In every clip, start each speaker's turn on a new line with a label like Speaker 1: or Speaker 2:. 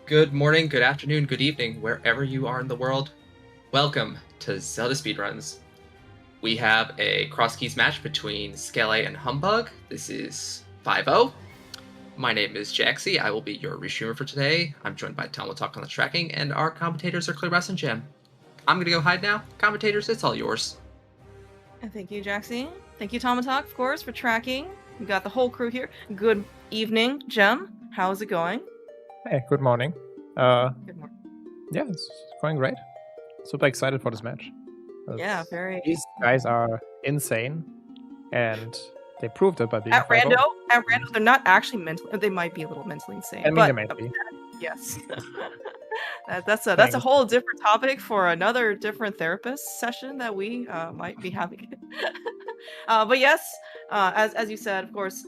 Speaker 1: Good morning, good afternoon, good evening, wherever you are in the world. Welcome to Zelda Speedruns. We have a Crosskeys match between Skele and Humbugh. This is 5-0. My name is Jaxie. I will be your restreamer for today. I'm joined by Tom will talk on the tracking, and our commentators are Clear West and Jam. I'm gonna go hide now. Commentators, it's all yours.
Speaker 2: And thank you, Jaxie. Thank you, Tomatalk, of course, for tracking. We got the whole crew here. Good evening, Jem. How's it going?
Speaker 3: Hey, good morning.
Speaker 2: Good morning.
Speaker 3: Yeah, it's going great. Super excited for this match.
Speaker 2: Yeah, very.
Speaker 3: These guys are insane, and they proved it by being
Speaker 2: At rando, they're not actually mentally. They might be a little mentally insane.
Speaker 3: I mean,
Speaker 2: but,
Speaker 3: they might be.
Speaker 2: Yes. That's a whole different topic for another different therapist session that we might be having. But yes, as you said, of course,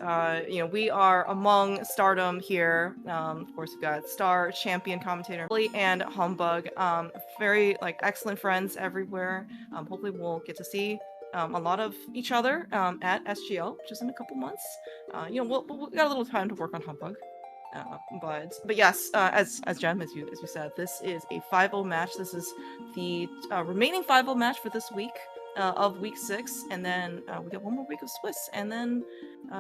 Speaker 2: we are among stardom here. Of course, we've got star champion commentator and Humbugh. Very excellent friends everywhere. Hopefully, we'll get to see a lot of each other at SGL, which is in a couple months. We got a little time to work on Humbugh. But yes, as Jem, as you said, this is a 5-0 match. This is the remaining 5-0 match for this week of week 6, and then we got one more week of Swiss, and then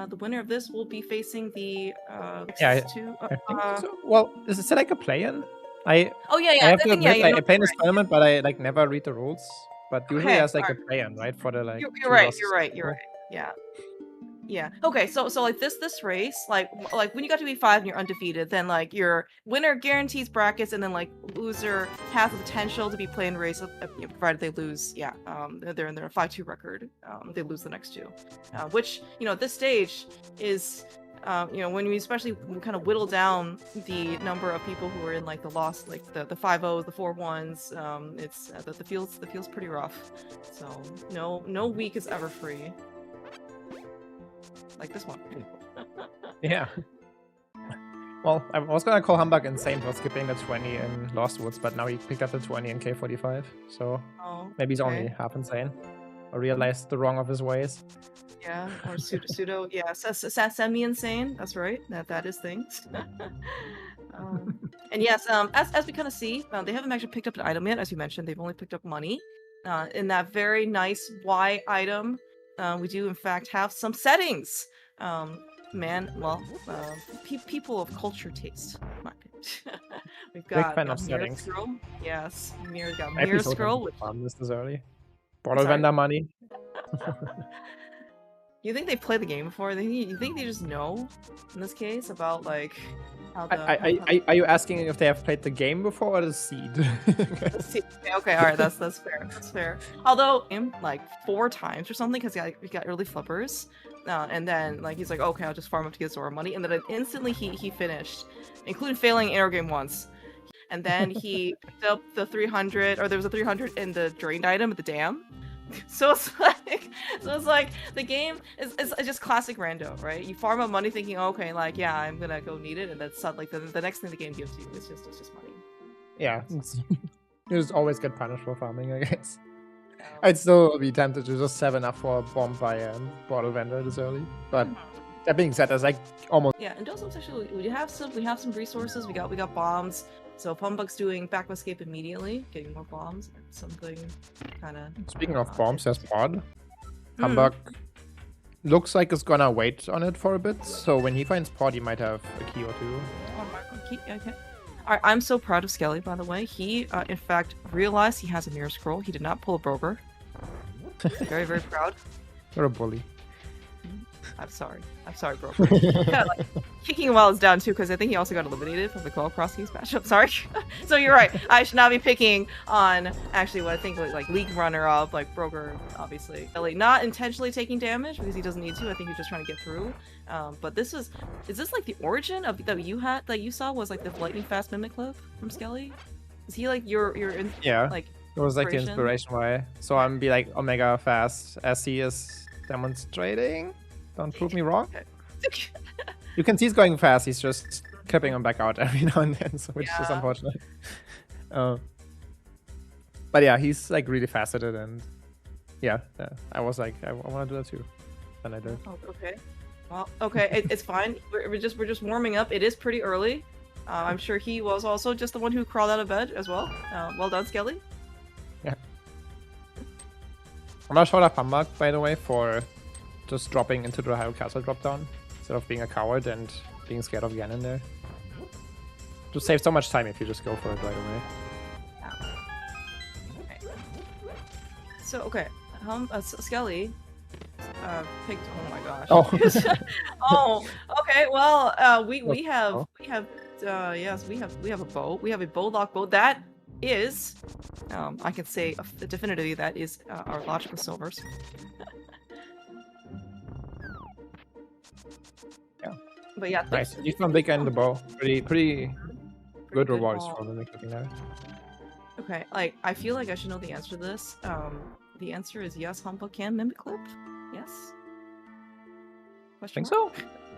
Speaker 2: the winner of this will be facing the
Speaker 3: I think so. Well, is it like a play-in? I have to admit, I play in this tournament, but I never read the rules. But usually there's a play-in, right? For the
Speaker 2: You're right. Yeah. Okay. So like this race, like when you got to be 5 and you're undefeated, then your winner guarantees brackets, and then loser has the potential to be playing race, provided they lose. Yeah. They're in their 5-2 record. They lose the next 2, which at this stage is. When we especially kind of whittle down the number of people who are in the lost, the 5-0s, the 4-1s, it's the feels pretty rough. So no week is ever free. Like this one.
Speaker 3: Yeah. Well, I was gonna call Humbugh insane for skipping the 20 in Lost Woods, but now he picked up the 20 in K45, so maybe he's only half insane. Or realized the wrong of his ways.
Speaker 2: Yeah, or pseudo, yeah, semi-insane. That's right. That is things. And yes, as we kind of see, they haven't actually picked up an item yet. As you mentioned, they've only picked up money. In that very nice Y item, we do in fact have some settings. People of culture taste. We've got
Speaker 3: big fan of settings.
Speaker 2: Scroll. Yes, Mirror Scroll.
Speaker 3: With this is early. Bottle vendor money.
Speaker 2: You think they played the game before? You think they just know, in this case, about how
Speaker 3: the... Are you asking if they have played the game before or the seed?
Speaker 2: The seed. Okay, all right, that's fair. That's fair. Although, 4 times or something, because he got early flippers, and then he's like, okay, I'll just farm up to get Zora money, and then instantly he finished, including failing air game once. And then he picked up the 300, or there was a 300 in the drained item at the dam. So it's like the game is just classic rando, right? You farm up money thinking, okay, yeah, I'm gonna go need it, and that's the next thing the game gives you is just money.
Speaker 3: Yeah, you just always get punished for farming, I guess. I'd still be tempted to just 7-up for a bomb by a bottle vendor this early, but that being said, there's almost...
Speaker 2: Yeah, and also actually we have some resources. We got bombs. So Humbugh's doing back escape immediately, getting more bombs, and something kind of...
Speaker 3: Speaking of bombs, there's pod. Humbugh looks like it's gonna wait on it for a bit, so when he finds pod, he might have a key or 2.
Speaker 2: Okay. Alright, I'm so proud of Skele, by the way. He, in fact, realized he has a mirror scroll. He did not pull a broker. Very, very proud.
Speaker 3: You're a bully.
Speaker 2: I'm sorry, bro. Kind of kicking him while it's down too, because I think he also got eliminated from the co-op Crosskeys matchup. Sorry. So you're right. I should not be picking on actually what I think league runner-up, Broker, obviously. Not intentionally taking damage because he doesn't need to. I think he's just trying to get through. But is this the origin of that you saw was the lightning fast mimic clip from Skele? Is he your
Speaker 3: yeah? It was the inspiration why. So I'm be Omega fast as he is demonstrating. Don't prove me wrong. You can see he's going fast. He's just clipping him back out every now and then, which is unfortunate. But yeah, he's really faceted, and yeah, I was I want to do that too, and I did.
Speaker 2: Oh, okay. Well, okay, it's fine. We're just warming up. It is pretty early. I'm sure he was also just the one who crawled out of bed as well. Well done, Skele.
Speaker 3: Yeah. I'm not sure of humbugh, by the way, for just dropping into the Hyrule Castle drop down instead of being a coward and being scared of Ganon there. Just save so much time if you just go for it right away.
Speaker 2: Okay. So okay, Skele picked. Oh my gosh.
Speaker 3: Oh.
Speaker 2: Oh. Okay. Well, we have yes, we have a bow. We have a bowlock bow. That is, I can say definitively that is our logical silvers.
Speaker 3: Yeah.
Speaker 2: But yeah.
Speaker 3: Nice. You found big end the bow. Pretty good rewards for the clicking there.
Speaker 2: Okay. Like I feel like I should know the answer to this. The answer is yes. Humbugh can mimic clip. Yes. Question
Speaker 3: Think so?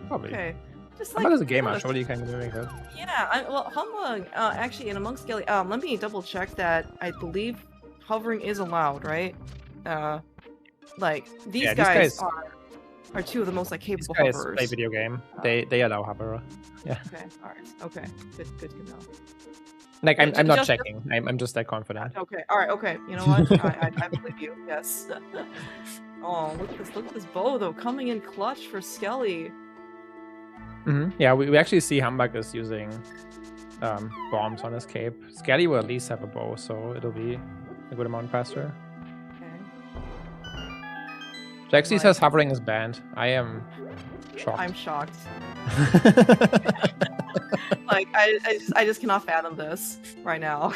Speaker 3: Probably.
Speaker 2: Okay. Just
Speaker 3: Humbugh is a gamer, surely you can mimic it.
Speaker 2: Yeah, well, Humbugh, actually, and amongst Skele, let me double check that. I believe hovering is allowed, right? Like, these guys are two of the most, like, capable
Speaker 3: these guys
Speaker 2: hoverers.
Speaker 3: play video game. They allow hover. Yeah.
Speaker 2: Okay, alright, okay. Good to know.
Speaker 3: Like, I'm not checking. I'm just that confident.
Speaker 2: Okay, alright, okay. You know what? I believe you, yes. Oh, look at this bow, though, coming in clutch for Skele.
Speaker 3: Yeah, we actually see Humbugh is using bombs on his cape. Skele will at least have a bow, so it'll be a good amount faster.
Speaker 2: Okay.
Speaker 3: Jaxie says hovering is banned. I am shocked.
Speaker 2: I'm shocked. Like, I just cannot fathom this right now.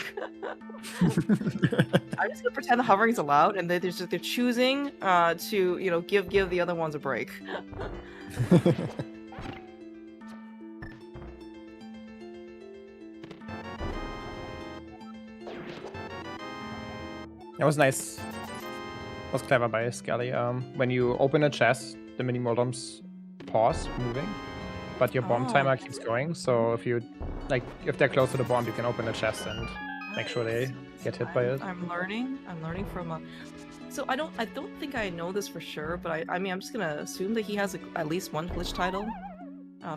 Speaker 2: I'm just gonna pretend the hovering is allowed, and they're choosing to give the other ones a break.
Speaker 3: That was nice. That was clever by Skele. When you open a chest, the mini modems pause moving, but your bomb timer keeps going. So if they're close to the bomb, you can open the chest and make sure they get hit by it.
Speaker 2: I'm learning from So I don't think I know this for sure, but I mean I'm just gonna assume that he has at least one glitch title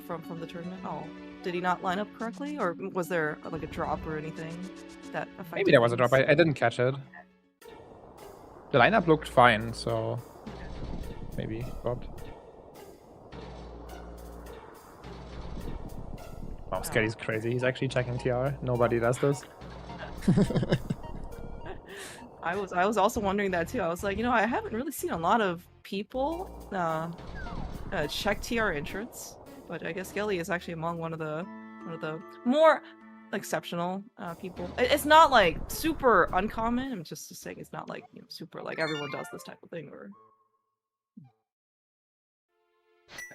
Speaker 2: from the tournament. Oh, did he not line up correctly, or was there like a drop or anything that affected?
Speaker 3: Maybe there was a drop. I didn't catch it. The lineup looked fine, so maybe dropped. Wow, Skele's crazy. He's actually checking TR. Nobody does this.
Speaker 2: I was also wondering that too. I was like, I haven't really seen a lot of people check TR entrance, but I guess Skele is actually among one of the more exceptional people. It's not like super uncommon. I'm just saying it's not like super like everyone does this type of thing.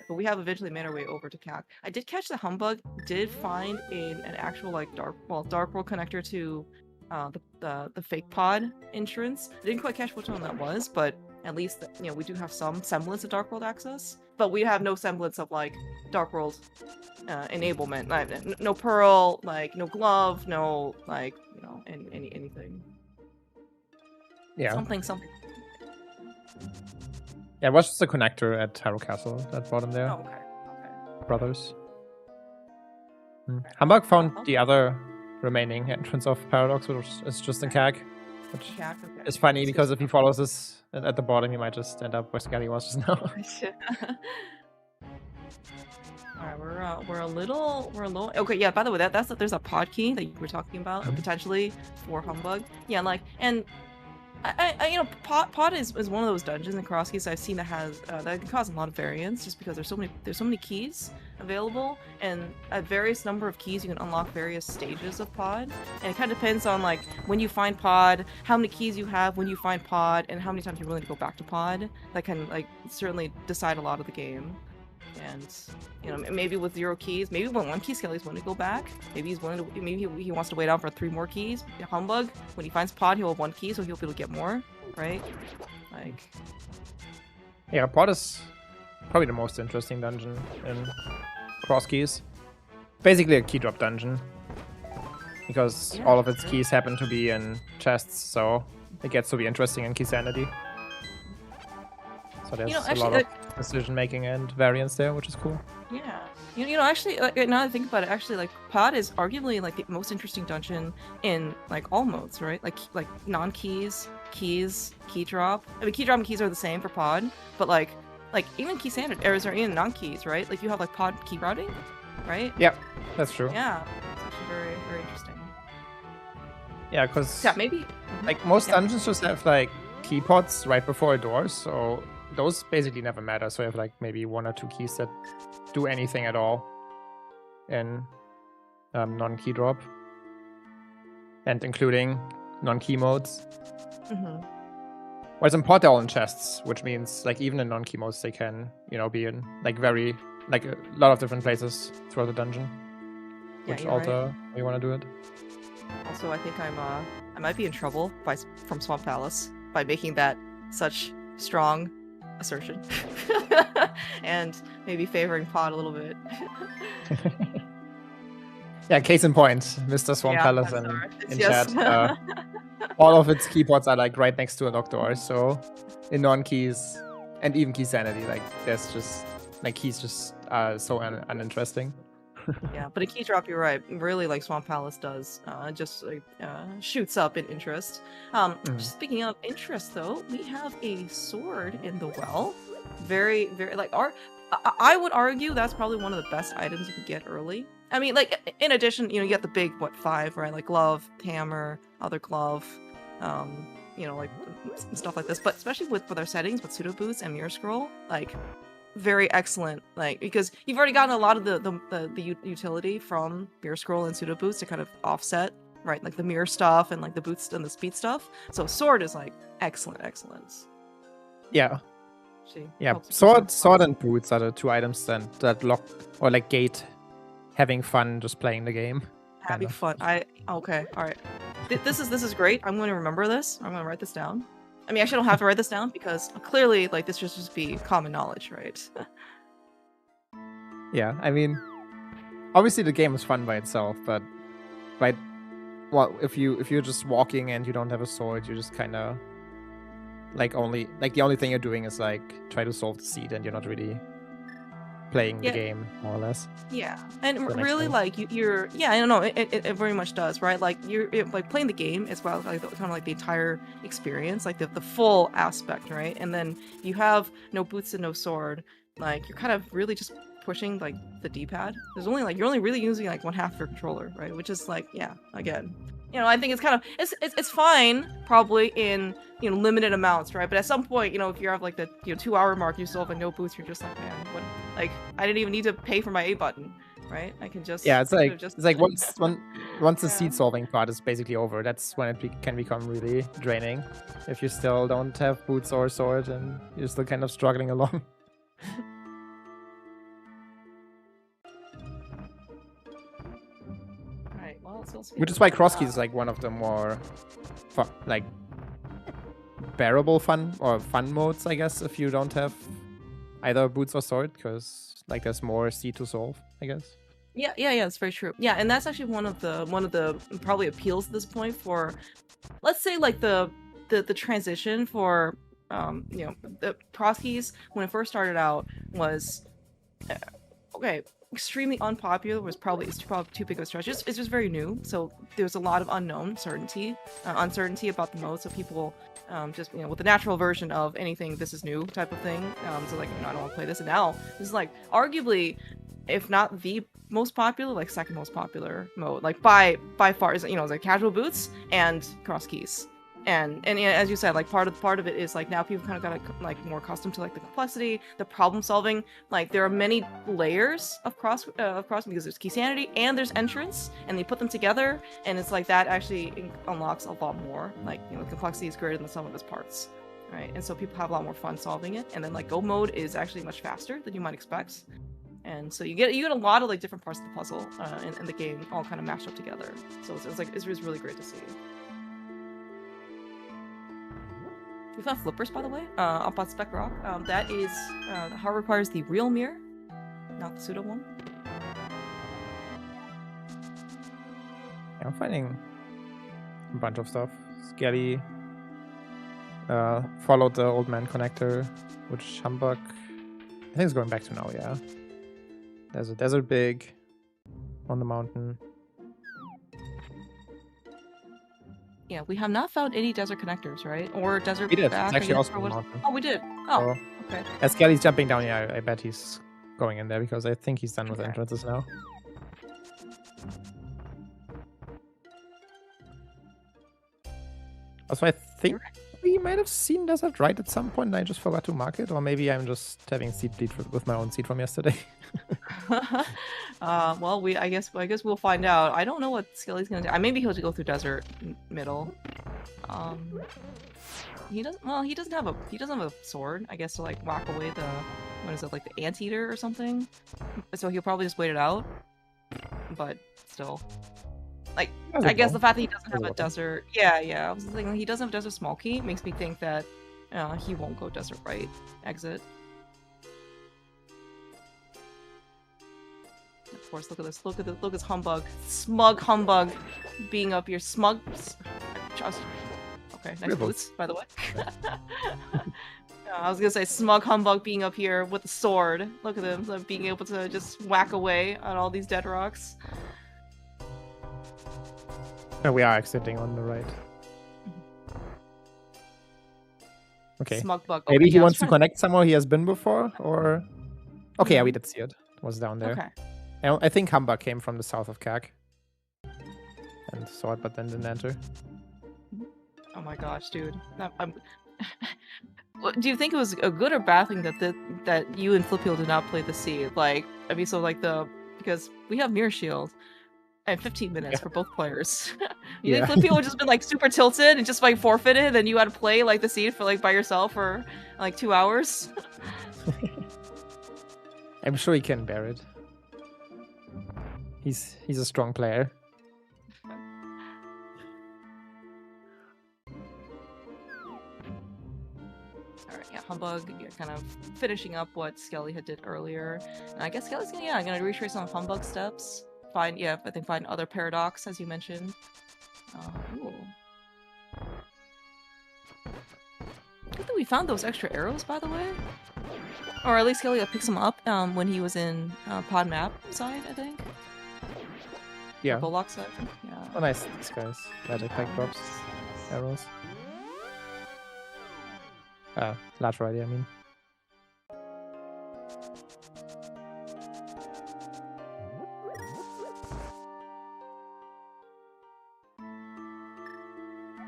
Speaker 2: But we have eventually made our way over to CAC. I did catch the Humbugh. Did find an actual like dark world connector to the fake pod entrance. I didn't quite catch which one that was, but at least we do have some semblance of dark world access. But we have no semblance of like dark world enablement. Like, no pearl, like no glove, no like anything.
Speaker 3: Yeah.
Speaker 2: Something.
Speaker 3: Yeah, it was just a connector at Hyrule Castle that brought him there.
Speaker 2: Oh, okay.
Speaker 3: Brothers. Humbugh found the other remaining entrance of Paradox, which is just in CAC. Which is funny because if he follows this at the bottom, he might just end up where Skele was just now.
Speaker 2: Alright, we're a little okay. Yeah, by the way, there's a pod key that you were talking about potentially for Humbugh. Yeah, like and pod is one of those dungeons in Crosskeys I've seen that has that can cause a lot of variance just because there's so many keys available, and at various number of keys you can unlock various stages of pod, and it kind of depends on like when you find pod, how many keys you have when you find pod, and how many times you're willing to go back to pod. That can like certainly decide a lot of the game. And maybe with 0 keys, maybe with 1 key, Skele's willing to go back. Maybe he's willing to. Maybe he wants to wait out for 3 more keys. Humbugh, when he finds pod, he'll have 1 key, so he'll be able to get more, right? Like,
Speaker 3: yeah, pod is probably the most interesting dungeon in Crosskeys. Basically a key drop dungeon, because all of its keys happen to be in chests, so it gets to be interesting in key sanity. So there's a lot of decision making and variance there, which is cool.
Speaker 2: Yeah, You know, actually, like, now that I think about it, actually, like, Pod is arguably, like, the most interesting dungeon in, like, all modes, right? Like non-keys, keys, key drop. I mean, key drop and keys are the same for Pod, but, like even key standard, or even non-keys, right? Like, you have, like, Pod key routing, right?
Speaker 3: Yeah, that's true.
Speaker 2: Yeah, it's actually very, very interesting.
Speaker 3: Yeah, because
Speaker 2: yeah, maybe
Speaker 3: like most dungeons just have like key pods right before doors, so those basically never matter. So you have like maybe 1 or 2 keys that do anything at all in non-key drop, and including non-key modes. Whereas in pod they're all in chests, which means like even in non-key modes they can, you know, be in like a lot of different places throughout the dungeon. Which alter how you want to do it.
Speaker 2: Also, I think I might be in trouble from Swamp Palace by making that such strong assertion, and maybe favoring Pod a little bit.
Speaker 3: Yeah, case in point, Mr. Swamp Palace in chat. All of its key pods are like right next to a locked door, so in non-keys and even key sanity, like there's just like keys just so uninteresting.
Speaker 2: Yeah, but a key drop, you're right. Really, like Swamp Palace does, just like shoots up in interest. Speaking of interest, though, we have a sword in the well. Very, very like I would argue that's probably one of the best items you can get early. I mean, like in addition, you know, you get the big 5, right? Like glove, hammer, other glove, you know, like stuff like this. But especially with our settings, with pseudo boots and mirror scroll, like. Very excellent, like because you've already gotten a lot of the utility from mirror scroll and pseudo boots to kind of offset, right? Like the mirror stuff and like the boots and the speed stuff. So sword is like excellent.
Speaker 3: Yeah. Sword and boots are the 2 items that lock or like gate having fun just playing the game.
Speaker 2: Having fun. Okay, all right. This is great. I'm going to remember this. I'm going to write this down. I mean, actually, I don't have to write this down because clearly, like, this should just be common knowledge, right?
Speaker 3: Yeah, I mean, obviously the game is fun by itself, but right, well, if you're just walking and you don't have a sword, you just kind of like the only thing you're doing is like try to solve the seed, and you're not really playing the game more or less.
Speaker 2: Yeah, and really, like you're I don't know, it very much does, right? Like you're like playing the game as well, like kind of like the entire experience, like the full aspect, right? And then you have no boots and no sword, like you're kind of really just pushing like the D-pad. There's only like you're only really using like 1/2 your controller, right? Which is like again. You know, I think it's kind of it's fine probably in, you know, limited amounts, right? But at some point, you know, if you're at like the 2-hour mark, you still have like no boots, you're just like, man, what? Like I didn't even need to pay for my A button, right? I can just
Speaker 3: it's like once the seed solving part is basically over, that's when it can become really draining. If you still don't have boots or sword and you're still kind of struggling along. Which is why Crosskeys is like one of the more like bearable fun modes, I guess, if you don't have either boots or sword, because like there's more seed to solve, I guess.
Speaker 2: Yeah, it's very true. Yeah, and that's actually one of the probably appeals at this point for, let's say, like the transition for you know, the Crosskeys when it first started out was extremely unpopular, was probably too big of a stretch. It's just very new, so there's a lot of uncertainty about the mode. So people just, you know, with the natural version of anything, this is new type of thing. So like, you know, I don't want to play this. And now this is like arguably, if not the most popular, like second most popular mode, like by far, is, you know, it's like casual boots and Crosskeys. And as you said, like part of it is like now people kind of got like more accustomed to like the complexity, the problem solving. Like there are many layers of cross because there's key sanity and there's entrance, and they put them together, and it's like that actually unlocks a lot more. Like, you know, complexity is greater than the sum of its parts, right? And so people have a lot more fun solving it. And then like go mode is actually much faster than you might expect. And so you get a lot of like different parts of the puzzle in the game all kind of mashed up together. So it's really great to see. We found flippers, by the way, up on Spec Rock. That is, the heart requires the real mirror, not the pseudo one.
Speaker 3: Yeah, I'm finding a bunch of stuff. Skele followed the old man connector, which humbugh, I think it's going back to now, yeah. There's a desert big on the mountain.
Speaker 2: Yeah, we have not found any desert connectors, right? Or desert
Speaker 3: We did.
Speaker 2: back.
Speaker 3: It's actually also on the mountain.
Speaker 2: Oh, we did. Oh,
Speaker 3: so,
Speaker 2: okay.
Speaker 3: As Skele's jumping down, yeah, I bet he's going in there because I think he's done with entrances now. Also, I think we might have seen desert right at some point and I just forgot to mark it, or maybe I'm just having seed bleed with my own seed from yesterday.
Speaker 2: Well, I guess we'll find out. I don't know what Skele's gonna do. Maybe he'll go through desert middle. He doesn't have a sword, I guess, to like whack away the like the anteater or something. So he'll probably just wait it out. But still, like, I guess the fact that he doesn't have a desert, I was thinking he doesn't have a desert small key makes me think that he won't go desert right exit. Of course, look at this. Look at this humbug, smug humbug, being up here. Smug. Okay, nice boots, by the way. I was gonna say smug humbug being up here with the sword. Look at him, like, being able to just whack away on all these dead rocks.
Speaker 3: We are exiting on the right. Okay.
Speaker 2: Smug bug.
Speaker 3: Maybe he wants to connect somewhere he has been before, or... Okay, yeah, we did see it. It was down there.
Speaker 2: Okay.
Speaker 3: I think humbug came from the south of Kak. And saw it, but then didn't enter.
Speaker 2: Oh my gosh, dude. Do you think it was a good or bad thing that you and Flipio did not play the seed? Like, I mean, so like because we have Mirror Shield and 15 minutes for both players. You think Flipio would just been like super tilted and just like forfeited, and then you had to play like the seed for like by yourself for like 2 hours?
Speaker 3: I'm sure he can bear it. He's a strong player.
Speaker 2: Alright, yeah, humbug, you're kind of finishing up what Skele had did earlier. And I guess Skele's gonna retrace some humbug steps. Find other paradox, as you mentioned. Ooh. Good that we found those extra arrows, by the way. Or at least Skele picked them up when he was in pod map side, I think.
Speaker 3: Yeah.
Speaker 2: Bullock side. Yeah.
Speaker 3: Oh, nice. These guys. Magic pack drops. Arrows. Laterally, I mean.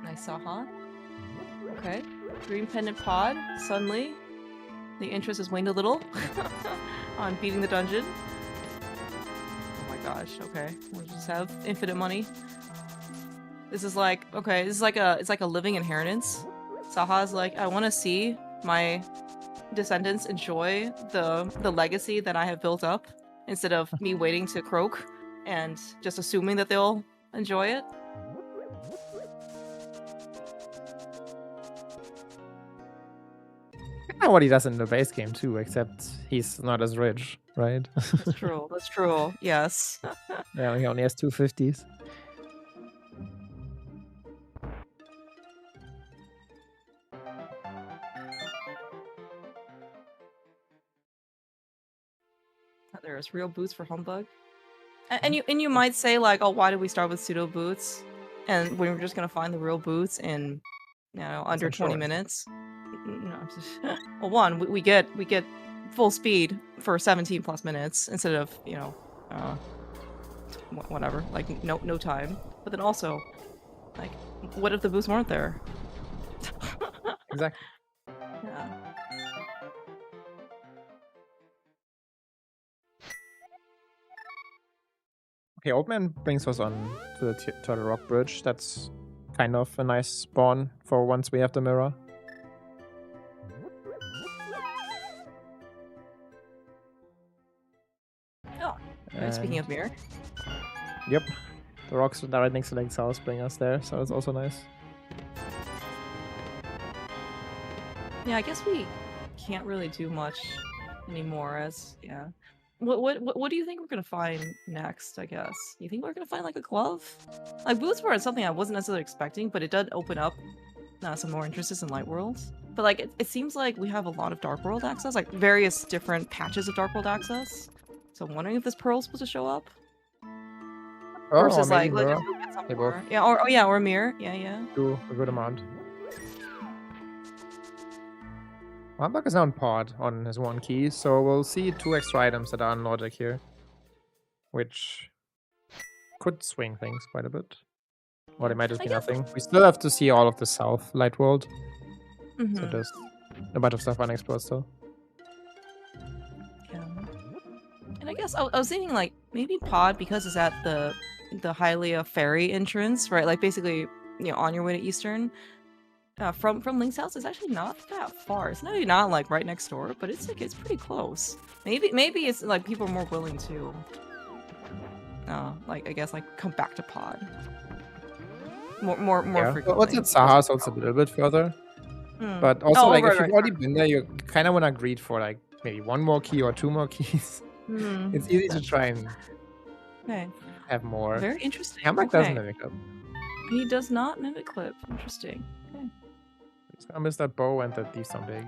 Speaker 2: Nice Saha. Okay. Green pendant pod. Suddenly, the interest has waned a little on beating the dungeon. Oh my gosh. Okay. We'll just have infinite money. This is like, okay, it's like a living inheritance. Saha's like, I want to see my descendants enjoy the legacy that I have built up, instead of me waiting to croak and just assuming that they'll enjoy it.
Speaker 3: Kind of what he does in the base game too, except he's not as rich, right?
Speaker 2: That's true. That's true. Yes.
Speaker 3: Yeah, he only has 250s.
Speaker 2: There's real boots for humbug, and you might say like, oh, why did we start with pseudo boots, and we were just gonna find the real boots in, under 20 minutes. No, well, one, we get full speed for 17 plus minutes instead of whatever, like no time. But then also, like, what if the boots weren't there?
Speaker 3: Exactly.
Speaker 2: Yeah.
Speaker 3: Okay, Old Man brings us on to the Turtle Rock Bridge. That's kind of a nice spawn for once we have the mirror.
Speaker 2: Oh, and speaking of mirror.
Speaker 3: Yep. The rocks right next to Link's house bring us there, so it's also nice.
Speaker 2: Yeah, I guess we can't really do much anymore, as, yeah. What do you think we're gonna find next, I guess? You think we're gonna find like a glove? Like, boots were something I wasn't necessarily expecting, but it did open up some more interests in Light Worlds. But like, it seems like we have a lot of Dark World access, like various different patches of Dark World access. So I'm wondering if this pearl's supposed to show up.
Speaker 3: Oh,
Speaker 2: Versus
Speaker 3: maybe
Speaker 2: like, let's
Speaker 3: mirror.
Speaker 2: go get some
Speaker 3: They
Speaker 2: more.
Speaker 3: both
Speaker 2: Yeah, or yeah, or a mirror. Yeah.
Speaker 3: do a good amount. Humbugh is now on pod on his 1 key, so we'll see 2 extra items that are on logic here, which could swing things quite a bit. Or they might just be nothing. We still have to see all of the south light world, so there's a bunch of stuff unexplored still.
Speaker 2: Yeah. And I guess I was thinking like maybe pod because it's at the Hylia ferry entrance, right? Like basically, on your way to Eastern. From Link's house is actually not that far. It's not like right next door, but it's pretty close. Maybe it's like people are more willing to like I guess like come back to pod. More frequently.
Speaker 3: Well, what's at Saha, so it's a little bit further. But also like if you've already been there, you kind of want to greed for like maybe 1 more key or 2 more keys. It's easy to try and have more.
Speaker 2: Very interesting.
Speaker 3: Humbugh doesn't mimic up.
Speaker 2: He does not mimic clip. Interesting. Okay.
Speaker 3: He's gonna miss that bow and that deep stone big.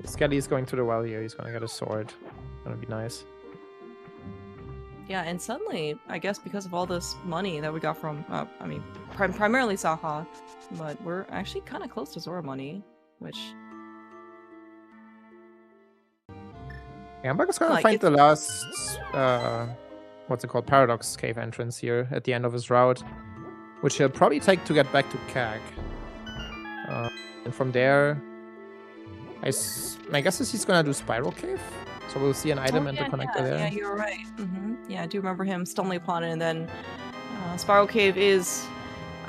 Speaker 3: Skele is going to the well here. He's gonna get a sword. Gonna be nice.
Speaker 2: Yeah, and suddenly, I guess because of all this money that we got from, I mean, primarily Saha, but we're actually kind of close to Zora money, which...
Speaker 3: Humbugh is gonna find the last, what's it called, Paradox Cave entrance here at the end of his route, which he'll probably take to get back to Kag. And from there, my guess is he's gonna do Spiral Cave, so we'll see an item and the connector there.
Speaker 2: Yeah, you're right. Yeah, I do remember him stumbling upon it, and then Spiral Cave is,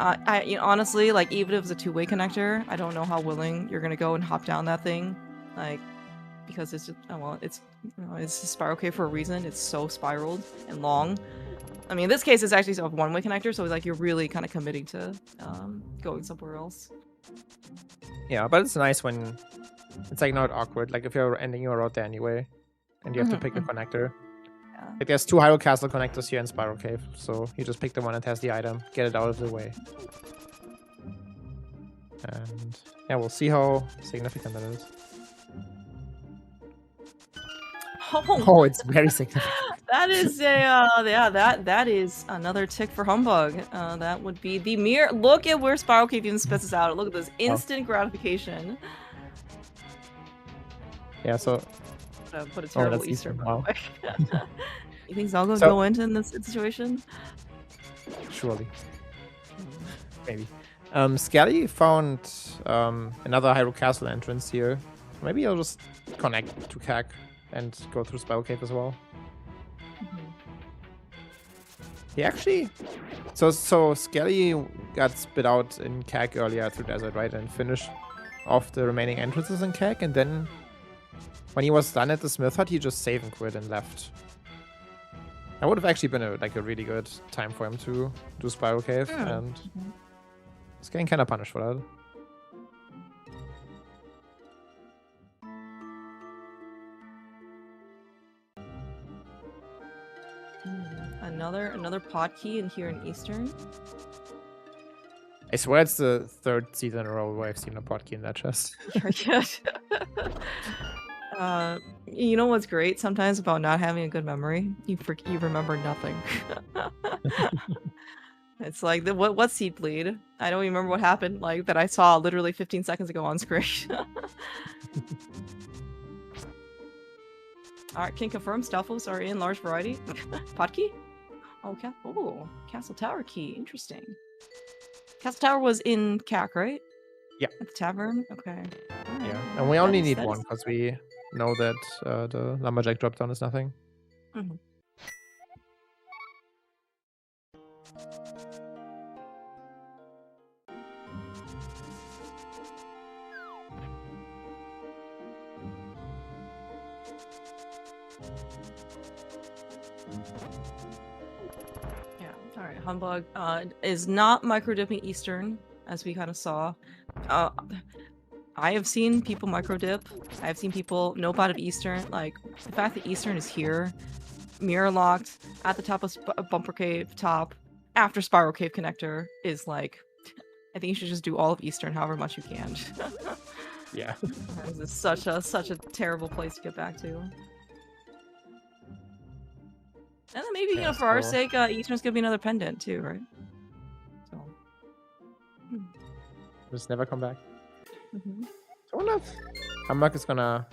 Speaker 2: honestly, like even if it's a 2-way connector, I don't know how willing you're gonna go and hop down that thing, like. Because it's just, it's a Spiral Cave for a reason. It's so spiraled and long. I mean, in this case, it's actually a 1-way connector, so it's like you're really kind of committing to going somewhere else.
Speaker 3: Yeah, but it's nice when it's like not awkward. Like if you're ending your route there anyway, and you have to pick a connector.
Speaker 2: Yeah.
Speaker 3: Like there's 2 Hyrule Castle connectors here in Spiral Cave, so you just pick the one that has the item, get it out of the way. And yeah, we'll see how significant that is. Oh, it's very significant.
Speaker 2: That is that is another tick for Humbugh. That would be the mirror. Look at where Spiral Cave even spits us out. Look at this instant gratification.
Speaker 3: Yeah, so
Speaker 2: put a terrible Eastern.
Speaker 3: Wow.
Speaker 2: You think Zelda's go into this situation?
Speaker 3: Surely. Maybe. Skele found another Hyrule Castle entrance here. Maybe I'll just connect to Kag and go through Spiral Cave as well. He actually... So Skele got spit out in Kag earlier through Desert, right? And finished off the remaining entrances in Kag, and then when he was done at the Smith Hut, he just save and quit and left. That would have actually been a really good time for him to do Spiral Cave, and he's getting kind of punished for that.
Speaker 2: Another pod key in here in Eastern.
Speaker 3: I swear it's the 3rd season in a row where I've seen a pod key in that chest.
Speaker 2: You know what's great sometimes about not having a good memory? You remember nothing. It's like what seed bleed? I don't even remember what happened. Like that I saw literally 15 seconds ago on screen. Alright, can confirm Stelfos are in large variety. Pod key? Oh, Castle Tower key. Interesting. Castle Tower was in CAC, right?
Speaker 3: Yeah.
Speaker 2: At the tavern? Okay. Right.
Speaker 3: Yeah, and we only need one because we know that the Lumberjack drop down is nothing.
Speaker 2: Alright, Humbugh is not micro-dipping Eastern, as we kind of saw. I have seen people micro-dip. I have seen people know about it Eastern. Like, the fact that Eastern is here, mirror locked, at the top of Bumper Cave top, after Spiral Cave connector, is like... I think you should just do all of Eastern however much you can.
Speaker 3: Yeah.
Speaker 2: This is such a terrible place to get back to. And then maybe, you know, for our sake, Eastern's gonna be another pendant too, right? So.
Speaker 3: Just never come back. I wonder if humbugh is gonna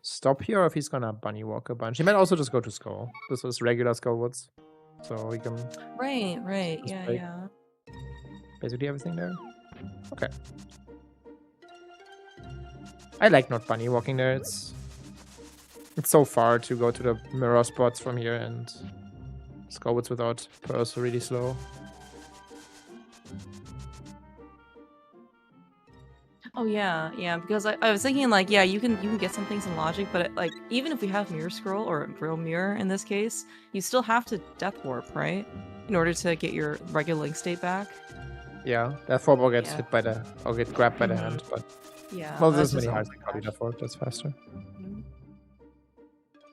Speaker 3: stop here or if he's gonna bunny walk a bunch. He might also just go to Skele. This was regular Skele Woods. So we can...
Speaker 2: Right. Yeah.
Speaker 3: Basically everything there. Okay. I like not bunny walking there. It's so far to go to the mirror spots from here, and Skele Woods without Pearls are really slow.
Speaker 2: Oh yeah, because I was thinking like, yeah, you can get some things in logic, but like even if we have mirror scroll or real mirror in this case, you still have to death warp, right? In order to get your regular link state back.
Speaker 3: Yeah, death warp or gets hit by the or get grabbed by the hand, but
Speaker 2: yeah,
Speaker 3: well, there's many hearts that copy death warp. That's faster.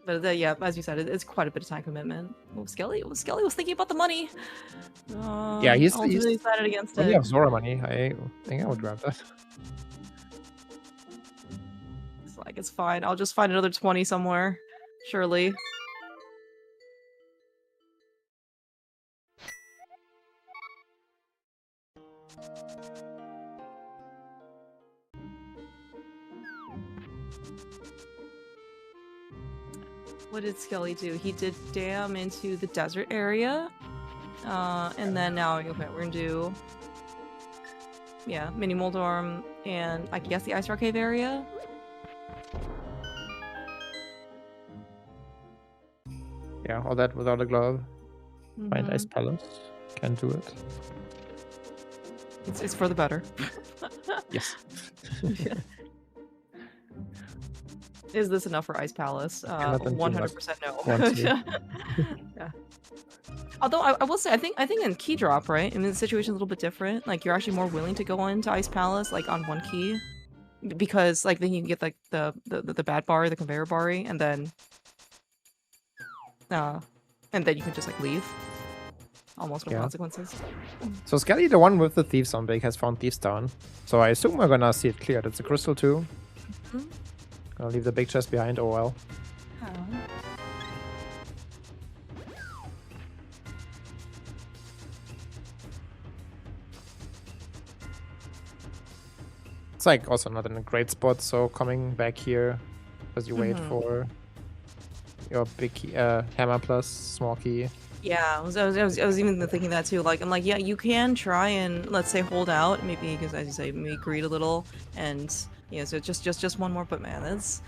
Speaker 2: But yeah, as you said, it's quite a bit of time commitment. Well, Skele was thinking about the money.
Speaker 3: Yeah, he's
Speaker 2: really decided against it.
Speaker 3: When you have Zora money, I think I would grab that.
Speaker 2: It's like, it's fine. I'll just find another 20 somewhere. Surely. What did Skele do? He did dam into the desert area. And then now, okay, we're gonna do... Yeah, Mini Moldorm and I guess the Ice Rock Cave area.
Speaker 3: Yeah, all that without a glove. Find Ice Palace. Can't do it.
Speaker 2: It's for the better.
Speaker 3: Yes.
Speaker 2: Yeah. Is this enough for Ice Palace? 100% no. Yeah. Although I will say, I think in key drop, right? I mean, the situation's a little bit different. Like, you're actually more willing to go into Ice Palace, like, on one key. Because, like, then you can get, like, the bad bar, the conveyor bar, and then you can just, like, leave. Almost no consequences.
Speaker 3: So Skele, the one with the Thieves on big, has found Thieves down. So I assume we're gonna see it cleared. It's a crystal too. Gonna leave the big chest behind, oh well. It's like also not in a great spot, so coming back here as you wait for your big key, hammer plus small key.
Speaker 2: Yeah, I was even thinking that too. Like, I'm like, yeah, you can try and, let's say, hold out, maybe, because as you say, maybe greed a little, and yeah, so just one more. But man, that's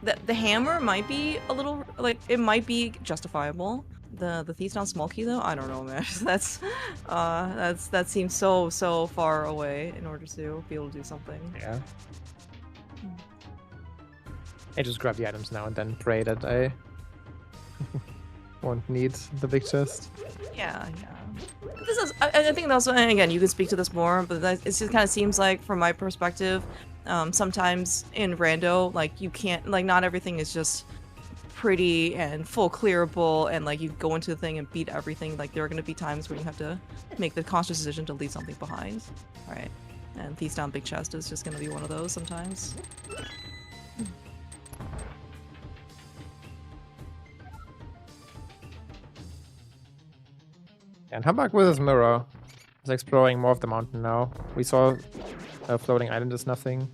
Speaker 2: the hammer might be a little, like, it might be justifiable. The Thieves down small key though, I don't know, man. That seems so far away in order to be able to do something.
Speaker 3: Yeah. I just grab the items now and then pray that I won't need the big chest.
Speaker 2: Yeah. This is, I think also, and again, you can speak to this more, but it just kind of seems like, from my perspective, sometimes in rando, like, you can't, like, not everything is just pretty and full clearable, and like, you go into the thing and beat everything. Like, there are going to be times where you have to make the conscious decision to leave something behind, right? And Thieves down big chest is just going to be one of those sometimes.
Speaker 3: And humbugh with his mirror is exploring more of the mountain now. We saw a floating island is nothing.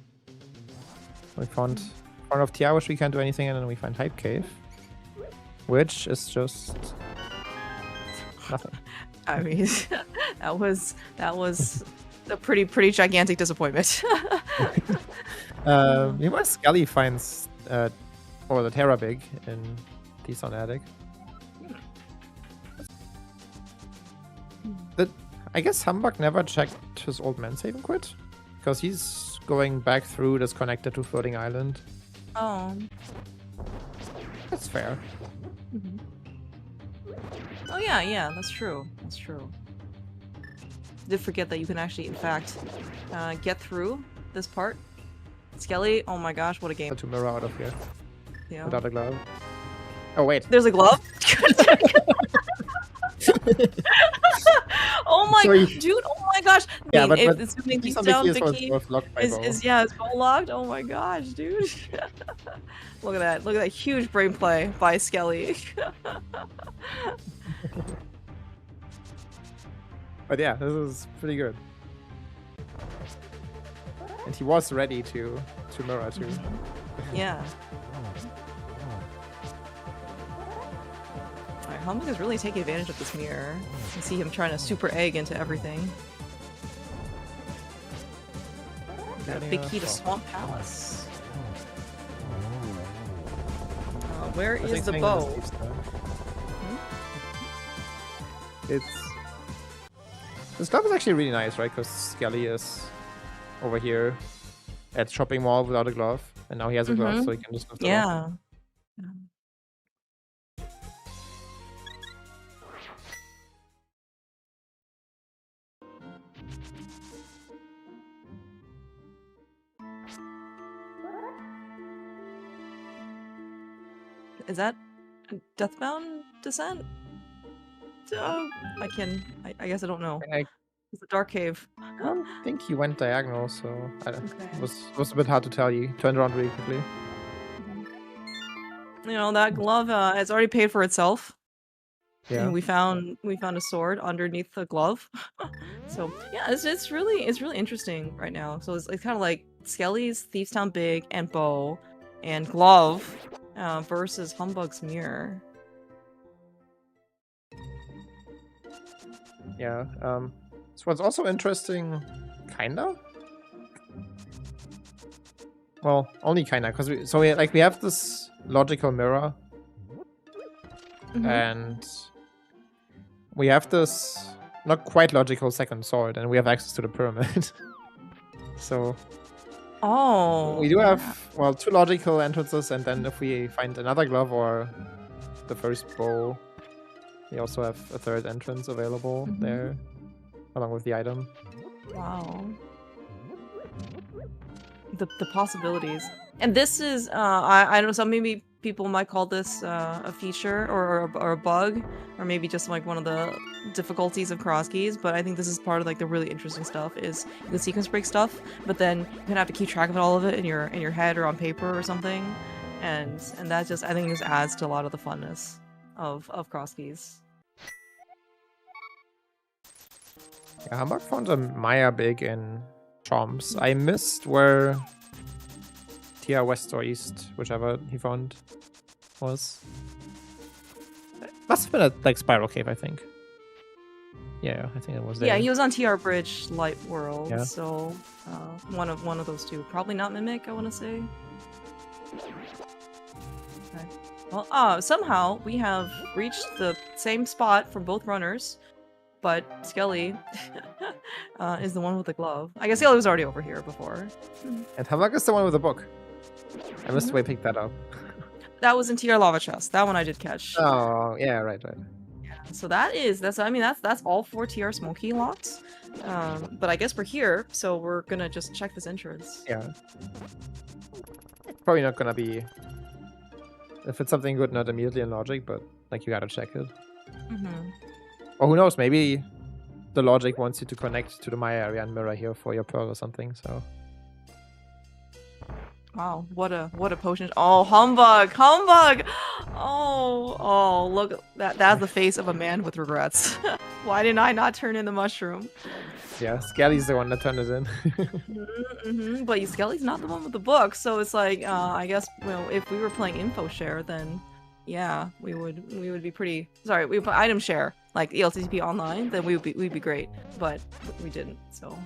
Speaker 3: We found front of Tia, which we can't do anything, and then we find Hype Cave, which is just nothing.
Speaker 2: I mean, that was a pretty gigantic disappointment.
Speaker 3: Meanwhile, Skele finds or the Terra Big in Thieves on Attic. I guess humbugh never checked his old man save and quit, because he's going back through this connector to Floating Island.
Speaker 2: Oh.
Speaker 3: That's fair.
Speaker 2: Oh yeah, that's true. Did forget that you can actually, in fact, get through this part. Skele, oh my gosh, what a game.
Speaker 3: To mirror out of here.
Speaker 2: Yeah.
Speaker 3: Without a glove. Oh wait.
Speaker 2: There's a glove? Oh my dude, oh my gosh!
Speaker 3: Yeah,
Speaker 2: but
Speaker 3: but
Speaker 2: assuming
Speaker 3: keys
Speaker 2: he's
Speaker 3: on the
Speaker 2: down,
Speaker 3: key
Speaker 2: the
Speaker 3: is
Speaker 2: key
Speaker 3: both locked by bow.
Speaker 2: is bow locked. Oh my gosh, dude! Look at that! Look at that huge brain play by Skele.
Speaker 3: But yeah, this is pretty good. And he was ready to mirror too.
Speaker 2: Yeah. Alright, humbugh is really taking advantage of this mirror. You can see him trying to super egg into everything. Got a big key to Swamp Palace. Where is the bow?
Speaker 3: This club is actually really nice, right? Because Skele is over here at shopping mall without a glove, and now he has a glove, so he can just lift it off.
Speaker 2: Is that Deathbound Descent? I guess I don't know. It's a dark cave.
Speaker 3: I don't think he went diagonal, so it was a bit hard to tell. You turned around really quickly.
Speaker 2: You know, that glove has already paid for itself.
Speaker 3: Yeah.
Speaker 2: And we found a sword underneath the glove. So yeah, it's really interesting right now. So it's kind of like Skele's Thieves Town Big and bow and glove versus humbugh's mirror.
Speaker 3: Yeah. So what's also interesting, kinda. Well, only kinda, because we have this logical mirror, and we have this not quite logical second sword, and we have access to the pyramid. So we do have two logical entrances, and then if we find another glove or the first bow, we also have a third entrance available there, along with the item.
Speaker 2: Wow. The possibilities. And this is, I know some maybe people might call this a feature or a bug, or maybe just like one of the difficulties of Crosskeys, but I think this is part of like the really interesting stuff is the sequence break stuff, but then you kind of have to keep track of all of it in your head or on paper or something, and that just, I think, just adds to a lot of the funness of Crosskeys.
Speaker 3: Yeah, humbugh found a Maya big in Chomps. I missed where TR West or East, whichever he found, was. It must have been at like Spiral Cave, I think. Yeah, I think it was there.
Speaker 2: Yeah, he was on TR Bridge Light World, so one of those two. Probably not Mimic, I want to say. Okay. Well, somehow we have reached the same spot for both runners. But Skele is the one with the glove. I guess Skele was already over here before.
Speaker 3: And humbugh is the one with the book. I missed the way I picked that up.
Speaker 2: That was in TR Lava Chest. That one I did catch.
Speaker 3: Oh, yeah, right.
Speaker 2: Yeah, so that's all 4 TR Smoky locked. But I guess we're here, so we're gonna just check this entrance.
Speaker 3: Yeah. Probably not gonna be, if it's something good, not immediately in logic, but like you gotta check it. Or who knows, maybe the logic wants you to connect to the Maya area and mirror here for your pearl or something, so.
Speaker 2: Wow, what a potion. Oh, humbugh! Oh, look, that's the face of a man with regrets. Why didn't I not turn in the mushroom?
Speaker 3: Yeah, Skele's the one that turned it in.
Speaker 2: But Skele's not the one with the book, so it's like, I guess, well, if we were playing info share, then yeah, we would be pretty. Sorry, we put item share like ALttP online, then we'd be great, but we didn't. So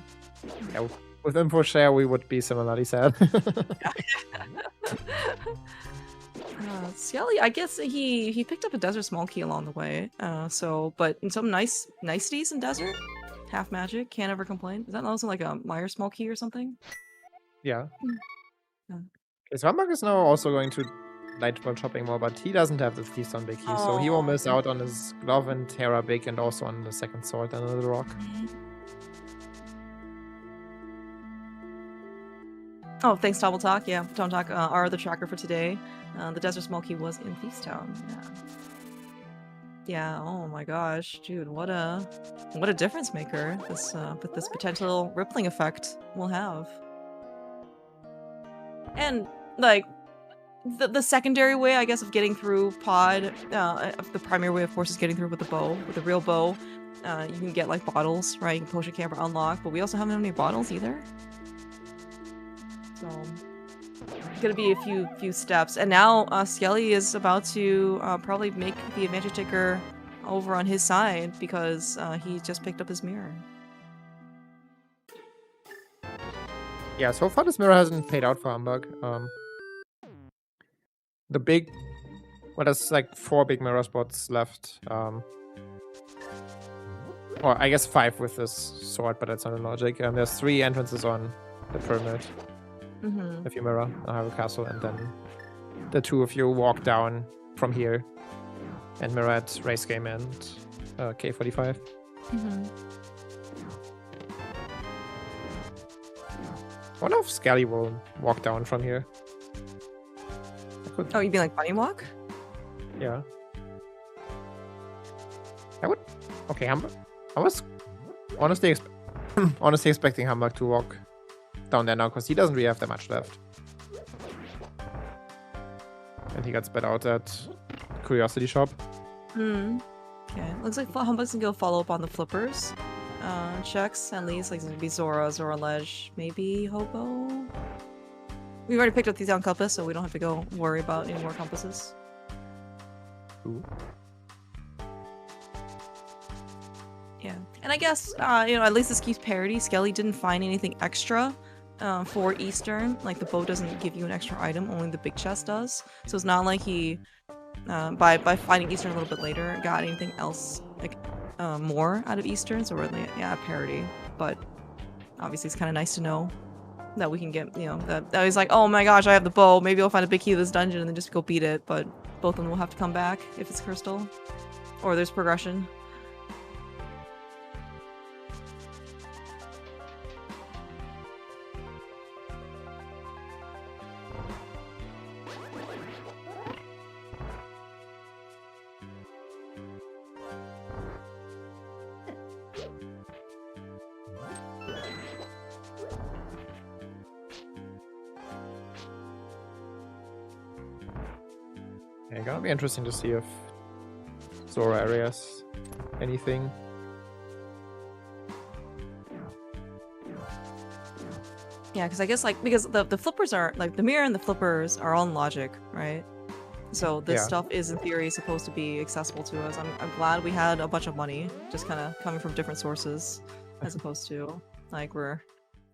Speaker 3: yeah, with info share, we would be similarly sad.
Speaker 2: Skele, I guess he picked up a desert small key along the way. But in some niceties in desert, half magic, can't ever complain. Is that also like a Meyer small key or something?
Speaker 3: Yeah. Okay, so humbugh is now also going to Lightball shopping mall, but he doesn't have the Thieves Town Big key, so he will miss out on his glove and Terra Big, and also on the second sword and the rock.
Speaker 2: Oh, thanks, Double Talk. Yeah, Tom Talk, our other tracker for today. The Desert Small Key was in Thieves Town. Yeah. Yeah, oh my gosh, dude, what a what a difference maker this with this potential rippling effect will have. And like the secondary way, I guess, of getting through pod, the primary way, of course, is getting through with the bow, with a real bow. You can get like bottles, right? You can potion camper unlock, but we also haven't any bottles either. So it's gonna be a few steps. And now Skele is about to probably make the advantage taker over on his side because he just picked up his mirror.
Speaker 3: Yeah, so far this mirror hasn't paid out for humbugh. The big, well, there's like 4 big mirror spots left. Or I guess 5 with this sword, but that's not a logic. There's 3 entrances on the pyramid. If you mirror, I have a castle, and then the 2 of you walk down from here and mirror at race game and K45. I wonder if Skele will walk down from here.
Speaker 2: Oh, you mean like bunny walk?
Speaker 3: Yeah. I would. Okay, humbugh. I was honestly expecting humbugh to walk down there now because he doesn't really have that much left. And he got spat out at Curiosity Shop.
Speaker 2: Okay. Looks like humbugh's gonna go follow up on the flippers. Checks at least, like maybe Zora Ledge, maybe Hobo. We've already picked up the down compass, so we don't have to go worry about any more compasses.
Speaker 3: Ooh.
Speaker 2: Yeah, and I guess at least this keeps parity. Skele didn't find anything extra for Eastern. Like the bow doesn't give you an extra item, only the big chest does. So it's not like he by finding Eastern a little bit later got anything else like more out of Eastern. So we're like, yeah, parity. But obviously it's kind of nice to know that we can get, that he's like, oh my gosh, I have the bow. Maybe I'll find a big key to this dungeon and then just go beat it. But both of them will have to come back if it's crystal, or there's progression.
Speaker 3: Yeah, gonna be interesting to see if Zora areas anything.
Speaker 2: Yeah, because I guess because the flippers are like the mirror and the flippers are on logic, right? So this stuff is in theory supposed to be accessible to us. I'm glad we had a bunch of money just kind of coming from different sources, as opposed to like we're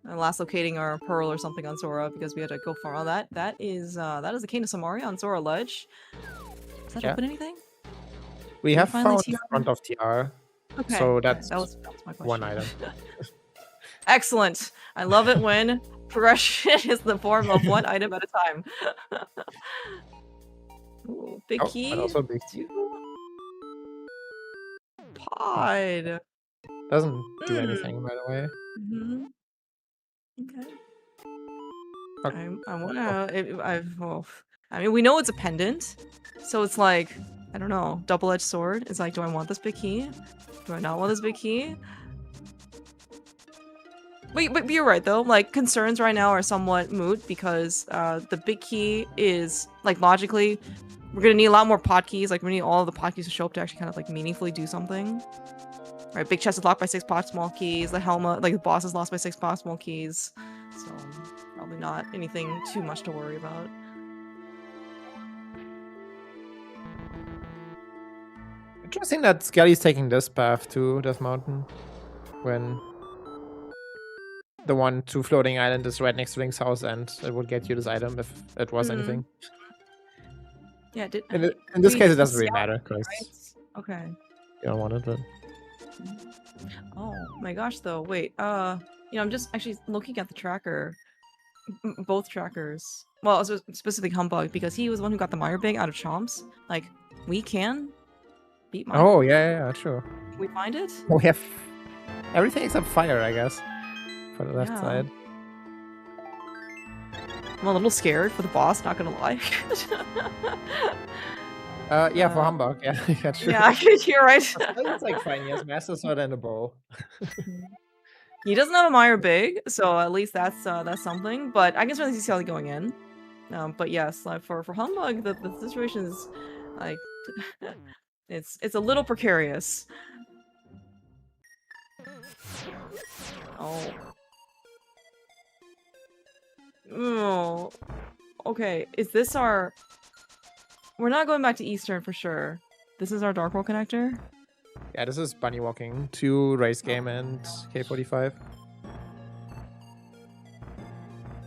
Speaker 2: last locating our pearl or something on Zora because we had to go for all that. That is the Cane of Samaria on Zora Ledge. Does that open anything?
Speaker 3: We have found the front of TR.
Speaker 2: Okay.
Speaker 3: So that's
Speaker 2: that was my question.
Speaker 3: one item.
Speaker 2: Excellent. I love it when progression is the form of one item at a time. Ooh, big key.
Speaker 3: And also big key.
Speaker 2: Pod.
Speaker 3: Doesn't do anything, by the way.
Speaker 2: Okay. I wanna. I mean, we know it's a pendant, so it's like, I don't know, double-edged sword. It's like, do I want this big key? Do I not want this big key? But you're right though. Like concerns right now are somewhat moot because the big key is like logically, we're gonna need a lot more pod keys. Like we need all of the pod keys to show up to actually kind of like meaningfully do something. Right, big chest is locked by 6 pod small keys. The helmet, like the boss, is lost by 6 pod small keys. So probably not anything too much to worry about.
Speaker 3: Interesting that Skele's taking this path to Death Mountain when the one to Floating Island is right next to Link's house and it would get you this item if it was anything.
Speaker 2: Yeah,
Speaker 3: in this case it doesn't really matter because
Speaker 2: okay.
Speaker 3: You don't want it, but
Speaker 2: oh my gosh though, wait, I'm just actually looking at the tracker. Both trackers. Well, specifically humbugh because he was the one who got the Meyer Bang out of Chomps. Like, we can beat Meyer.
Speaker 3: Oh yeah, true.
Speaker 2: Can we find it?
Speaker 3: We have everything except fire, I guess. For the left side.
Speaker 2: I'm a little scared for the boss, not gonna lie.
Speaker 3: Yeah, for humbug. Yeah, yeah, true.
Speaker 2: Yeah, you're right.
Speaker 3: It's like fine. He has Master Sword and a bow.
Speaker 2: He doesn't have a Mire Big, so at least that's something. But I can certainly see Skele going in. But yes, like for humbug, the situation is like it's a little precarious. Oh. Okay, is this our... We're not going back to Eastern for sure. This is our Dark World connector?
Speaker 3: Yeah, this is bunny walking, 2 race game and K45.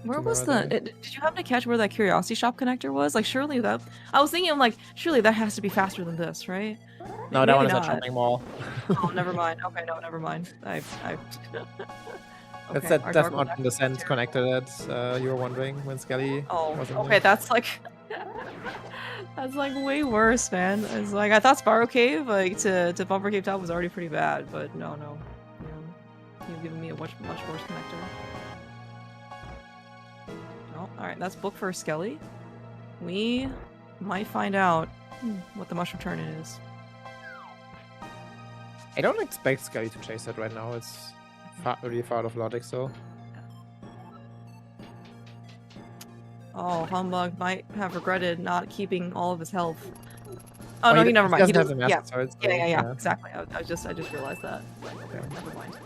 Speaker 2: Where was the... Did you happen to catch where that Curiosity Shop connector was? Like, surely that... I was thinking, like, surely that has to be faster than this, right?
Speaker 3: No,
Speaker 2: Maybe
Speaker 3: that one is
Speaker 2: not.
Speaker 3: a shopping mall.
Speaker 2: Oh, never mind. Okay, no, never mind. Okay,
Speaker 3: That's that Death Mountain Descent connector that you were wondering when Skele was in
Speaker 2: okay,
Speaker 3: there.
Speaker 2: that's like... that's like way worse, man. It's like, I thought Spiral Cave, like, to Bumper Cave Top was already pretty bad, but no. You've given me a much worse connector. Oh, alright, that's book for Skele. We might find out what the mushroom turn is.
Speaker 3: I don't expect Skele to chase that right now. It's really far out of logic, so...
Speaker 2: Oh, Humbug might have regretted not keeping all of his health. Oh, no, never mind.
Speaker 3: He doesn't have the Master Sword, so,
Speaker 2: yeah, exactly. I just realized that. Okay, never mind.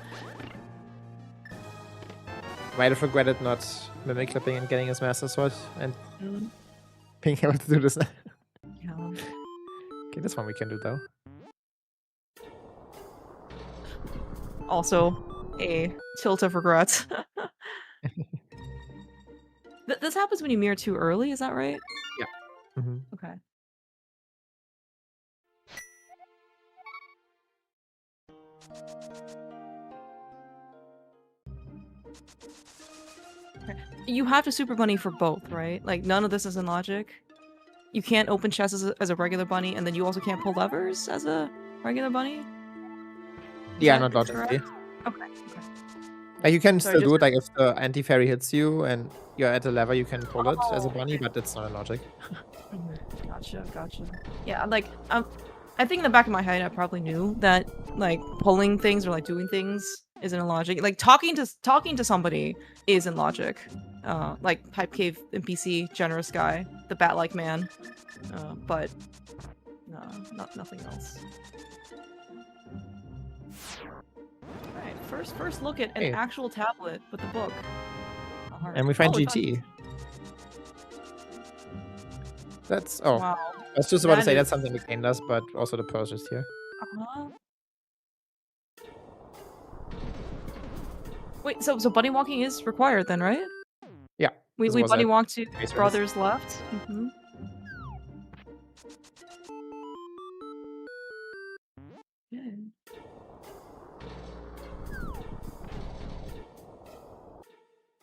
Speaker 3: Might have regretted not mimic clipping and getting his Master Sword and being able to do this.
Speaker 2: Yeah.
Speaker 3: Okay, this one we can do though.
Speaker 2: Also, a tilt of regret. This happens when you mirror too early, is that right?
Speaker 3: Yeah. Mm-hmm.
Speaker 2: Okay. You have to Super Bunny for both, right? Like, none of this is in logic. You can't open chests as a regular bunny, and then you also can't pull levers as a regular bunny?
Speaker 3: Yeah, not logically.
Speaker 2: Okay.
Speaker 3: Like, you can still do it, like, if the anti-fairy hits you and you're at a lever, you can pull it as a bunny, but that's not in logic.
Speaker 2: Gotcha. Yeah, like, I think in the back of my head, I probably knew that, like, pulling things or, like, doing things isn't in logic. Like, talking to somebody is in logic. Like, Pipe Cave NPC, generous guy, the bat-like man. But, no, nothing else. Alright, first look at an actual tablet with the book.
Speaker 3: And we find GT. That's... Oh.
Speaker 2: Wow.
Speaker 3: I was just about to say that's something the game does, but also the purse is here.
Speaker 2: Wait, so bunny walking is required then, right?
Speaker 3: Yeah.
Speaker 2: We bunny walk to brothers left. Yeah.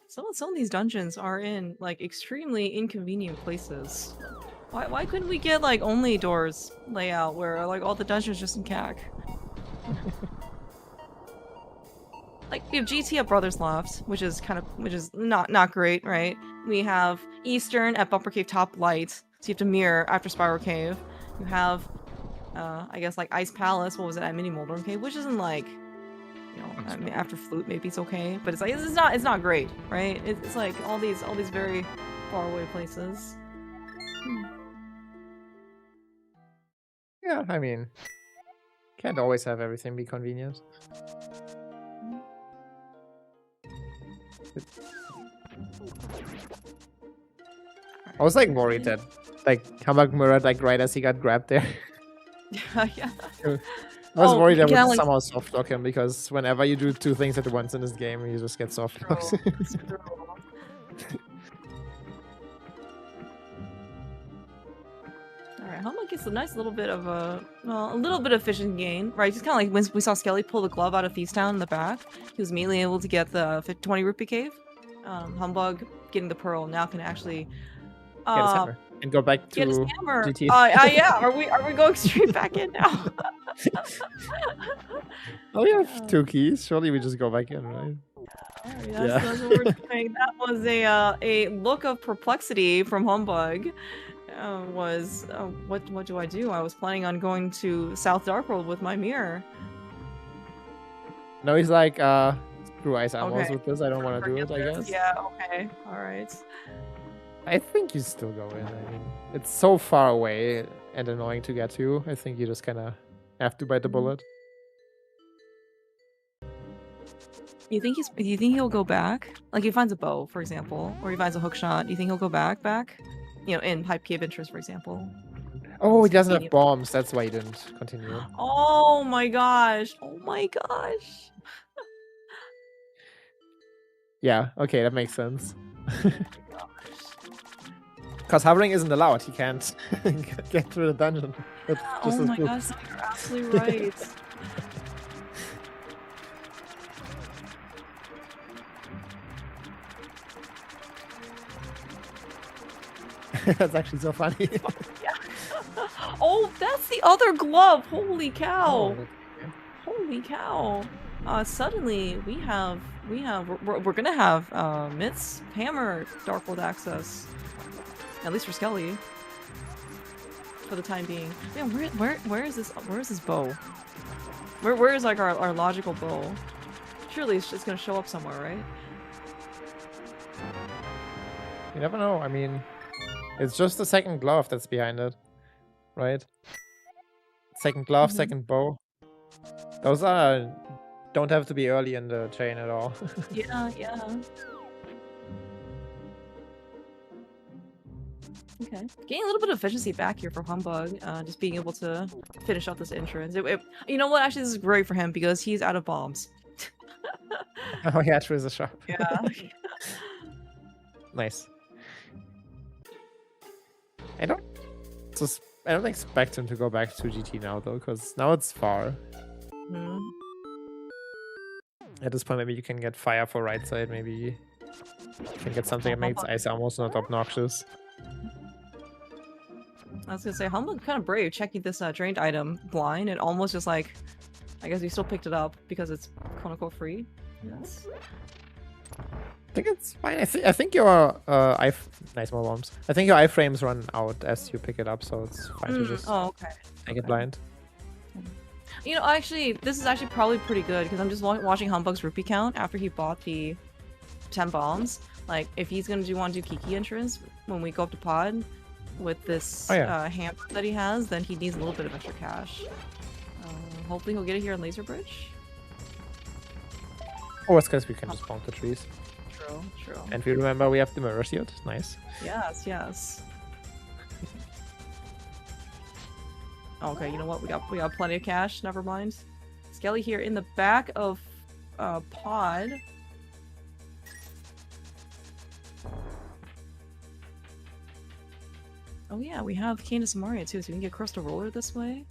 Speaker 2: Some of these dungeons are in, like, extremely inconvenient places. Why couldn't we get, like, only doors layout where, like, all the dungeons just in CAC? Like, we have GT at Brothers Left, which is not great, right? We have Eastern at Bumper Cave Top Light, so you have to mirror after Spiral Cave. You have, I guess, like, Ice Palace, what was it, at Mini Moldorm Cave, which isn't, like, you know, I mean, after Flute maybe it's okay, but it's like, it's not great, right? It's like all these very far away places.
Speaker 3: Yeah, I mean, can't always have everything be convenient. I was like worried that like Humbug mirrored like right as he got grabbed there.
Speaker 2: Yeah.
Speaker 3: I was worried I would somehow soft lock him because whenever you do 2 things at once in this game, you just get soft locked.
Speaker 2: Alright, Humbug gets a nice little bit of a little bit of efficient gain, right? Just kind of like when we saw Skele pull the glove out of Feastown in the back, he was immediately able to get the 20 rupee cave. Humbug getting the pearl now can actually
Speaker 3: get his hammer and go back to GT.
Speaker 2: Yeah, are we going straight back in now?
Speaker 3: Oh, we have 2 keys. Surely we just go back in, right?
Speaker 2: That's what we're doing. That was a look of perplexity from Humbug was what do I do? I was planning on going to South Dark World with my mirror.
Speaker 3: No, he's like, screw ice animals with this. I don't want to do it, I guess.
Speaker 2: Yeah, okay. Alright.
Speaker 3: I think you still go in. I mean, it's so far away and annoying to get to. I think you just kind of have to bite the bullet.
Speaker 2: You think he'll go back? Like he finds a bow, for example, or he finds a hook shot. Do you think he'll go back? You know, in Pipe Cave Interest, for example.
Speaker 3: Oh, he doesn't have bombs. That's why he didn't continue.
Speaker 2: Oh my gosh! Oh my gosh!
Speaker 3: Yeah. Okay, that makes sense. Because hovering isn't allowed. He can't get through the dungeon.
Speaker 2: Oh my gosh! You're absolutely right.
Speaker 3: That's actually so funny.
Speaker 2: Yeah. Oh, that's the other glove! Holy cow!
Speaker 3: Oh,
Speaker 2: Holy cow! Suddenly we're gonna have Mitt's hammer Dark World access. At least for Skele. For the time being. Man, where is this bow? Where is like our logical bow? Surely it's just gonna show up somewhere, right?
Speaker 3: You never know. I mean, it's just the second glove that's behind it, right? Second glove, second bow. Those don't have to be early in the chain at all.
Speaker 2: Yeah. Okay. Getting a little bit of efficiency back here for Humbug, just being able to finish off this entrance. You know what? Actually, this is great for him because he's out of bombs.
Speaker 3: Oh yeah, true as a shop.
Speaker 2: Yeah.
Speaker 3: Nice. I don't expect him to go back to GT now though, because now it's far. At this point, maybe you can get fire for right side. Maybe you can get something that makes ice almost not obnoxious.
Speaker 2: I was gonna say, Humbug kind of brave checking this drained item blind and almost just like, I guess he still picked it up because it's quote unquote free. Yes.
Speaker 3: I think it's fine. I think your nice more bombs. I think your iframes run out as you pick it up, so it's fine to just make it blind.
Speaker 2: You know, actually, this is actually probably pretty good because I'm just watching Humbug's rupee count after he bought the 10 bombs. Like, if he's gonna want to do Kiki entrance when we go up to pod with this hammer that he has, then he needs a little bit of extra cash. Hopefully he'll get it here in Laser Bridge.
Speaker 3: Or it's because we can just bonk the trees.
Speaker 2: True.
Speaker 3: And we remember we have the mirror shield. Nice.
Speaker 2: Yes. Okay, you know what? We got plenty of cash. Never mind. Skele here in the back of pod. Oh yeah, we have Candace and Mario too, so we can get Crystal Roller this way.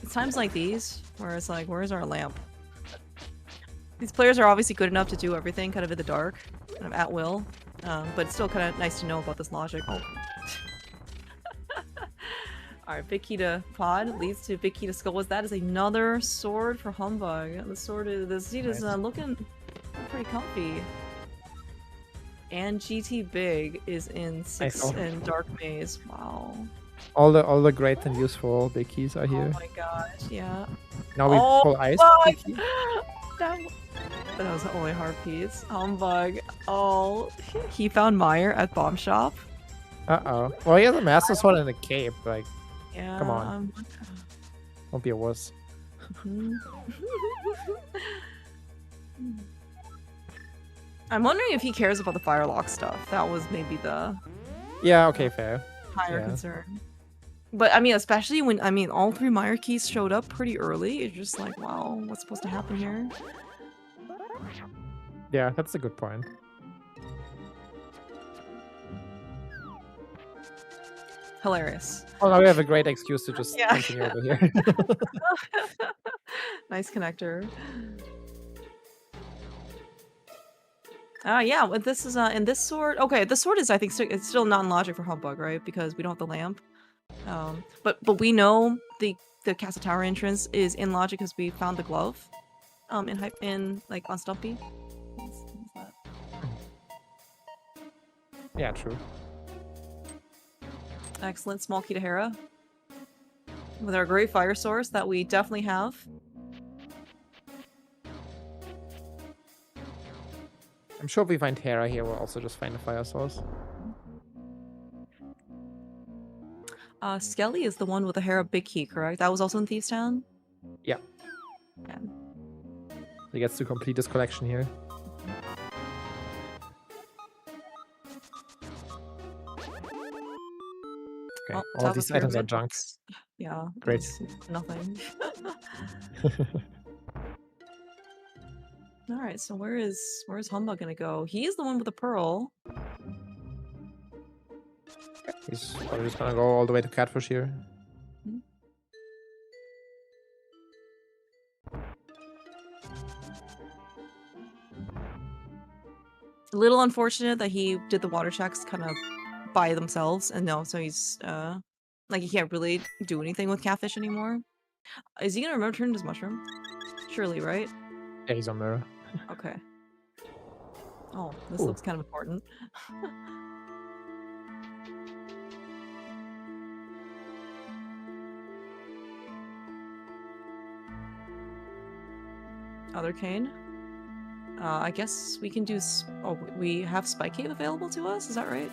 Speaker 2: It's times like these where it's like, where's our lamp? These players are obviously good enough to do everything kind of in the dark, kind of at will, but it's still kind of nice to know about this logic. Oh. Alright, big key to pod leads to big key to skull. That is another sword for Humbug. The seat is looking pretty comfy. And GT Big is in 6 in Dark Maze. Wow.
Speaker 3: All the great and useful big keys are here.
Speaker 2: Oh my gosh, yeah.
Speaker 3: Now we pull ice.
Speaker 2: That was only hard piece. Humbug. Oh, he found Meyer at Bomb Shop.
Speaker 3: Uh-oh. Well, he has a Master Sword and a cape. Like,
Speaker 2: yeah,
Speaker 3: come on. Don't be a wuss.
Speaker 2: I'm wondering if he cares about the Firelock stuff. That was maybe the...
Speaker 3: Yeah, okay, fair.
Speaker 2: Higher concern. But, I mean, especially when, all 3 Meyer keys showed up pretty early. It's just like, wow, what's supposed to happen here?
Speaker 3: Yeah, that's a good point.
Speaker 2: Hilarious.
Speaker 3: Oh, now we have a great excuse to just continue over here.
Speaker 2: Nice connector. Yeah, but this is in this sword. Okay, this sword is, I think, it's still non-logic for Humbug, right? Because we don't have the lamp. But we know the Castle Tower entrance is in logic because we found the glove. In like on Stumpy. What's that?
Speaker 3: Yeah, true.
Speaker 2: Excellent small key to Hera. With our great fire source that we definitely have.
Speaker 3: I'm sure if we find Hera here, we'll also just find a fire source.
Speaker 2: Skele is the one with the Hera big key, correct? That was also in Thieves Town?
Speaker 3: Yeah.
Speaker 2: Yeah.
Speaker 3: He gets to complete this collection here. Okay, all these items are junk.
Speaker 2: Yeah.
Speaker 3: Great.
Speaker 2: Nothing. Alright, so where's Humbugh gonna go? He's the one with the pearl.
Speaker 3: He's probably just gonna go all the way to Catfish here.
Speaker 2: A little unfortunate that he did the water checks kind of by themselves, and no, so he's like he can't really do anything with Catfish anymore. Is he gonna remember to turn into his mushroom? Surely, right?
Speaker 3: Yeah, he's on mirror.
Speaker 2: Okay. Oh, this looks kind of important. Other cane. I guess we can do. Oh, we have Spike Cave available to us. Is that right?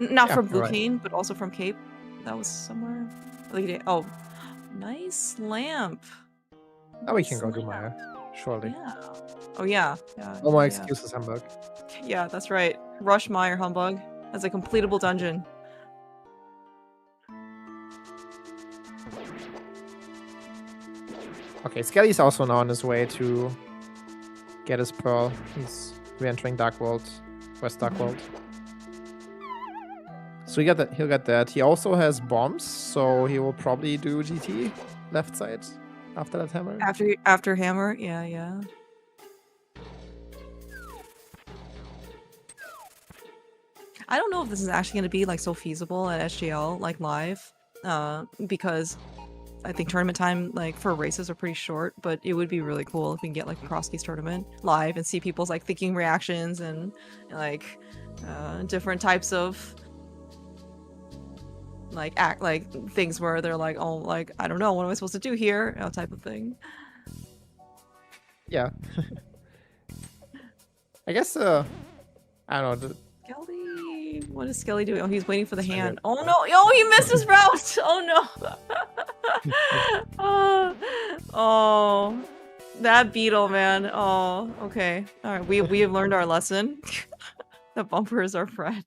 Speaker 2: Not from Blue Cane, but also from Cape. That was somewhere. Oh, nice lamp.
Speaker 3: Now we can go to Maya, surely.
Speaker 2: Yeah. Oh yeah.
Speaker 3: No more excuses, Humbugh.
Speaker 2: Yeah, that's right. Rush Meyer Humbugh as a completable dungeon.
Speaker 3: Okay, Skele's also now on his way to get his pearl. He's re-entering Dark World, West Dark World. So he'll get that. He also has bombs, so he will probably do GT left side after that hammer.
Speaker 2: After hammer, yeah. I don't know if this is actually going to be like so feasible at SGL like live, because I think tournament time like for races are pretty short. But it would be really cool if we can get like a Crosskeys tournament live and see people's like thinking reactions and like different types of like things where they're like, oh, like I don't know, what am I supposed to do here, type of thing.
Speaker 3: Yeah. I guess I don't know.
Speaker 2: Skele, what is Skele doing? Oh, he's waiting for the hand. Oh no! Oh, he missed his route. Oh no! Oh, that beetle, man. Oh, okay. All right, we have learned our lesson. The bumper is our friend.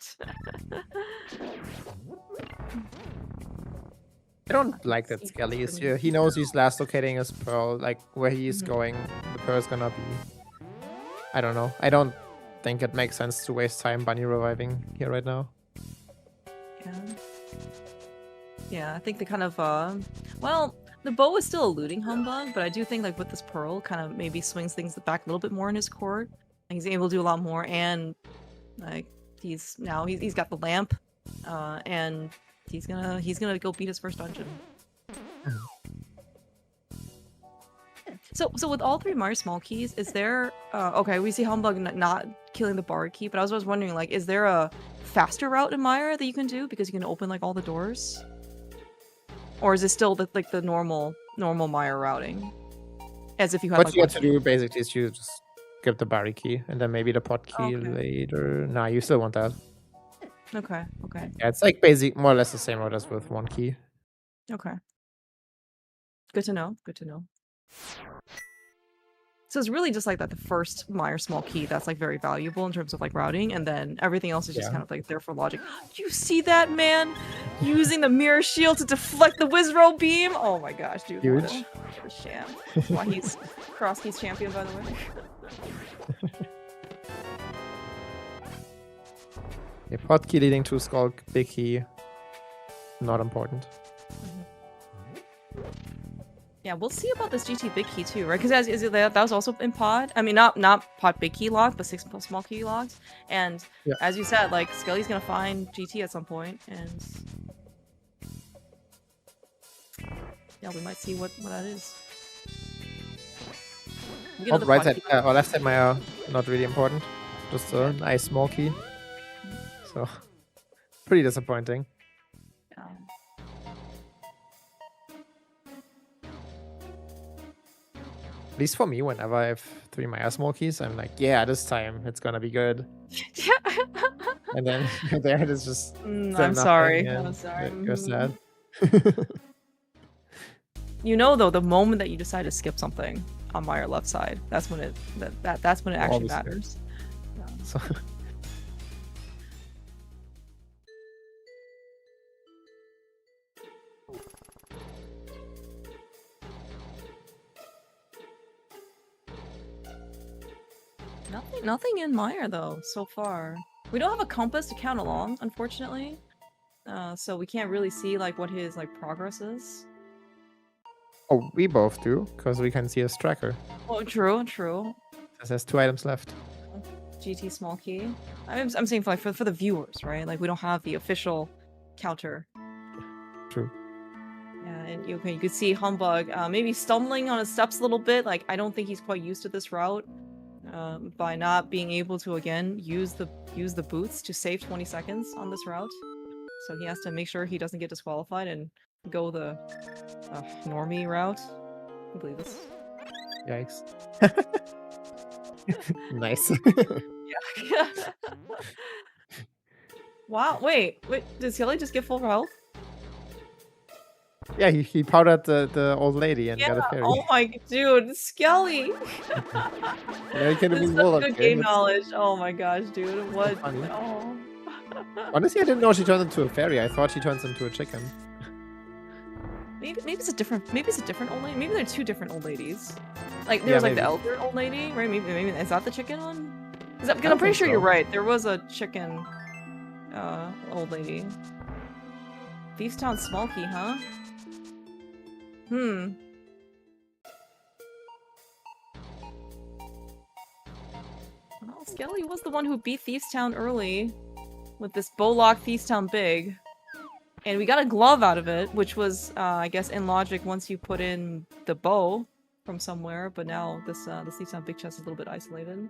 Speaker 3: I don't like that Skele is here. He knows he's last locating his pearl, like where he is going. The pearl is gonna be. I don't know. I don't think it makes sense to waste time bunny reviving here right now.
Speaker 2: Yeah, I think the kind of well, the bow is still eluding Humbugh, but I do think like with this pearl kind of maybe swings things back a little bit more in his court. And he's able to do a lot more, and like he's got the lamp, and he's gonna go beat his first dungeon. So with all three Mire small keys, is there okay, we see Humbugh not killing the bard key, but I was wondering, like, is there a faster route in Mire that you can do because you can open like all the doors? Or is it still the normal Mire routing? As if you had
Speaker 3: what
Speaker 2: like,
Speaker 3: you have to do basically is you just get the bari key and then maybe the pot key later. Nah, you still want that.
Speaker 2: Okay.
Speaker 3: Yeah, it's like more or less the same route as with one key.
Speaker 2: Okay. Good to know. So it's really just like that the first Mire small key that's like very valuable in terms of like routing, and then everything else is just kind of like there for logic. You see that, man? Using the mirror shield to deflect the Wizrow beam? Oh my gosh, dude.
Speaker 3: Huge.
Speaker 2: What a sham. That's why he's Crosskeys champion, by the way.
Speaker 3: Yeah, pot key leading to Skulk, big key. Not important.
Speaker 2: Yeah, we'll see about this GT big key too, right? Because that was also in pod. I mean, not pod big key log, but 6 small key logs. And as you said, like Skele's gonna find GT at some point, and yeah, we might see what that is.
Speaker 3: Right side or left side Maya, not really important. Just a nice small key. So pretty disappointing.
Speaker 2: Yeah.
Speaker 3: At least for me, whenever I have 3 Maya small keys, I'm like, yeah, this time it's gonna be good. And then there it is just
Speaker 2: I'm sorry. I'm sorry.
Speaker 3: You're sad.
Speaker 2: You know, though, the moment that you decide to skip something on my left side, that's when it that's when it actually matters. Yeah.
Speaker 3: So
Speaker 2: Nothing in Meyer though so far. We don't have a compass to count along, unfortunately. So we can't really see like what his like progress is.
Speaker 3: oh, we both do, because we can see his tracker.
Speaker 2: Oh, true.
Speaker 3: There's 2 items left.
Speaker 2: GT small key. I'm saying for the viewers, right? Like we don't have the official counter.
Speaker 3: True.
Speaker 2: Yeah, and you could see Humbug maybe stumbling on his steps a little bit. Like I don't think he's quite used to this route. By not being able to again use the boots to save 20 seconds on this route, so he has to make sure he doesn't get disqualified and go the normie route. I believe this.
Speaker 3: Yikes. Nice.
Speaker 2: Yeah. Wow. Wait. Did Skele just get full health?
Speaker 3: Yeah, he powdered the old lady and got a fairy.
Speaker 2: Oh my dude, Skele.
Speaker 3: There can
Speaker 2: This
Speaker 3: be
Speaker 2: is
Speaker 3: more
Speaker 2: such good game knowledge. Oh my gosh, dude. What? Oh.
Speaker 3: Honestly, I didn't know she turned into a fairy. I thought she turns into a chicken.
Speaker 2: Maybe it's a different old lady. Maybe they're 2 different old ladies. Like there's like the elder old lady, right? Maybe is that the chicken one? Because I'm pretty sure you're right. There was a chicken old lady. Thiefstown small key, huh? Well, Skele was the one who beat Thiefstown early with this Bowlock Thiefstown Big. And we got a glove out of it, which was, I guess, in logic once you put in the bow from somewhere, but now this Thiefstown Big Chest is a little bit isolated.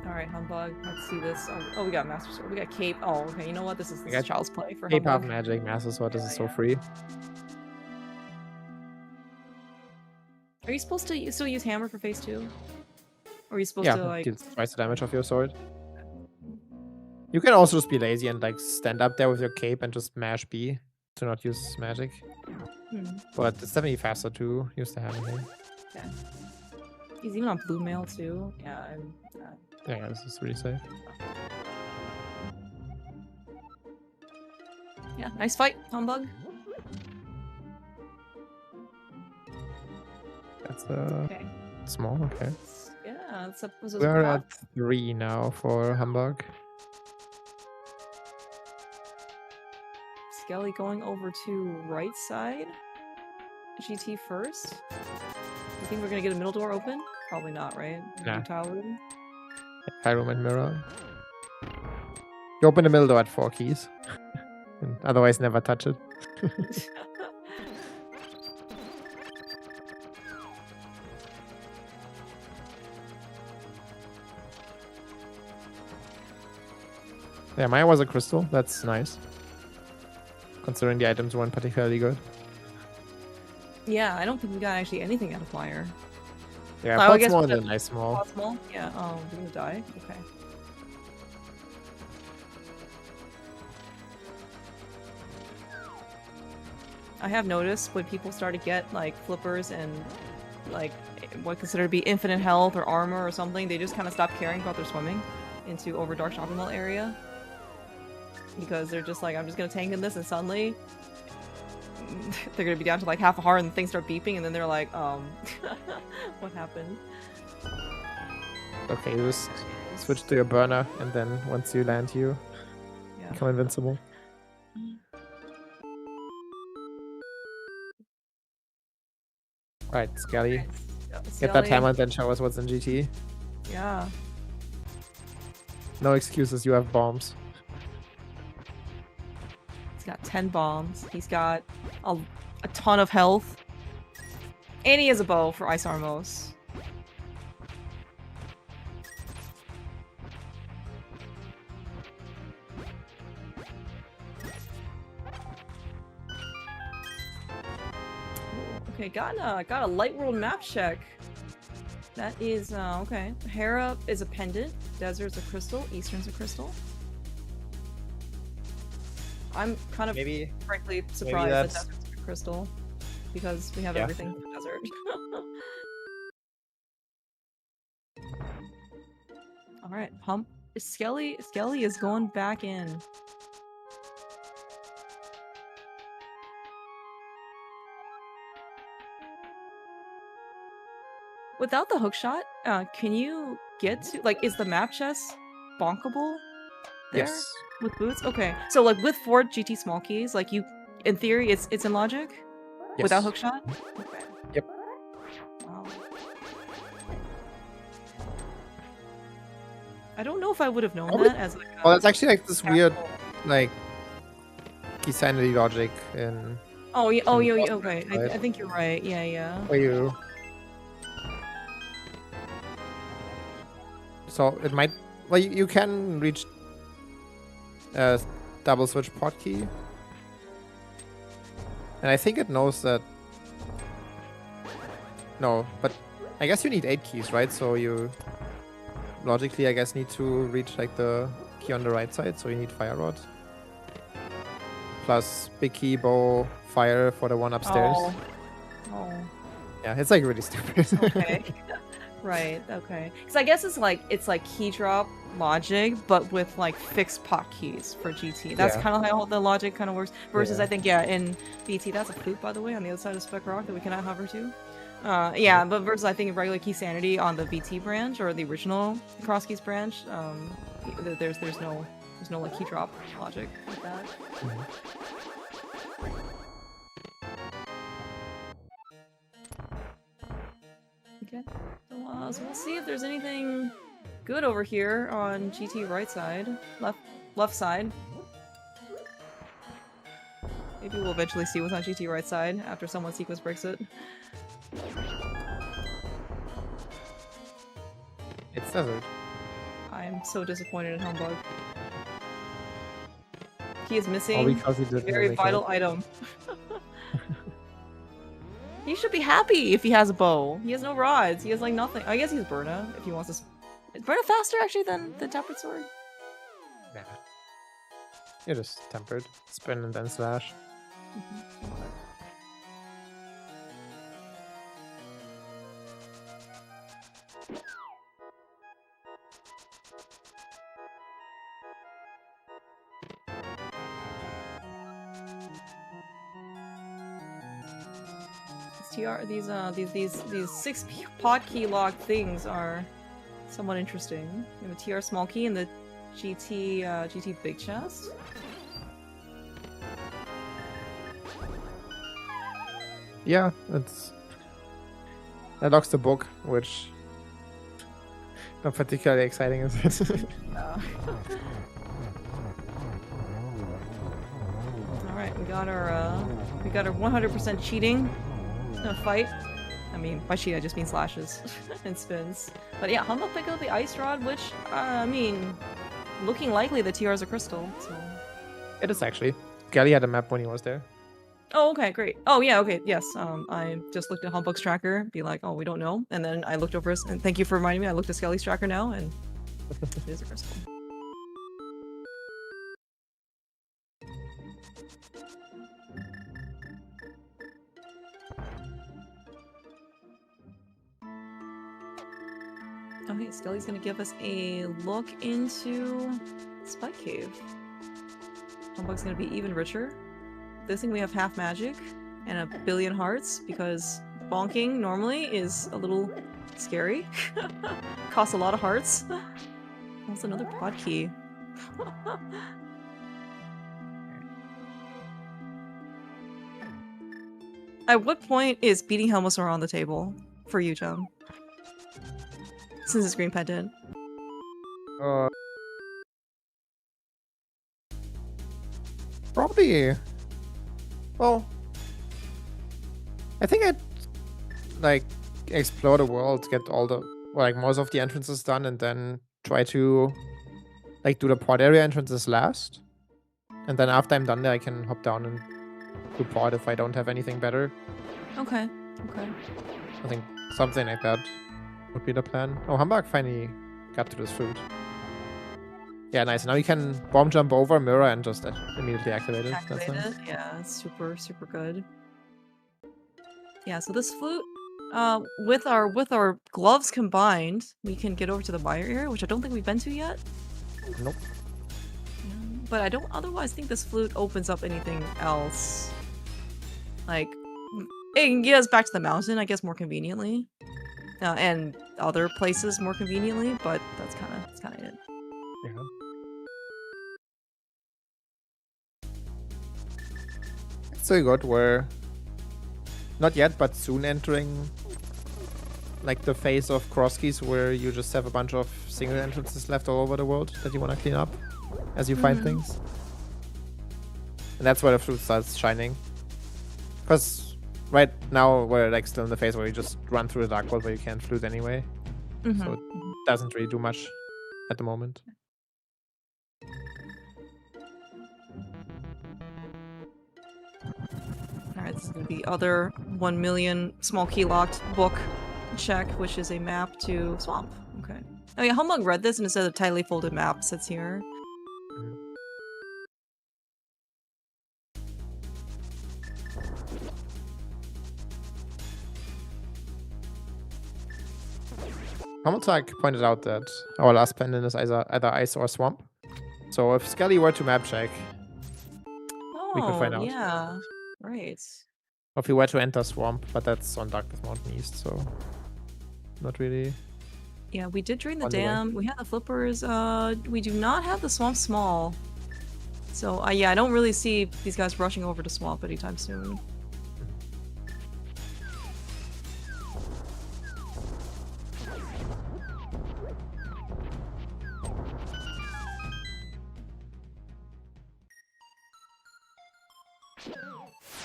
Speaker 2: Alright, Humbug. Let's see this. Oh, we got Master Sword. We got Cape. Oh, okay. You know what? This is child's play for
Speaker 3: Cape
Speaker 2: Humbug.
Speaker 3: of Magic, Master Sword. This is so free.
Speaker 2: Are you supposed to still use Hammer for phase 2? Or are you supposed to like...
Speaker 3: deals twice the damage of your sword. You can also just be lazy and like stand up there with your cape and just mash B to not use magic. But it's definitely faster to use the hammer here.
Speaker 2: Yeah. He's even on blue mail too. Yeah,
Speaker 3: yeah, this is really safe.
Speaker 2: Yeah, nice fight, Humbug.
Speaker 3: That's small, okay.
Speaker 2: Yeah,
Speaker 3: we're at 3 now for Humbug.
Speaker 2: Skele going over to right side. GT first. You think we're gonna get a middle door open? Probably not, right?
Speaker 3: Nah.
Speaker 2: Tile room.
Speaker 3: High room and mirror. You open the middle door at 4 keys. And otherwise never touch it. Yeah, mine was a crystal. That's nice. Considering the items weren't particularly good.
Speaker 2: Yeah, I don't think we got actually anything out of Flyer.
Speaker 3: Yeah, pot small and a nice small.
Speaker 2: Pot small? Yeah, we're gonna die? Okay. I have noticed when people start to get like flippers and like what considered to be infinite health or armor or something, they just kind of stop caring about their swimming into over Dark Shopping Mall area. Because they're just like, I'm just gonna tank in this, and suddenly they're gonna be down to like half a heart and things start beeping, and then they're like, what happened?
Speaker 3: Okay, just switch to your burner, and then once you land, you become invincible. Right, Skele. Get that timer and then show us what's in GT.
Speaker 2: Yeah.
Speaker 3: No excuses, you have bombs.
Speaker 2: got 10 bombs. He's got a ton of health. And he has a bow for Ice Armos. Okay, got a Light World map check. That is, okay. Hera is a pendant. Desert's a crystal. Eastern's a crystal. I'm kind of frankly surprised that Desert's a crystal. Because we have everything for Desert. Alright, Skele is going back in. Without the hookshot, can you get to, like, is the map chest bonkable there?
Speaker 3: Yes.
Speaker 2: With boots? Okay. So, like, with 4 GT small keys, like, you, in theory, it's in logic?
Speaker 3: Yes.
Speaker 2: Without hookshot? Okay.
Speaker 3: Yep.
Speaker 2: Wow. I don't know if I would have known that as, like,
Speaker 3: well, it's actually, like, this weird, like, key sanity logic in...
Speaker 2: Oh, yeah, okay. I think you're right. Yeah.
Speaker 3: Where you... So it might, well, you can reach double switch pot key, and I think it knows that. No, but I guess you need 8 keys, right? So you logically, I guess, need to reach like the key on the right side. So you need fire rod plus big key, bow, fire for the one upstairs.
Speaker 2: Oh.
Speaker 3: Yeah, it's like really stupid.
Speaker 2: Okay. Right, okay. Because I guess it's like key drop logic, but with like fixed pot keys for GT. That's kind of how the logic kind of works. Versus, I think, in BT, that's a flute, by the way, on the other side of Spec Rock that we cannot hover to. But versus, I think, regular key sanity on the BT branch or the original Crosskeys branch, there's no like key drop logic like that. Okay. So we'll see if there's anything good over here on GT right side, left side. Maybe we'll eventually see what's on GT right side after someone sequence breaks it.
Speaker 3: It's Desert.
Speaker 2: I'm so disappointed in Humbug. He is missing a very vital item. He should be happy if he has a bow. He has no rods. He has like nothing. I guess he's Burna if he wants to. Is Burna faster actually than the Tempered Sword?
Speaker 3: Nah. You're just tempered. Spin and then slash.
Speaker 2: These 6 pod key lock things are somewhat interesting. We have a TR small key and the GT big chest.
Speaker 3: Yeah, that locks the book, which not particularly exciting, is it?
Speaker 2: Alright, we got our 100% cheating fight. I mean, by cheat I just mean slashes and spins. But yeah, Humbug picked up the Ice Rod, which, I mean, looking likely the TR is a crystal, so...
Speaker 3: It is actually. Skele had a map when he was there.
Speaker 2: Oh, okay, great. Oh, yeah, okay, yes. I just looked at Humbug's tracker, be like, oh, we don't know. And then I looked over, and thank you for reminding me, I looked at Skele's tracker now, and it is a crystal. Okay, Skele's gonna give us a look into Spike Cave. Humbug's gonna be even richer. This thing we have half magic and a billion hearts because bonking normally is a little scary. Costs a lot of hearts. That's another pod key. At what point is beating Helmasaur on the table for you, John? Since it's green pendant.
Speaker 3: probably... Well... I think I'd, like, explore the world, get all the... like, most of the entrances done, and then try to, like, do the pod area entrances last. And then after I'm done there, I can hop down and do pod if I don't have anything better.
Speaker 2: Okay. Okay.
Speaker 3: I think something like that would be the plan. Oh, humbugh finally got to this fruit. Yeah, nice. Now you can bomb jump over, mirror, and just immediately activate it.
Speaker 2: Activate
Speaker 3: That's nice.
Speaker 2: it. Yeah, it's super, super good. Yeah, so this flute, with our gloves combined, we can get over to the Mire area, which I don't think we've been to yet.
Speaker 3: Nope.
Speaker 2: Yeah, but I don't otherwise think this flute opens up anything else. Like, it can get us back to the mountain, I guess, more conveniently. And other places more conveniently, but that's kind of it.
Speaker 3: Yeah. It's so good. We're not yet, but soon entering like the phase of Crosskeys where you just have a bunch of single entrances left all over the world that you want to clean up as you find things. And that's where the flute starts shining. Because right now we're like still in the phase where you just run through the dark world where you can't flute anyway. So it doesn't really do much at the moment.
Speaker 2: Alright, this is going to be other 1 million small key locked book check, which is a map to Swamp. Okay. Oh yeah, humbugh read this and it says a tightly folded map sits here.
Speaker 3: Hamilton pointed out that our last pendant is either ice or swamp. So if Skele were to map check, we could find out.
Speaker 2: Yeah, right.
Speaker 3: Or if he were to enter swamp, but that's on Darkness Mountain East, so not really.
Speaker 2: Yeah, we did drain the
Speaker 3: On the way.
Speaker 2: dam. We have the flippers. We do not have the swamp small. So yeah, I don't really see these guys rushing over to swamp anytime soon.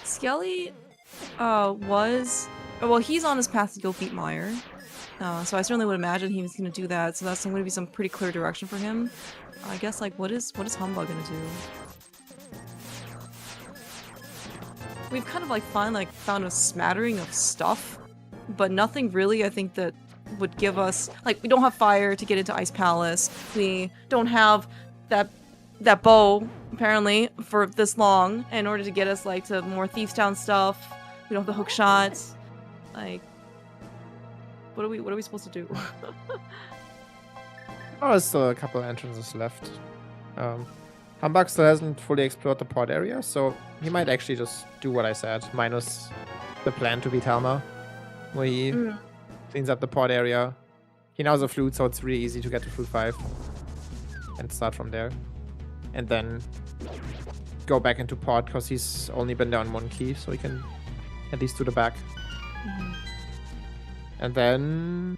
Speaker 2: Skele well, he's on his path to go beat Mire. So I certainly would imagine he was going to do that. So that's going to be some pretty clear direction for him. I guess, like, what is humbugh going to do? We've kind of like found a smattering of stuff, but nothing really, I think, that would give us, like, we don't have fire to get into Ice Palace. We don't have that bow, apparently, for this long in order to get us, like, to more Thieves Town stuff. We don't have the hook shots. Like, what are we supposed to do?
Speaker 3: Oh, there's still a couple of entrances left. Humbugh still hasn't fully explored the pod area, so he might actually just do what I said, minus the plan to beat Helma, where he cleans up the pod area. He now has a flute, so it's really easy to get to flute 5 and start from there. And then go back into pod, because he's only been down 1 key, so he can at least do the back. And then...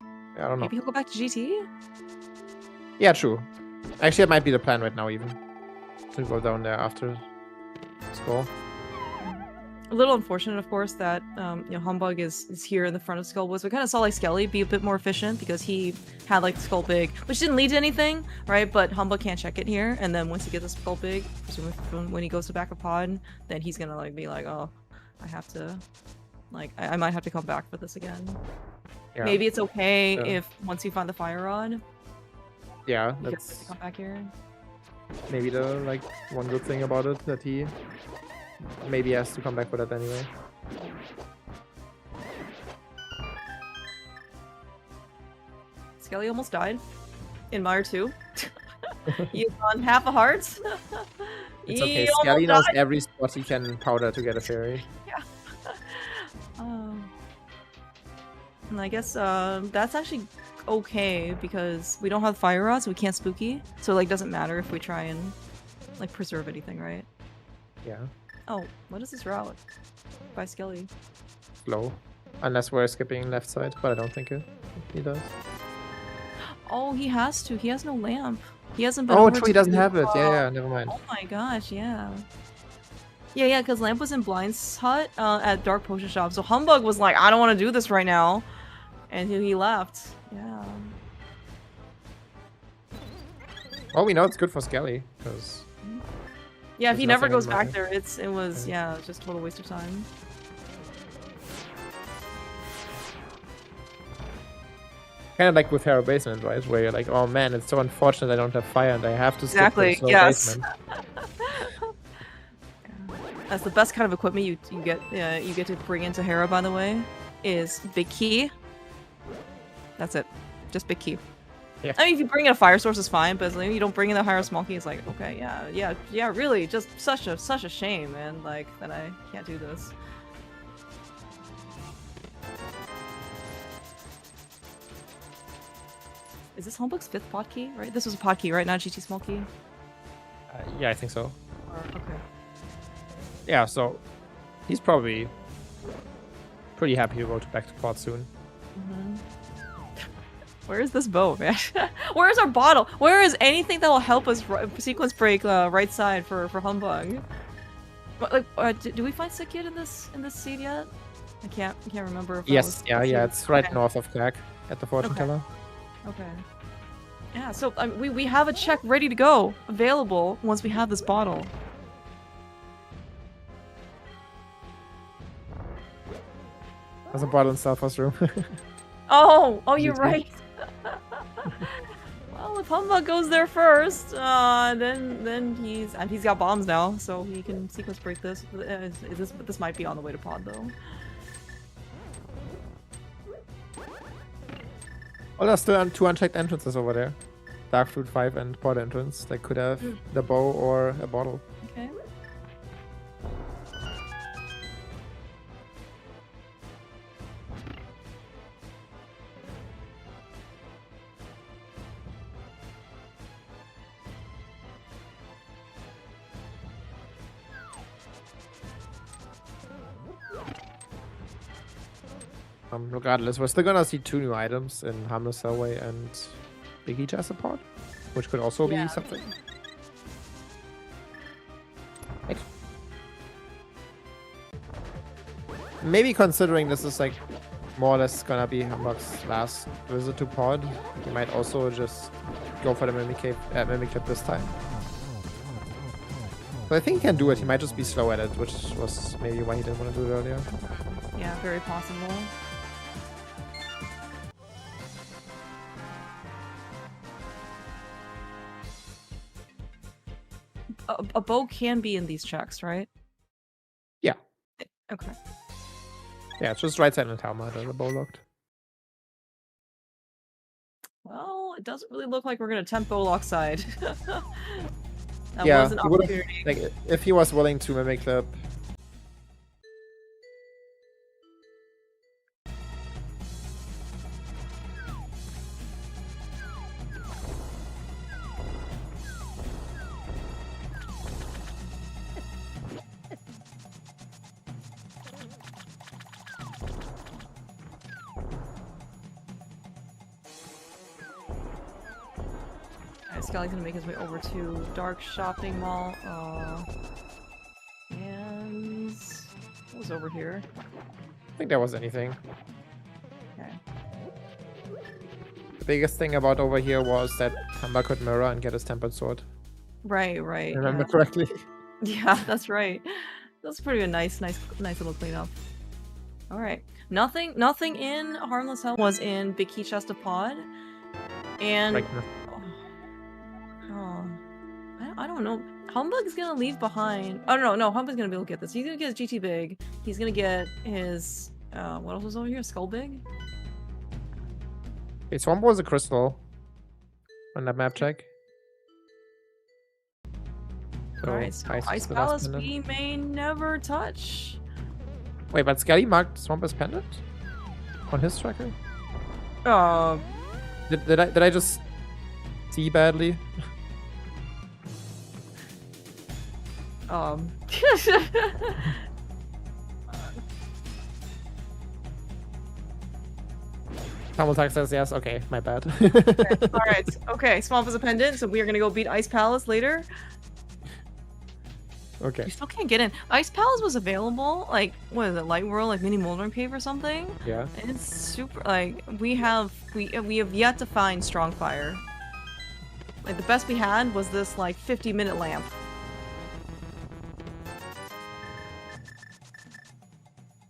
Speaker 3: I don't know.
Speaker 2: Maybe he'll go back to GT?
Speaker 3: Yeah, true. Actually, it might be the plan right now, even. To go down there after Skull.
Speaker 2: A little unfortunate, of course, that humbugh is here in the front of Skull Woods. We kind of saw like Skele be a bit more efficient because he had like the Skull Big, which didn't lead to anything, right? But humbugh can't check it here, and then once he gets the Skull Big, presumably when he goes to back a pod, then he's gonna like be like, oh, I have to, like, I might have to come back for this again. Yeah. Maybe it's okay if once you find the fire rod.
Speaker 3: Yeah,
Speaker 2: you
Speaker 3: that's
Speaker 2: come back here.
Speaker 3: Maybe the like one good thing about it, that he maybe has to come back for that anyway.
Speaker 2: Skele almost died in Mire 2. He's on half a heart.
Speaker 3: It's okay. Skele knows every spot he can powder to get a fairy.
Speaker 2: Yeah. And I guess that's actually okay because we don't have fire rods, so we can't spooky. So like doesn't matter if we try and like preserve anything, right?
Speaker 3: Yeah.
Speaker 2: Oh, what is this route? By Skele.
Speaker 3: Slow. Unless we're skipping left side, but I don't think he does.
Speaker 2: Oh, he has to. He has no lamp. He hasn't been.
Speaker 3: Oh,
Speaker 2: over
Speaker 3: true. He
Speaker 2: to,
Speaker 3: doesn't have it. Yeah, never mind.
Speaker 2: Oh my gosh, yeah. Yeah, because Lamp was in Blind's hut at Dark Potion Shop. So Humbug was like, I don't want to do this right now. And he left. Yeah.
Speaker 3: Well, we know it's good for Skele, because...
Speaker 2: Yeah, if he never goes back
Speaker 3: there.
Speaker 2: there, it was just a total waste of time.
Speaker 3: Kind of like with Harrow Basement, right? Where you're like, oh man, it's so unfortunate I don't have fire and I have to skip the slow basement.
Speaker 2: That's the best kind of equipment you get to bring into Harrow, by the way, is big key. That's it. Just big key.
Speaker 3: Yeah.
Speaker 2: I mean, if you bring in a fire source, it's fine, but if you don't bring in the higher small key, it's like, okay, yeah, really, just such a shame, man. Like, that I can't do this. Is this Humbug's 5th pod key, right? This was a pod key, right? Not a GT small key?
Speaker 3: Yeah, I think so.
Speaker 2: Okay.
Speaker 3: Yeah, so he's probably pretty happy to go back to pod soon.
Speaker 2: Mm-hmm. Where is this bow, man? Where is our bottle? Where is anything that will help us sequence break right side for Humbug? But, like, do we find Sikid in this seed yet? I can't remember. If
Speaker 3: yes, yeah, it's right north of Quack at the fortune teller.
Speaker 2: Okay. Yeah, so we have a check ready to go, available once we have this bottle.
Speaker 3: There's a bottle in Southwest room.
Speaker 2: Oh, you're right. Well, if Humbug goes there first, then he's got bombs now, so he can sequence break this. This might be on the way to pod though.
Speaker 3: Oh, there's still 2 unchecked entrances over there. Dark Fruit 5 and pod entrance. They could have the bow or a bottle.
Speaker 2: Okay.
Speaker 3: Regardless, we're still gonna see 2 new items in Harmless Hellway and Biggie Jazzapod, which could also be something. Like, maybe considering this is like more or less gonna be Humbug's last visit to pod, he might also just go for the Mimic Tip this time. But I think he can do it, he might just be slow at it, which was maybe why he didn't want to do it earlier.
Speaker 2: Yeah, very possible. A bow can be in these checks, right?
Speaker 3: Yeah.
Speaker 2: Okay.
Speaker 3: Yeah, it's just right side of the Talma that the bow locked.
Speaker 2: Well, it doesn't really look like we're gonna attempt bow lock side. That
Speaker 3: yeah,
Speaker 2: was an opportunity.
Speaker 3: Like, if he was willing to mimic clip.
Speaker 2: Skele's gonna make his way over to Dark Shopping Mall. And what was over here?
Speaker 3: I think there was anything.
Speaker 2: Okay.
Speaker 3: The biggest thing about over here was that Humbug could mirror and get his tempered sword.
Speaker 2: Right.
Speaker 3: Remember correctly?
Speaker 2: Yeah, that's right. That's pretty a nice little cleanup. All right. Nothing in Harmless Hell was in Big Key Chest of Pod, and.
Speaker 3: Like,
Speaker 2: I don't know. Humbug's gonna leave behind. Oh no, Humbug's gonna be able to get this. He's gonna get his GT Big. He's gonna get his what else was over here? Skull Big?
Speaker 3: Okay, Swamp was a crystal on that map check. So,
Speaker 2: alright, so Ice Palace we may never touch.
Speaker 3: Wait, but Skele marked Swamp as pendant? On his tracker? Did I just see badly? Hamilton says yes. Okay, my bad.
Speaker 2: Okay. All right. Okay, Swamp is a pendant, so we are gonna go beat Ice Palace later.
Speaker 3: Okay.
Speaker 2: You still can't get in. Ice Palace was available, like, what is it, Light World, like Mini Moldering Cave or something?
Speaker 3: Yeah.
Speaker 2: And it's super, like, we have yet to find Strong Fire. Like, the best we had was this, like, 50-minute lamp.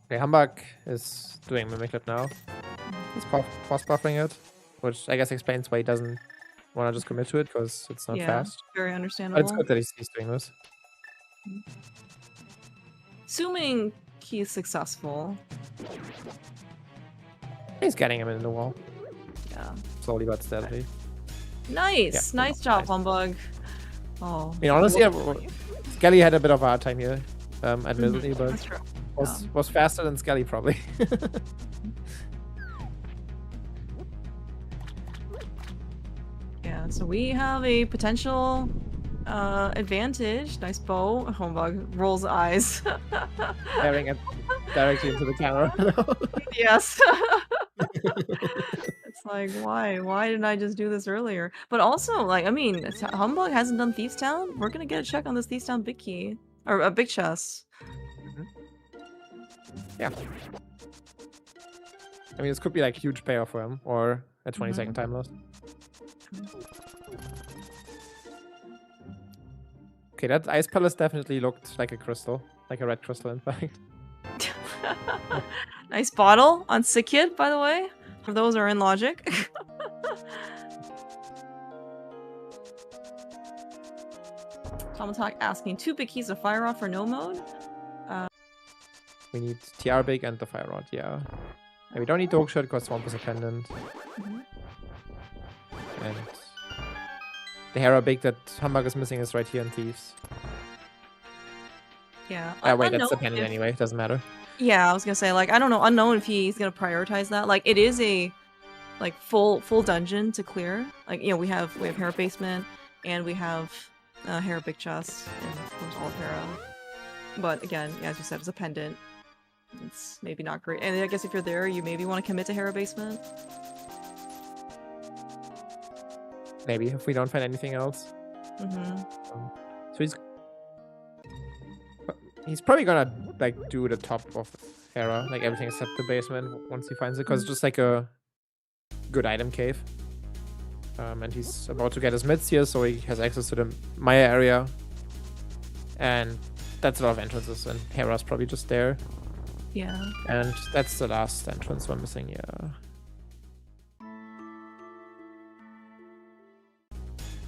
Speaker 3: Okay, Humbugh is doing Mimiclip now. He's pause buffering it, which I guess explains why he doesn't want to just commit to it, because it's not fast.
Speaker 2: Very understandable.
Speaker 3: But it's good that he's doing this.
Speaker 2: Assuming he's successful.
Speaker 3: He's getting him in the wall.
Speaker 2: Yeah.
Speaker 3: Slowly but steadily.
Speaker 2: Nice!
Speaker 3: Yeah.
Speaker 2: Nice job,
Speaker 3: Nice.
Speaker 2: Humbugh. Oh.
Speaker 3: I mean, honestly, Skele had a bit of a hard time here, admittedly, but
Speaker 2: That's true.
Speaker 3: was faster than Skele probably.
Speaker 2: Yeah, so we have a potential advantage. Nice bow. Humbugh rolls eyes.
Speaker 3: Staring it directly into the camera.
Speaker 2: Yes. It's like, why? Why didn't I just do this earlier? But also, like, I mean, Humbugh hasn't done Thieves Town. We're gonna get a check on this Thieves Town big key. Or a big chest.
Speaker 3: Yeah. I mean, this could be like huge payoff for him, or a 20-second time loss. Okay, that Ice Palace definitely looked like a crystal. Like a red crystal, in fact.
Speaker 2: Nice bottle on Sick Kid, by the way. For those who are in Logic. Talk asking 2 big keys of Fire Rod for no mode.
Speaker 3: We need TR Big and the Fire Rod, yeah. And we don't need Dog Shirt because Swamp is a pendant. And the Hera Big that Humbugh is missing is right here in Thieves.
Speaker 2: Yeah.
Speaker 3: Wait, that's the pendant anyway, it doesn't matter.
Speaker 2: Yeah, I was gonna say, like, I don't know, unknown if he's gonna prioritize that. Like, it is a like full dungeon to clear. Like, you know, we have Hera Basement and we have Hera Big Chest and of course all of Hera. But again, yeah, as you said, it's a pendant. It's maybe not great. And I guess if you're there, you maybe want to commit to Hera Basement.
Speaker 3: Maybe, if we don't find anything else. So he's probably gonna like do the top of Hera, like everything except the basement once he finds it, because it's just like a good item cave. And he's about to get his mids here, so he has access to the Maya area. And that's a lot of entrances, and Hera's probably just there.
Speaker 2: Yeah.
Speaker 3: And that's the last entrance we're missing, yeah.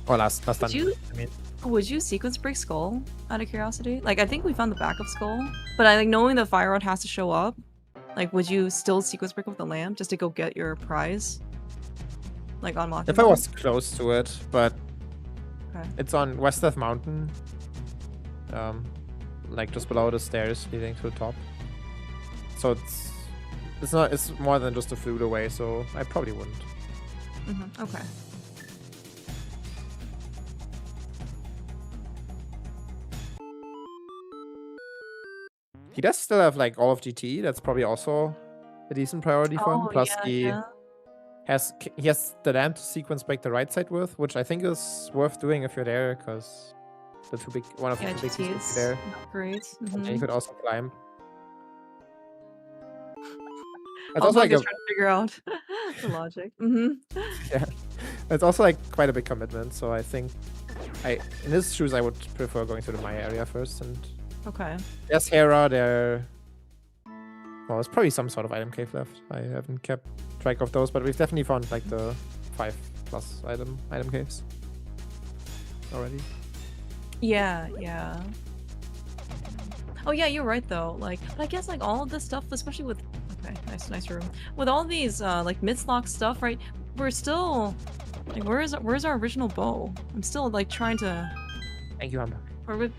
Speaker 3: Or last dungeon, I mean.
Speaker 2: Would you sequence break Skull out of curiosity? Like, I think we found the back of Skull, but I like knowing the Fire Rod has to show up. Like, would you still sequence break with the lamp just to go get your prize? Like, unlock.
Speaker 3: If I was close to it, but
Speaker 2: okay.
Speaker 3: It's on West Death Mountain. Like just below the stairs leading to the top. So it's more than just a flute away, so I probably wouldn't.
Speaker 2: Okay.
Speaker 3: He does still have like all of GT. That's probably also a decent priority for him. Plus he has the lamp to sequence break the right side with, which I think is worth doing if you're there, because one of the two big keys there.
Speaker 2: Great.
Speaker 3: And then you could also climb. It's
Speaker 2: also
Speaker 3: like
Speaker 2: trying to figure out the logic.
Speaker 3: Yeah, it's also like quite a big commitment. So I think in his shoes I would prefer going to the Maya area first. And
Speaker 2: okay.
Speaker 3: There's Hera there. Well, there's probably some sort of item cave left. I haven't kept track of those, but we've definitely found like the 5+ item caves already.
Speaker 2: Yeah. Oh yeah, you're right though. Like, but I guess like all of this stuff, especially with nice room. With all these like mid-lock stuff, right? We're still like, where's our original bow? I'm still like trying to.
Speaker 3: Thank you, Humbugh.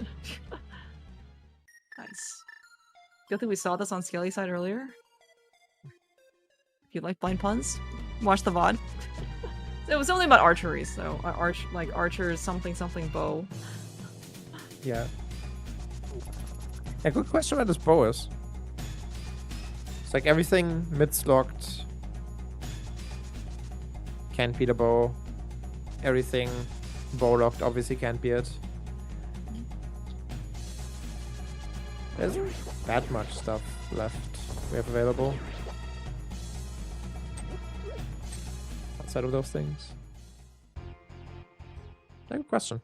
Speaker 2: Nice. Good thing we saw this on Skele's side earlier. If you like blind puns, watch the VOD. It was only about archery, so archer's something bow.
Speaker 3: Yeah. A good question about this bow is. It's like everything mid-locked Can't be the bow. Everything bow locked obviously can't be it. There isn't that much stuff left we have available. Outside of those things. Good question.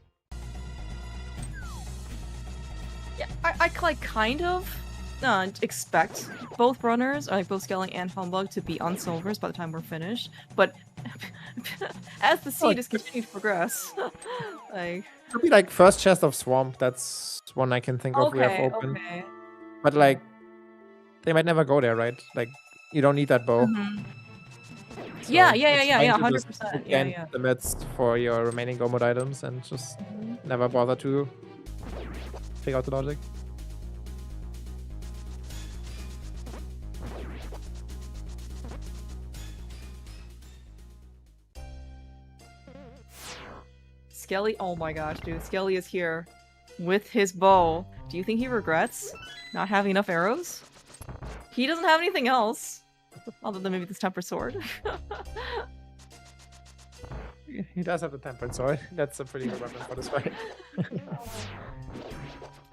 Speaker 2: Yeah, I like kind of expect both runners, like both Skele and Humbugh, to be on silvers by the time we're finished. But as the seed is continuing to progress, like
Speaker 3: could be like first chest of swamp. That's one I can think of we have open.
Speaker 2: Okay.
Speaker 3: But like, they might never go there, right? Like, you don't need that bow. So
Speaker 2: yeah,
Speaker 3: it's fine to
Speaker 2: 100%.
Speaker 3: just scan the midst for your remaining go mode items and just never bother to figure out the logic.
Speaker 2: Skele, oh my gosh, dude, Skele is here with his bow. Do you think he regrets not having enough arrows? He doesn't have anything else, other than maybe this tempered sword.
Speaker 3: He does have the tempered sword. That's a pretty good weapon for this fight.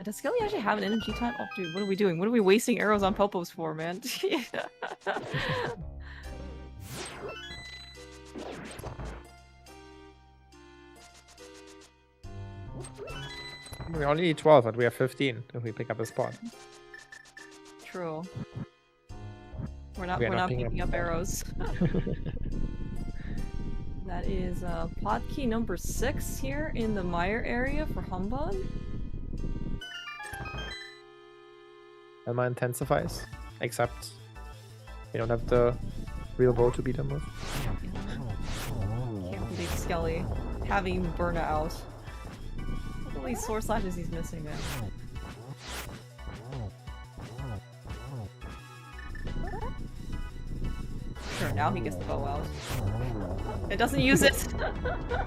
Speaker 2: Does Skele actually have an energy time? Oh, dude, what are we doing? What are we wasting arrows on Popos for, man?
Speaker 3: We only need 12, but we have 15 if we pick up a spot.
Speaker 2: True. We're not picking up arrows. That is pod key number 6 here in the mire area for Humbugh.
Speaker 3: Elma intensifies, except we don't have the real bow to beat him with.
Speaker 2: Can't believe Skele having Burna out. Look at all these sword slashes he's missing, man. Sure, now he gets the bow out. It doesn't use it.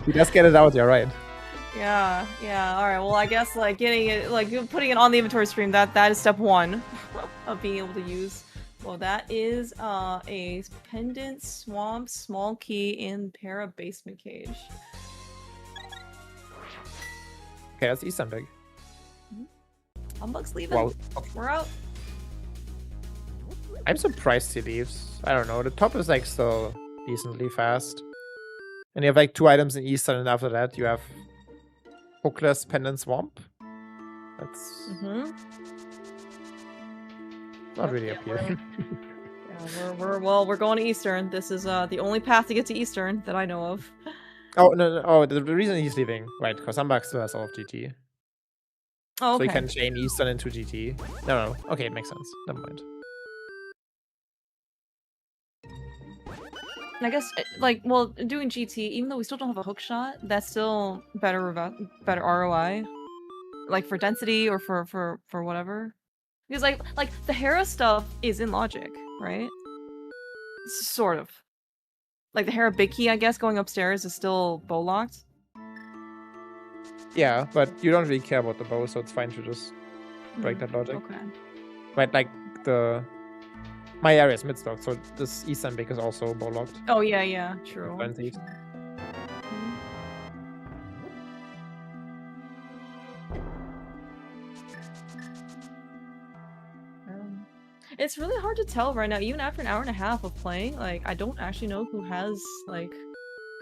Speaker 3: He does get it out, you're right.
Speaker 2: Yeah, alright, well I guess like getting it, like putting it on the inventory stream, that is step 1 of being able to use. Well, that is a pendant, swamp, small key, in para basement cage.
Speaker 3: Okay, that's Eastern Big.
Speaker 2: Humbugh's leaving.
Speaker 3: Well,
Speaker 2: We're out.
Speaker 3: I'm surprised he leaves. I don't know, the top is like still decently fast. And you have like 2 items in Eastern, and after that you have Hookless Pendant Swamp. That's not really appealing.
Speaker 2: Yeah, we're going to Eastern. This is the only path to get to Eastern that I know of.
Speaker 3: Oh no! Oh, the reason he's leaving, right? Because Humbugh still has all of GT.
Speaker 2: Oh, okay.
Speaker 3: So he can chain Eastern into GT. No. Okay, it makes sense. Never mind.
Speaker 2: I guess, like, well, doing GT, even though we still don't have a hook shot, that's still better ROI. Like, for density or for whatever. Because, like the Hera stuff is in logic, right? Sort of. Like, the Hera big key, I guess, going upstairs is still bow locked.
Speaker 3: Yeah, but you don't really care about the bow, so it's fine to just break that logic.
Speaker 2: Okay.
Speaker 3: Right, like my area is mid-stock, so this Eastern Big is also bow locked.
Speaker 2: Oh yeah, true. It's really hard to tell right now, even after an hour and a half of playing. Like, I don't actually know who has like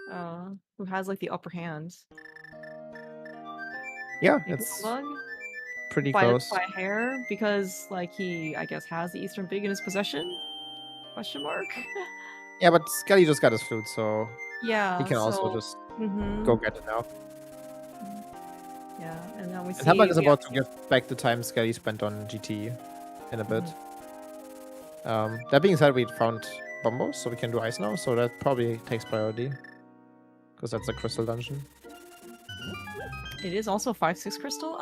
Speaker 2: the upper hand.
Speaker 3: Yeah,
Speaker 2: Maybe
Speaker 3: it's
Speaker 2: Humbugh?
Speaker 3: pretty close.
Speaker 2: By hair, because like he, I guess, has the Eastern Big in his possession? Question mark.
Speaker 3: Yeah, but Skele just got his flute, so
Speaker 2: Yeah,
Speaker 3: he can also just go get it now.
Speaker 2: Yeah, and now we see.
Speaker 3: And Humbugh is about to get back the time Skele spent on GT in a bit. That being said, we found bombos, so we can do ice now, so that probably takes priority. Because that's a crystal dungeon.
Speaker 2: It is also 5/6 crystal,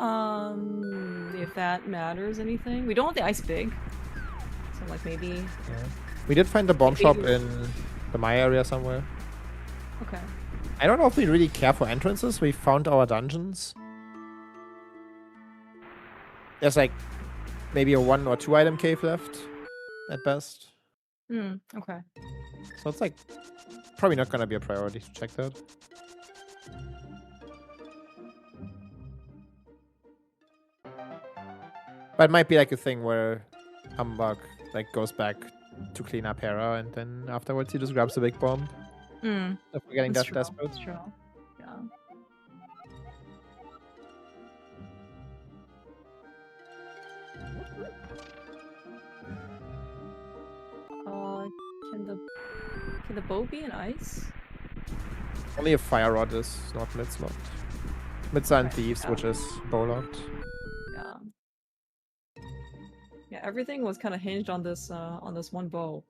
Speaker 2: if that matters anything. We don't want the ice big. So like maybe...
Speaker 3: Yeah. We did find the bomb shop in the Maya area somewhere.
Speaker 2: Okay.
Speaker 3: I don't know if we really care for entrances. We found our dungeons. There's like maybe a 1 or 2 item cave left at best.
Speaker 2: Okay.
Speaker 3: So it's like probably not gonna be a priority to check that. But it might be like a thing where humbugh like goes back to clean up Hera, and then afterwards he just grabs a big bomb. If we're getting that desperate.
Speaker 2: That's true. Yeah. Can the bow be in ice?
Speaker 3: Only if fire rod is not mids locked. Mids are in thieves, which is bow locked.
Speaker 2: Yeah. Yeah, everything was kind of hinged on this one bow.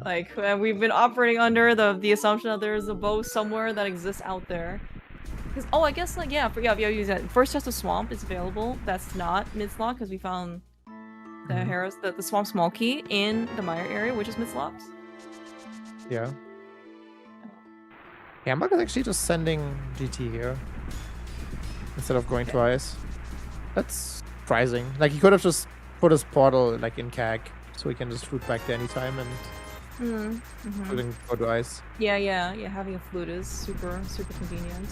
Speaker 2: Like we've been operating under the assumption that there's a bow somewhere that exists out there. Because I guess like yeah, use that. First chest of swamp is available. That's not mid-lock because we found the swamp small key in the mire area, which is mid-locked.
Speaker 3: Yeah. Yeah, humbugh is actually just sending GT here instead of going to ice. That's surprising. Like he could have just put his portal like in CAG, so he can just flute back there anytime and couldn't go to ice.
Speaker 2: Yeah. Having a flute is super convenient.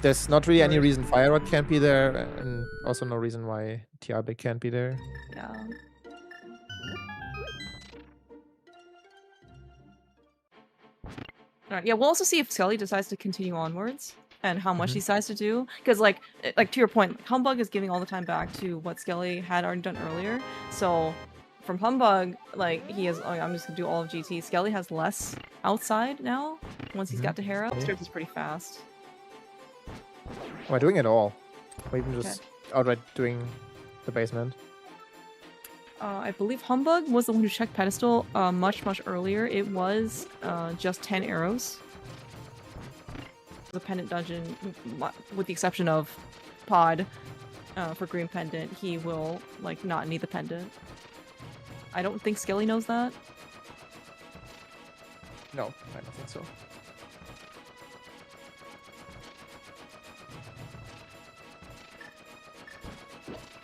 Speaker 3: There's not really any reason Fire Rod can't be there, and also no reason why TR Big can't be there.
Speaker 2: Yeah. Alright, yeah, we'll also see if Skele decides to continue onwards and how much he decides to do. Because, like to your point, humbugh is giving all the time back to what Skele had already done earlier. So, from humbugh, like, he has, I'm just gonna do all of GT. Skele has less outside now once he's got to Hera. Upstairs is pretty fast.
Speaker 3: We're doing it all. Or even just outright doing the basement.
Speaker 2: I believe humbugh was the one who checked pedestal much earlier. It was just 10 arrows. The pendant dungeon, with the exception of Pod for green pendant, he will like not need the pendant. I don't think Skele knows that.
Speaker 3: No, I don't think so.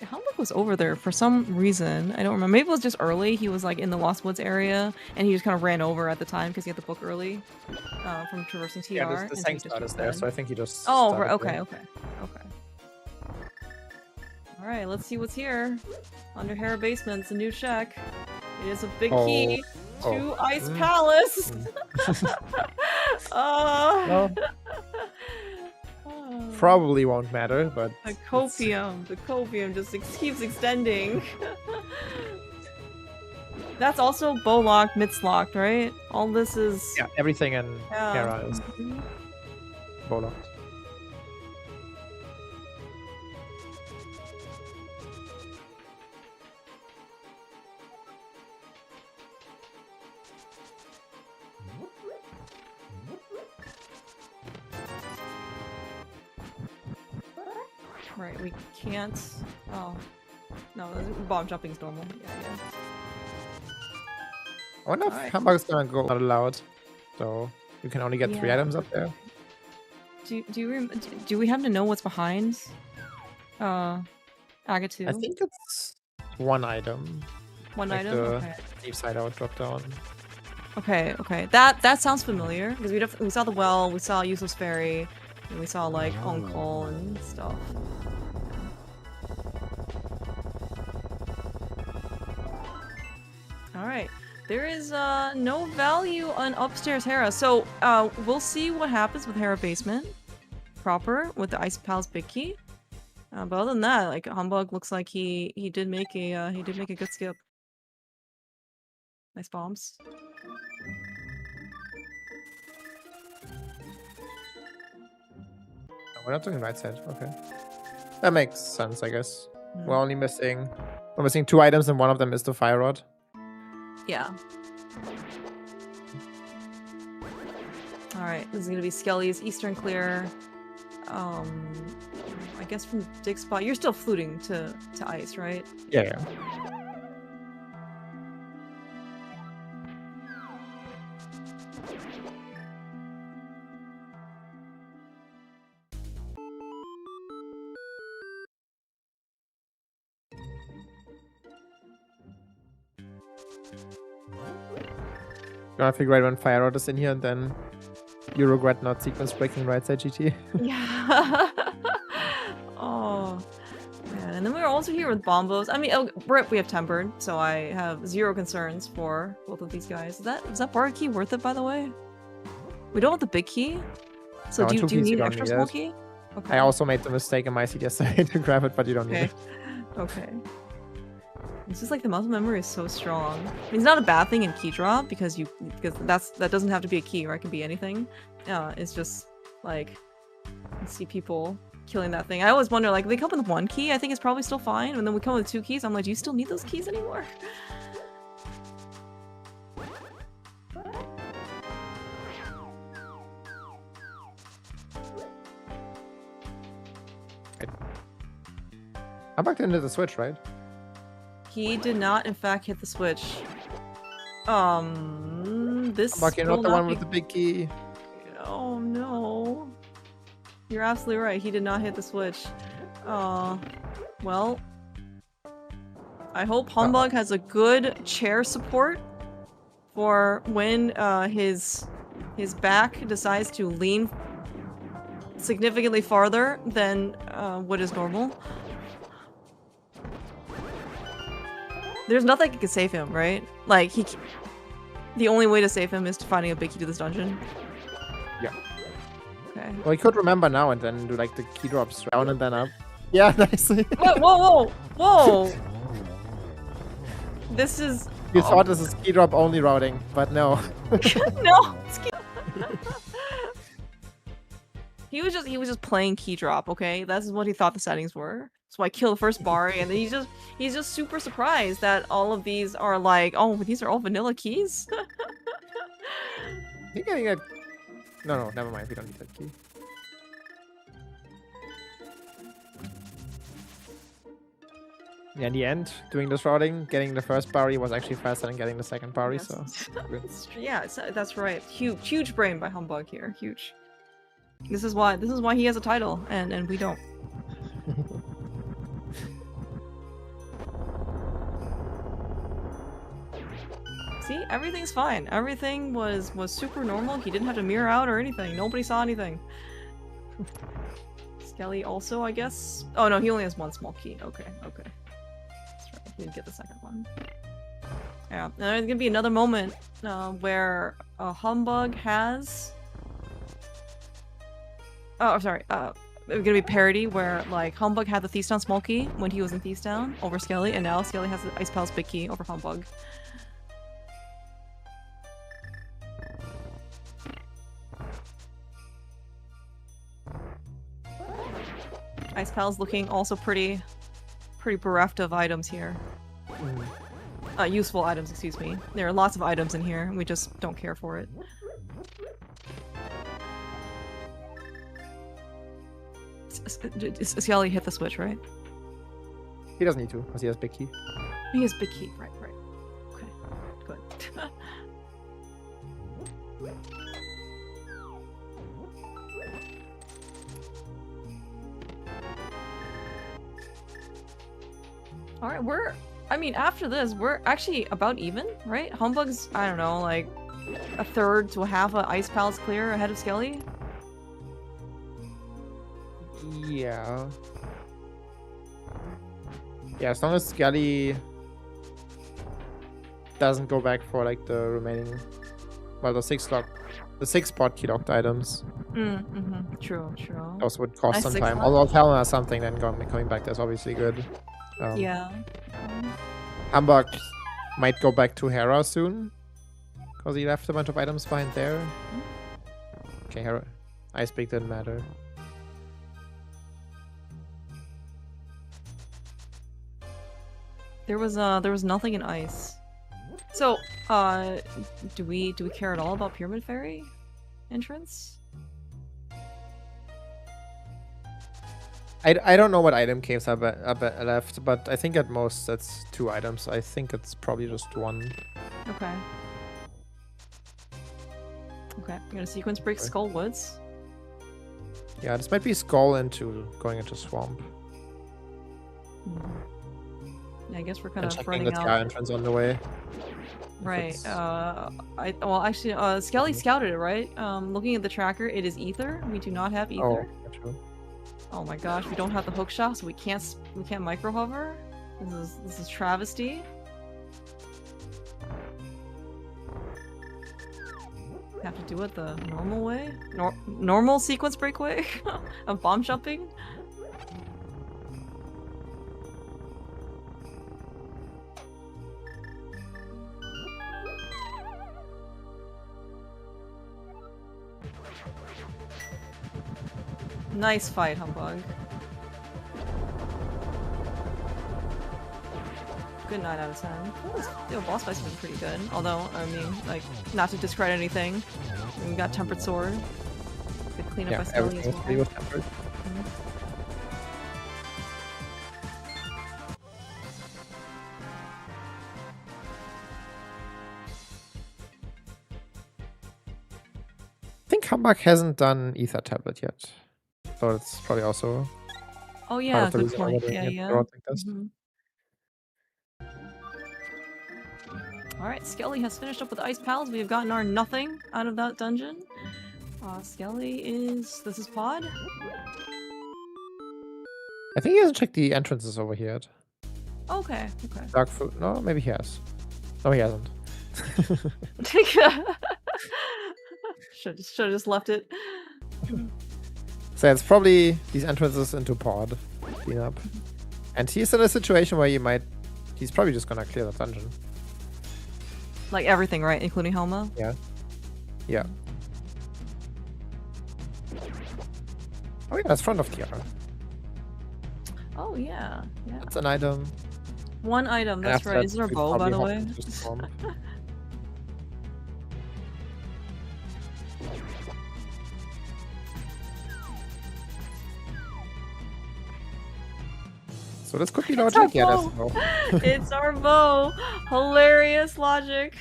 Speaker 2: Humbugh was over there for some reason. I don't remember. Maybe it was just early. He was like in the Lost Woods area, and he just kind of ran over at the time because he had the book early from traversing TR.
Speaker 3: Yeah, the Sanct is there, so I think he just.
Speaker 2: Oh, okay. All right, let's see what's here. Under Hera Basement, it's a new check. It is a big key to Ice Palace.
Speaker 3: Well, probably won't matter, but
Speaker 2: the copium just keeps extending. That's also bow locked, mids locked, right? All this is
Speaker 3: everything in Hera is bow locked.
Speaker 2: Right, we can't. Oh, no, bomb jumping is normal. Yeah.
Speaker 3: I wonder if humbugh is gonna go not allowed, so you can only get 3 items up there.
Speaker 2: Do we happen to know what's behind? Agatu?
Speaker 3: I think it's 1 item.
Speaker 2: One item. Okay.
Speaker 3: Deep side out drop down.
Speaker 2: Okay. That sounds familiar because we saw the well, we saw useless fairy, and we saw like on call and stuff. Alright. There is no value on upstairs Hera, so we'll see what happens with Hera Basement proper with the Ice Palace big key. But other than that, like humbugh looks like he did make a good skip. Nice bombs.
Speaker 3: We're not doing right side. Okay, that makes sense, I guess. We're missing 2 items, and one of them is the fire rod.
Speaker 2: Yeah. Alright, this is gonna be Skele's Eastern Clear. I guess from dig spot. You're still fluting to ice, right?
Speaker 3: Yeah. Gonna figure out when Fire Road is in here, and then you regret not sequence breaking right side GT.
Speaker 2: Yeah. Oh. Man. And then we're also here with Bombos. I mean, we have Tempered, so I have zero concerns for both of these guys. Is that bar key worth it, by the way? We don't want the big key? So
Speaker 3: No,
Speaker 2: do you need an extra small
Speaker 3: it.
Speaker 2: key? Okay.
Speaker 3: I also made the mistake in my seat yesterday to grab it, but you don't need it.
Speaker 2: Okay. It's just like the muscle memory is so strong. I mean, it's not a bad thing in key drop because that doesn't have to be a key, or it can be anything. It's just like I see people killing that thing. I always wonder, like, they come with one key, I think it's probably still fine, and then we come with 2 keys. I'm like, do you still need those keys anymore?
Speaker 3: I backed into the switch, right?
Speaker 2: He did not, in fact, hit the switch. This
Speaker 3: You're not the one with the big key.
Speaker 2: Oh no. You're absolutely right. He did not hit the switch. Well, I hope Humbug has a good chair support for when his back decides to lean significantly farther than what is normal. There's nothing that can save him, right? Like, the only way to save him is to finding a big key to this dungeon.
Speaker 3: Yeah.
Speaker 2: Okay.
Speaker 3: Well, he could remember now and then do like the key drops down and then up. Yeah, nicely.
Speaker 2: Whoa, whoa, whoa, whoa! This is...
Speaker 3: You thought this is key drop only routing, but no.
Speaker 2: No! He was just playing key drop, okay? That's what he thought the settings were. So I kill the first bar, and then he's just super surprised that all of these are like, oh, these are all vanilla keys?
Speaker 3: I think I get... No, never mind. We don't need that key. Yeah, in the end, doing this routing, getting the first parry was actually faster than getting the second parry,
Speaker 2: Yes.
Speaker 3: so...
Speaker 2: Yeah, that's right. Huge brain by Humbug here. Huge. This is why he has a title, and we don't. See, everything's fine. Everything was super normal. He didn't have to mirror out or anything. Nobody saw anything. Skele also, I guess. Oh no, he only has 1 small key. Okay. That's right. He didn't get the second one. Yeah, there's gonna be another moment where Humbug has. Oh, sorry. It's gonna be parody where like Humbug had the Thief Down small key when he was in Thief Down over Skele, and now Skele has the Ice Pal's big key over Humbug. Ice Pal's looking also pretty bereft of items here. Useful items, excuse me. There are lots of items in here, and we just don't care for it. Skele hit the switch, right?
Speaker 3: He doesn't need to, because he has big key.
Speaker 2: He has big key, right. Okay, good. Alright, I mean, after this, we're actually about even, right? Humbug's, I don't know, like, a third to a half of Ice Palace clear ahead of Skele?
Speaker 3: Yeah. Yeah, as long as Skele doesn't go back for like the remaining, well, the 6 spot key locked items.
Speaker 2: True.
Speaker 3: Those would cost some time. Although telling us something, then coming back, that's obviously good.
Speaker 2: Yeah.
Speaker 3: Humbug might go back to Hera soon, because he left a bunch of items behind there. Okay, Hera. Ice Pick didn't matter.
Speaker 2: There was nothing in ice. So, do we care at all about Pyramid Fairy entrance?
Speaker 3: I don't know what item caves are left, but I think at most that's 2 items. I think it's probably just 1.
Speaker 2: Okay. I'm gonna sequence break Skull Woods.
Speaker 3: Yeah, this might be Skull going into Swamp.
Speaker 2: I guess we're kind of
Speaker 3: checking
Speaker 2: running
Speaker 3: the
Speaker 2: out.
Speaker 3: TR entrance on the way.
Speaker 2: Right. Well, actually, Skele scouted it, right? Looking at the tracker, it is ether. We do not have ether.
Speaker 3: Oh, true.
Speaker 2: Oh my gosh, we don't have the hook shot, so we can't micro hover. This is travesty. Have to do it the normal way? Normal sequence break way of bomb jumping? Nice fight, Humbug. Good 9 out of 10. The boss fights have been pretty good. Although, I mean, like, not to discredit anything. We got Tempered Sword. Good cleanup by Skele as well.
Speaker 3: Was tempered. I think humbugh hasn't done Ether Tablet yet. So it's probably also
Speaker 2: Oh yeah,
Speaker 3: part of the
Speaker 2: good
Speaker 3: reason why
Speaker 2: point.
Speaker 3: we're
Speaker 2: Yeah,
Speaker 3: doing it
Speaker 2: yeah.
Speaker 3: throughout like this.
Speaker 2: Alright, Skele has finished up with Ice Pals. We have gotten our nothing out of that dungeon. Skele is... This is Pod?
Speaker 3: I think he hasn't checked the entrances over here yet.
Speaker 2: Okay, okay.
Speaker 3: Dark fruit. No, maybe he has. No, he hasn't.
Speaker 2: Should have just left it.
Speaker 3: So it's probably these entrances into Pod cleanup. And he's in a situation where he's probably just gonna clear the dungeon.
Speaker 2: Like everything, right? Including Helma?
Speaker 3: Yeah. Yeah. Oh yeah, that's front of Tiara.
Speaker 2: Oh yeah, yeah.
Speaker 3: That's an item.
Speaker 2: One item, that's right. Is there a bow, by the way?
Speaker 3: So this could be logic, yeah, that's no.
Speaker 2: It's our bow! Hilarious logic!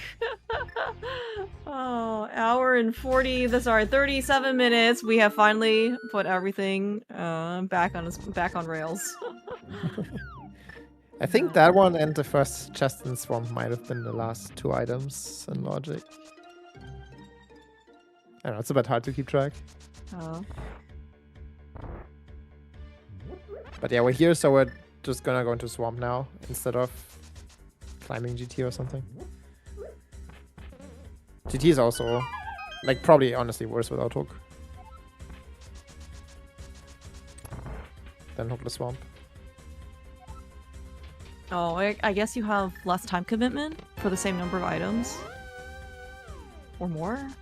Speaker 2: Oh, hour and 37 minutes. We have finally put everything back on rails.
Speaker 3: I think that one and the first chest in Swamp might have been the last 2 items in logic. I don't know, it's a bit hard to keep track.
Speaker 2: Oh.
Speaker 3: But yeah, we're here, so we're just gonna go into Swamp now instead of climbing GT or something. GT is also, like, probably honestly worse without hook than Hookless Swamp.
Speaker 2: Oh, I guess you have less time commitment for the same number of items? Or more? I'm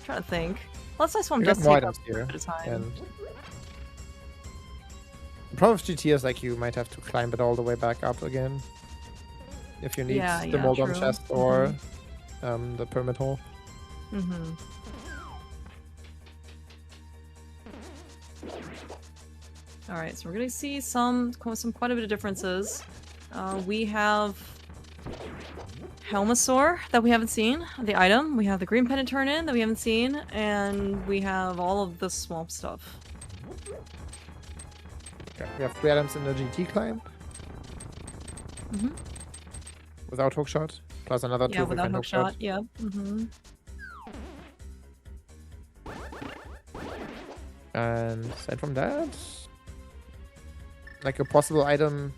Speaker 2: trying to think. Let's say Swamp does take up a bit of time.
Speaker 3: And the problem with GT is, like, you might have to climb it all the way back up again if you need the Moldon chest or the Pyramid Hole.
Speaker 2: Alright, so we're gonna see quite a bit of differences. We have Helmasaur that we haven't seen, the item. We have the green pendant turn in that we haven't seen, and we have all of the swamp stuff.
Speaker 3: Okay, we have 3 items in the GT climb. Without hookshot, plus another 2
Speaker 2: yeah, without hookshot. Yeah.
Speaker 3: And aside from that, like a possible item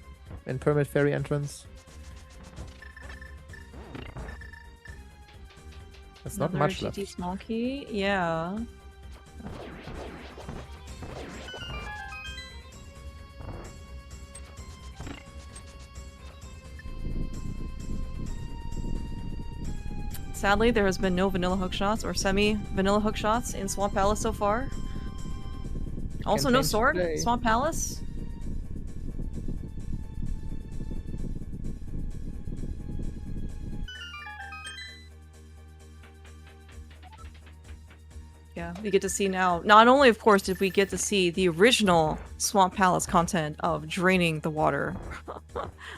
Speaker 3: in Pyramid Fairy entrance. That's not much left.
Speaker 2: GT small key, yeah. Sadly, there has been no vanilla hookshots or semi-vanilla hookshots in Swamp Palace so far. Also, no sword, Swamp Palace. Yeah, we get to see now. Not only, of course, did we get to see the original Swamp Palace content of draining the water,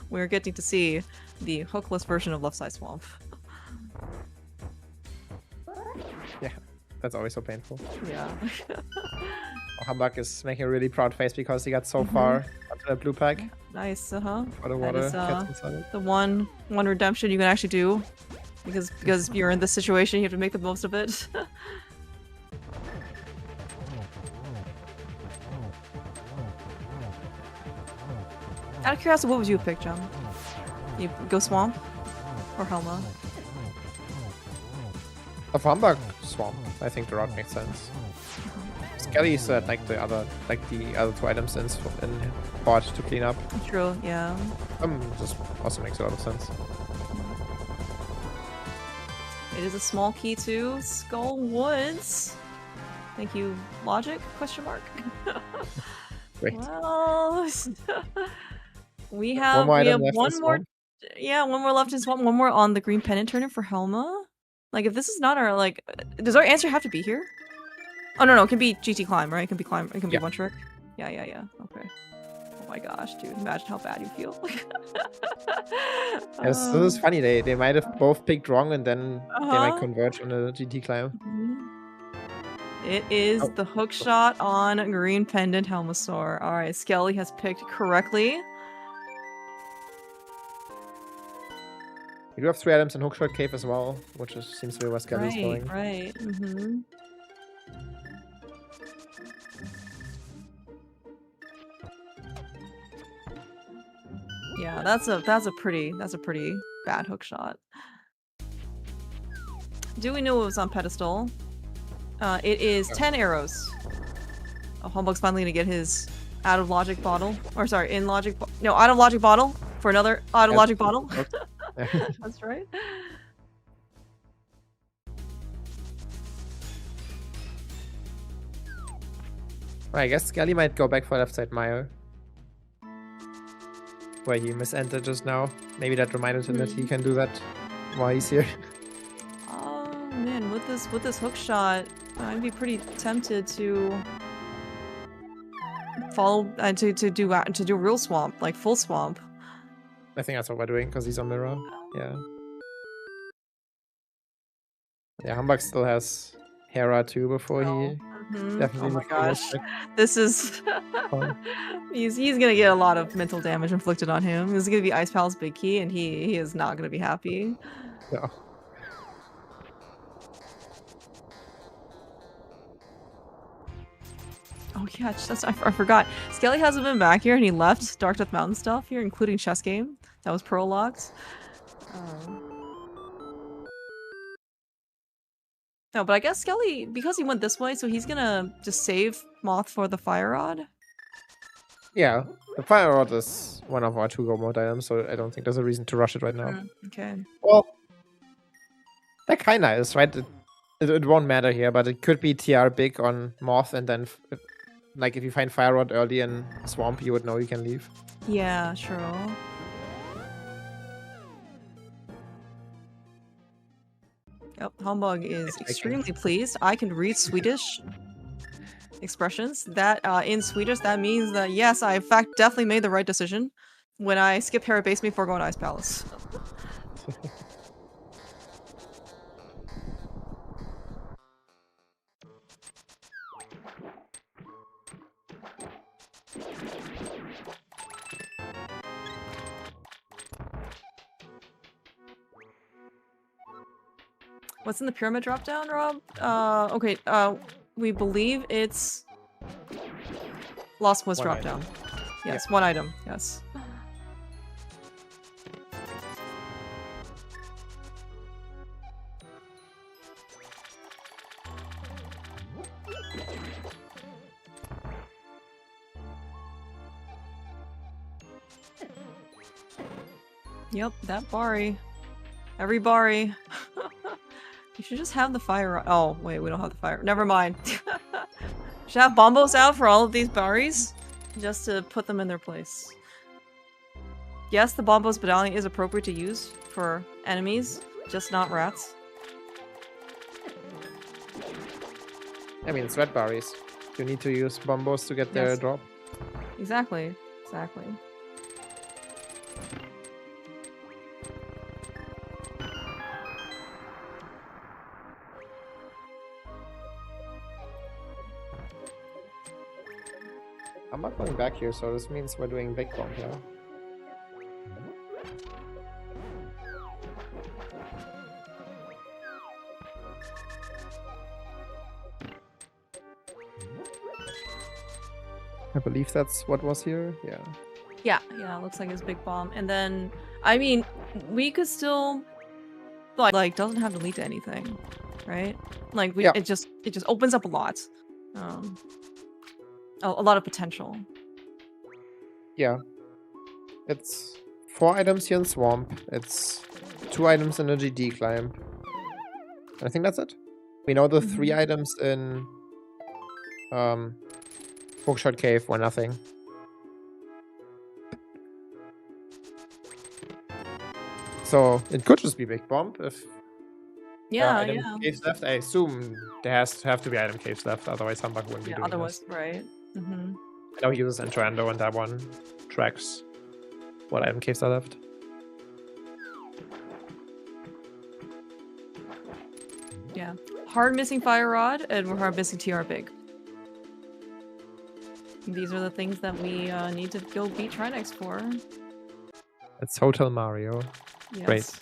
Speaker 2: we're getting to see the hookless version of Left Side Swamp.
Speaker 3: Yeah, that's always so painful.
Speaker 2: Yeah.
Speaker 3: Humbugh is making a really proud face because he got so far until blue pack.
Speaker 2: Nice,
Speaker 3: For the
Speaker 2: That
Speaker 3: water
Speaker 2: is
Speaker 3: cats inside it.
Speaker 2: the one redemption you can actually do. Because you're in this situation, you have to make the most of it. Out of curiosity, what would you pick, John? You go swamp or Helma?
Speaker 3: A humbugh swamp. I think the route makes sense. Skele said like the other two items in bot to clean up.
Speaker 2: True, yeah.
Speaker 3: Just also makes a lot of sense.
Speaker 2: It is a small key to Skull Woods. Thank you, logic? Question mark.
Speaker 3: Great.
Speaker 2: Well, we have one more. Yeah, one more left in swamp. One more on the green pennant turner for Helma. Like, if this is not our like, does our answer have to be here? Oh no, it can be GT climb, right? It can be climb. It can be one trick. Yeah. Okay. Oh my gosh, dude! Imagine how bad you feel.
Speaker 3: Yes, this is funny. They might have both picked wrong, and then they might converge on a GT climb.
Speaker 2: It is the hook shot on green pendant Helmasaur. All right, Skele has picked correctly.
Speaker 3: You do have 3 items in Hookshot Cave as well, which seems to be where Skele's going.
Speaker 2: Right. Yeah, that's a pretty bad hook shot. Do we know it was on pedestal? It is 10 arrows. Oh, Humbugh's finally gonna get his out of logic bottle, or sorry, out of logic bottle for another out of logic bottle. That's right.
Speaker 3: I guess Skele might go back for left side Mire. Where he misentered just now. Maybe that reminded him that he can do that while he's here.
Speaker 2: Oh man, with this hook shot, I'd be pretty tempted to follow to do real swamp, like full swamp.
Speaker 3: I think that's what we're doing because he's on mirror. Yeah. Yeah, Humbugh still has Hera too before he definitely.
Speaker 2: Oh my gosh, this is he's gonna get a lot of mental damage inflicted on him. This is gonna be Ice Pal's big key, and he is not gonna be happy.
Speaker 3: No.
Speaker 2: Oh yeah, I forgot. Skele hasn't been back here, and he left Dark Death Mountain stuff here, including chess game that was prologued. No, but I guess Skele, because he went this way, so he's gonna just save Moth for the Fire Rod.
Speaker 3: Yeah, the Fire Rod is one of our 2 go mode items, so I don't think there's a reason to rush it right now.
Speaker 2: Okay.
Speaker 3: Well, that kinda is, right? It won't matter here, but it could be TR big on Moth, and then like if you find Fire Rod early in Swamp, you would know you can leave.
Speaker 2: Yeah, true. Yep, Humbugh is extremely pleased. I can read Swedish expressions. That in Swedish, that means that yes, I in fact definitely made the right decision when I skipped Hera Base before going to Ice Palace. What's in the pyramid drop down, Rob? Okay, we believe it's Lost Woods drop down. Yes, one item, yes. Yep, that Bari. Every Bari. You should just have the fire. Oh, wait, we don't have the fire. Never mind. Should have bombos out for all of these Baris just to put them in their place. Yes, the bombos medallion is appropriate to use for enemies, just not rats.
Speaker 3: I mean, Sweat Baris. You need to use bombos to get their drop.
Speaker 2: Exactly. Exactly.
Speaker 3: I'm not going back here, so this means we're doing big bomb here. I believe that's what was here. Yeah.
Speaker 2: Yeah, looks like it's big bomb. And then, I mean, we could still like doesn't have to lead to anything, right? Like it just opens up a lot. A lot of potential.
Speaker 3: Yeah. It's 4 items here in Swamp. It's 2 items in a GD climb. I think that's it. We know the 3 items in Hookshot Cave were nothing. So it could just be Big Bomb if item caves left. I assume there has to have to be item caves left, otherwise humbugh wouldn't be doing
Speaker 2: otherwise,
Speaker 3: this.
Speaker 2: right.
Speaker 3: I know he uses Entrando and that one tracks what item caves are left.
Speaker 2: Yeah. Hard missing Fire Rod and we're hard missing TR Big. These are the things that we need to go beat Trinex for.
Speaker 3: It's Hotel Mario.
Speaker 2: Yes.
Speaker 3: Great.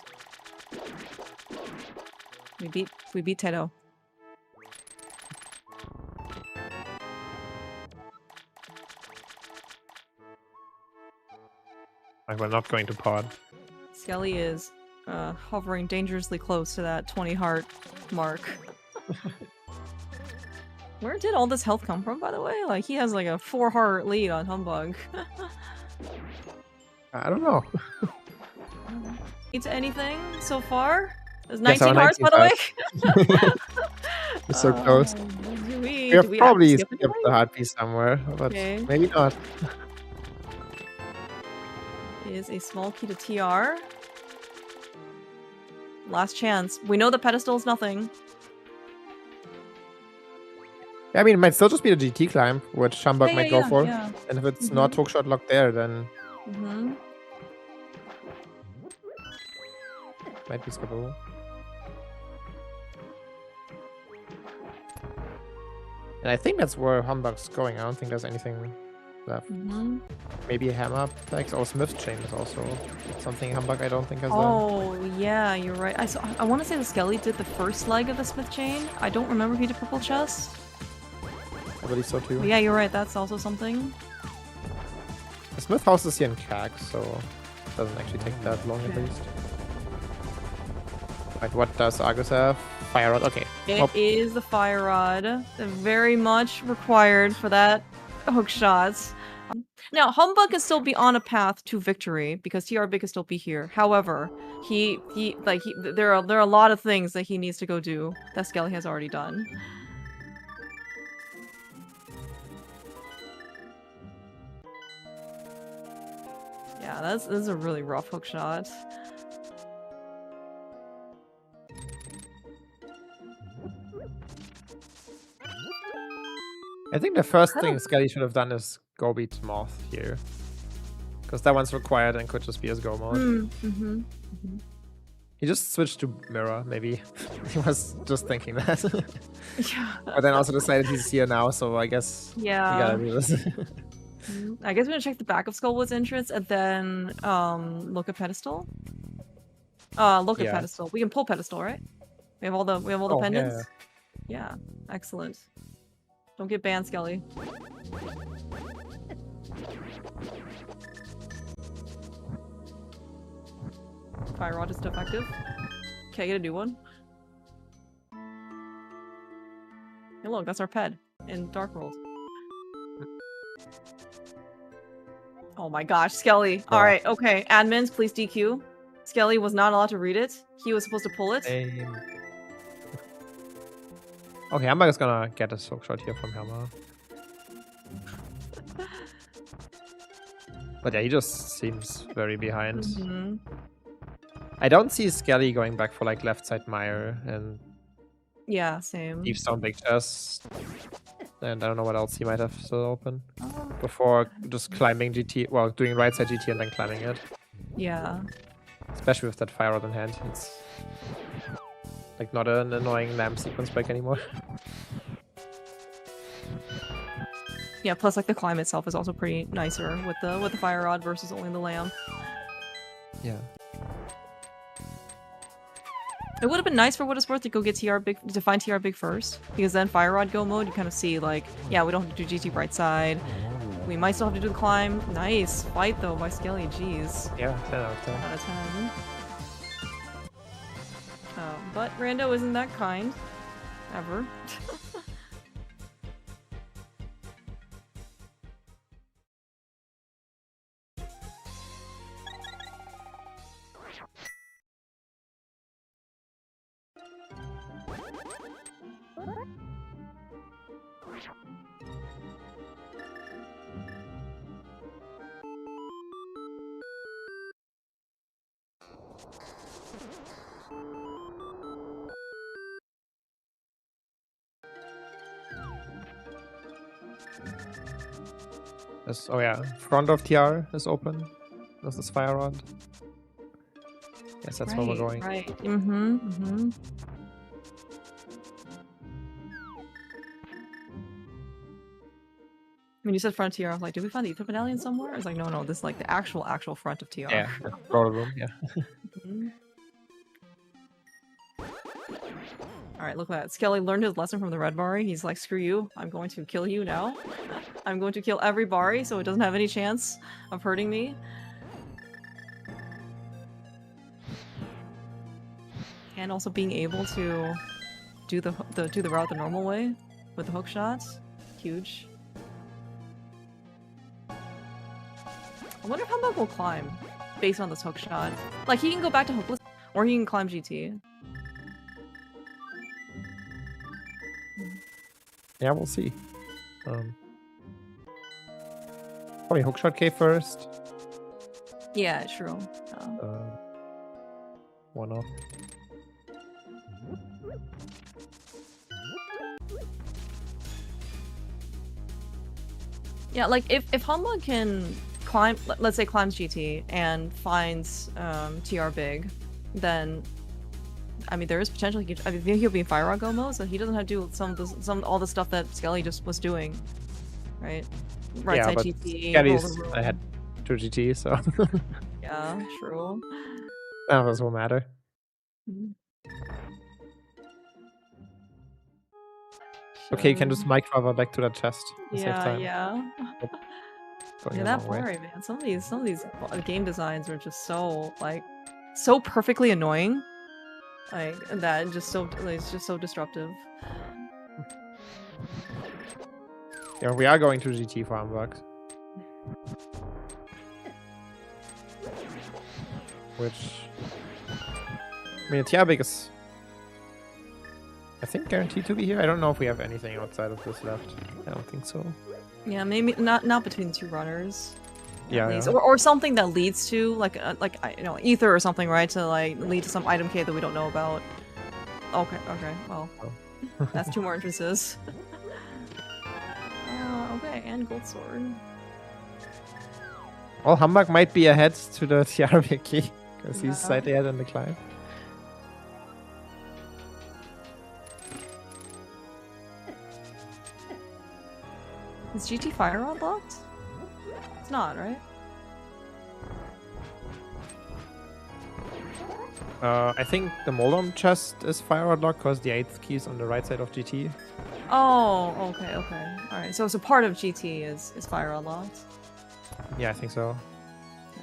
Speaker 2: We beat Tedo.
Speaker 3: We're not going to pod.
Speaker 2: Skele is hovering dangerously close to that 20 heart mark. Where did all this health come from, by the way? Like, he has like a 4 heart lead on Humbug.
Speaker 3: I don't know.
Speaker 2: It's anything so far? There's 19 hearts, by the way.
Speaker 3: We're so close. We have probably skipped the heart piece somewhere, but maybe not.
Speaker 2: Is a small key to TR. Last chance. We know the pedestal is nothing.
Speaker 3: Yeah, I mean, it might still just be the GT climb, which humbugh might go for.
Speaker 2: Yeah.
Speaker 3: And if it's not hookshot locked there, then might be skippable. And I think that's where humbugh's going. I don't think there's anything left. Maybe a hammer packs or Smith chain is also something humbugh I don't think has done.
Speaker 2: Oh yeah, you're right. I want to say the Skele did the first leg of the Smith chain. I don't remember if he did purple chest.
Speaker 3: I believe so too.
Speaker 2: But yeah, you're right. That's also something.
Speaker 3: The Smith house is here in CAG, so it doesn't actually take that long at least. Right, what does Argus have? Fire Rod, okay.
Speaker 2: It is the Fire Rod. Very much required for that hook shot. Now, humbugh can still be on a path to victory because TR Big can still be here. However, there are a lot of things that he needs to go do that Skele has already done. Yeah, this is a really rough hook shot.
Speaker 3: I think the first thing Skele should have done is go beat Moth here. Because that one's required and could just be his go mode. He just switched to Mirror, maybe. He was just thinking that. But then also decided he's here now, so I guess we gotta do this.
Speaker 2: I guess we're gonna check the back of Skullwood's entrance and then look at Pedestal. Look at Pedestal. We can pull Pedestal, right? We have all the pendants? Yeah, excellent. Don't get banned, Skele. Fire Rod is defective. Can I get a new one? Hey look, that's our ped in Dark World. Oh my gosh, Skele. Alright, okay. Admins, please DQ. Skele was not allowed to read it. He was supposed to pull it.
Speaker 3: Okay, humbugh is gonna get a hook shot here from Hammer. But yeah, he just seems very behind. I don't see Skele going back for like left side mire and
Speaker 2: same.
Speaker 3: Deep Stone Big Chest. And I don't know what else he might have still open. Before just climbing GT, well, doing right side GT and then climbing it.
Speaker 2: Yeah.
Speaker 3: Especially with that Fire Rod in hand. It's like not an annoying lamp sequence break anymore.
Speaker 2: Yeah, plus like the climb itself is also pretty nicer with the fire rod versus only the lamp.
Speaker 3: Yeah.
Speaker 2: It would have been nice for what it's worth to go get TR big to find TR big first, because then fire rod go mode you kind of see like, yeah, we don't have to do GT right side. We might still have to do the climb. Nice fight though by Skele, jeez.
Speaker 3: Yeah, 10 out of 10.
Speaker 2: Out of 10. But Rando isn't that kind. Ever.
Speaker 3: Oh yeah, front of TR is open. This is fire rod. Yes, that's where we're going.
Speaker 2: Right. Mm-hmm. When you said front of TR, I was like, did we find the Ether Medallion somewhere? I was like, no, this is like the actual front of TR.
Speaker 3: Yeah, front of them, yeah.
Speaker 2: Alright, look at that. Skele learned his lesson from the red Bari. He's like, screw you, I'm going to kill you now. I'm going to kill every Bari so it doesn't have any chance of hurting me. And also being able to do the route the normal way with the hook shots. Huge. I wonder if Humbugh will climb based on this hook shot. Like, he can go back to hookless, or he can climb GT.
Speaker 3: Yeah, we'll see. Probably hookshot K first.
Speaker 2: Yeah, true.
Speaker 3: One off.
Speaker 2: Yeah, like if Humbugh can climb, let's say climbs GT and finds TR big, then I mean there is potential. I mean he'll be in fire rod go mode, so he doesn't have to do all the stuff that Skele just was doing, right? Right side GT.
Speaker 3: Skele's ahead to GT, so
Speaker 2: yeah, true.
Speaker 3: None of this will matter. Okay, you can just mic cover back to that chest.
Speaker 2: Yeah.
Speaker 3: Yeah,
Speaker 2: That Bari, man. Some of these game designs are just so so perfectly annoying. Like that, it's just so disruptive.
Speaker 3: Yeah, we are going to GT for Humbugh. Which, I mean, Tiabik is, I think, guaranteed to be here. I don't know if we have anything outside of this left. I don't think so.
Speaker 2: Yeah, maybe not between the two runners.
Speaker 3: Yeah,
Speaker 2: Or something that leads to like ether or something, right? To like lead to some item K that we don't know about. Okay. Well, that's two more entrances. Okay, and gold sword.
Speaker 3: Well, Humbugh might be ahead to the Tiabik key because he's slightly ahead in the climb.
Speaker 2: Is GT fire rod locked? It's not, right?
Speaker 3: I think the Moldom chest is fire rod locked because the 8th key is on the right side of GT.
Speaker 2: Oh, okay. Alright, so part of GT is fire rod locked.
Speaker 3: Yeah, I think so.
Speaker 2: Okay.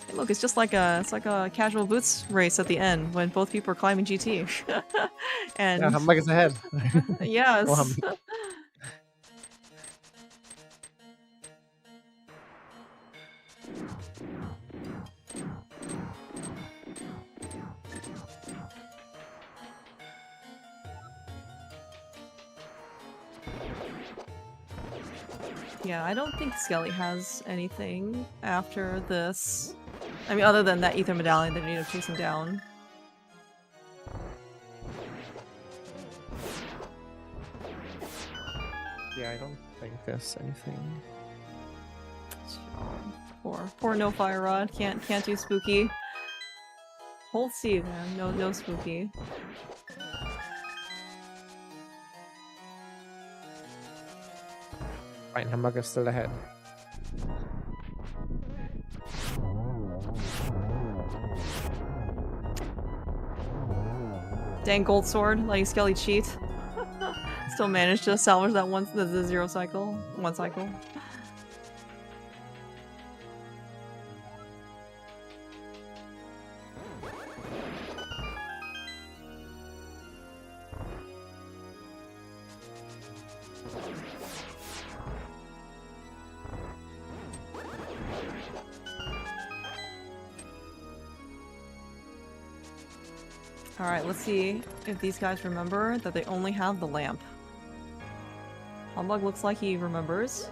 Speaker 2: Hey, look, it's just like a casual boots race at the end when both people are climbing GT. And
Speaker 3: yeah, Humbugh is ahead.
Speaker 2: Yes.
Speaker 3: Oh,
Speaker 2: yeah, I don't think Skele has anything after this. I mean, other than that ether medallion that we need to chase him down.
Speaker 3: Yeah, I don't think there's anything.
Speaker 2: Poor no fire rod. Can't do spooky. Hold C, man. No spooky.
Speaker 3: Fine, humbugh is still ahead.
Speaker 2: Dang gold sword, letting Skele cheat. Still managed to salvage that the 0 cycle. 1 cycle. Alright, let's see if these guys remember that they only have the lamp. Humbugh looks like he remembers.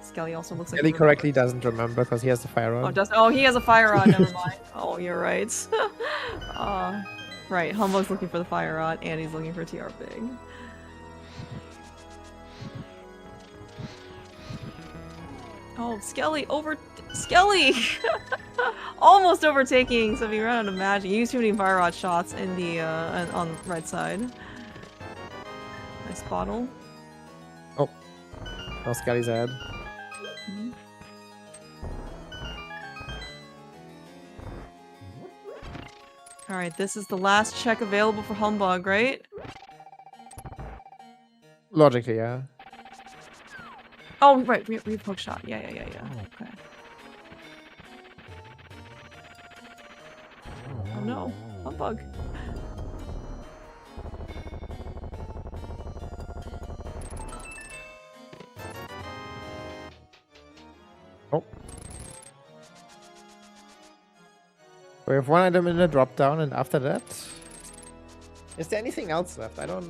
Speaker 2: Skele also looks like
Speaker 3: Skele correctly doesn't remember because he has the fire rod.
Speaker 2: Oh, he has a fire rod, never mind. Oh, you're right. Right, Humbugh's looking for the fire rod and he's looking for TR Big. Oh, Skele Skele! Almost overtaking, so if you run out of magic, you use too many fire rod shots in the on the right side. Nice bottle.
Speaker 3: Oh. No, Skele's ahead.
Speaker 2: Alright, this is the last check available for Humbugh, right?
Speaker 3: Logically, yeah.
Speaker 2: Oh, right, poke shot. Yeah. Okay. Oh no, Humbugh.
Speaker 3: Oh. We have one item in the drop down, and after that, is there anything else left? I don't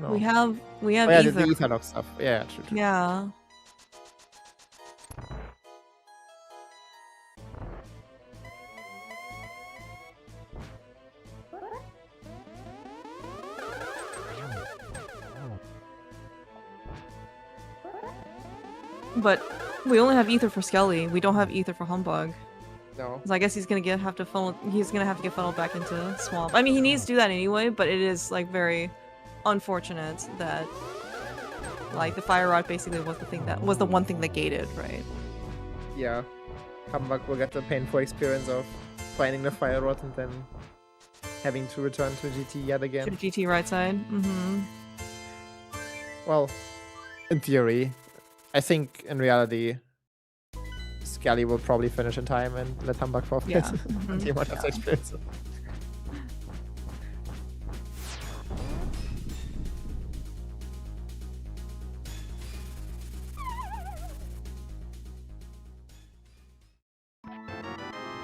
Speaker 3: know.
Speaker 2: We have
Speaker 3: oh, yeah,
Speaker 2: ether.
Speaker 3: the ether lock stuff. Yeah, true.
Speaker 2: Yeah. But we only have ether for Skele. We don't have ether for Humbugh.
Speaker 3: No.
Speaker 2: So I guess he's gonna have to get funneled back into swamp. I mean, he needs to do that anyway, but it is like very unfortunate that like the fire rod basically was the one thing that gated, right?
Speaker 3: Yeah. Humbugh will get the painful experience of finding the fire rod and then having to return to GT yet again.
Speaker 2: To the GT right side. Mm-hmm.
Speaker 3: Well, in theory. I think in reality, Skele will probably finish in time and let Humbugh forfeit.
Speaker 2: Yeah. Mm-hmm.
Speaker 3: He won't have to experience it.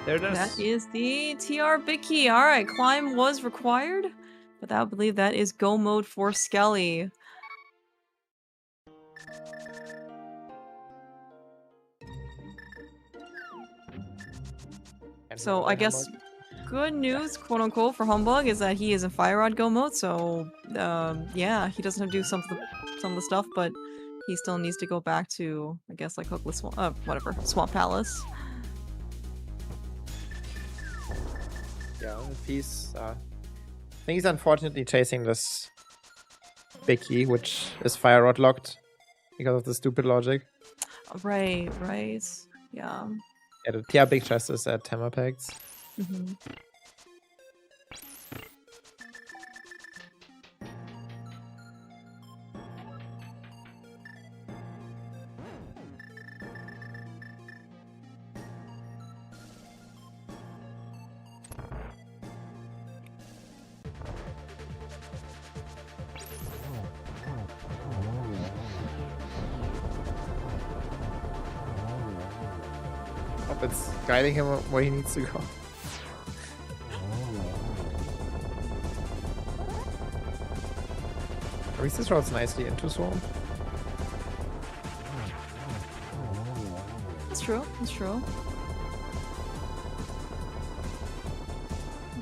Speaker 3: There it is.
Speaker 2: That is the TR big key. Alright, climb was required, but I believe that is go mode for Skele. So I guess good news, quote unquote, for Humbugh is that he is in fire rod go mode. So yeah, he doesn't have to do some of the stuff, but he still needs to go back to, I guess, like Hookless Swamp Palace.
Speaker 3: Yeah, he's I think he's unfortunately chasing this big key, which is fire rod locked because of the stupid logic.
Speaker 2: Right. Yeah.
Speaker 3: Yeah, the TR big chest is at Hammer Packs.
Speaker 2: Mm-hmm.
Speaker 3: It's guiding him where he needs to go. Reese rolls nicely into Swamp.
Speaker 2: That's true.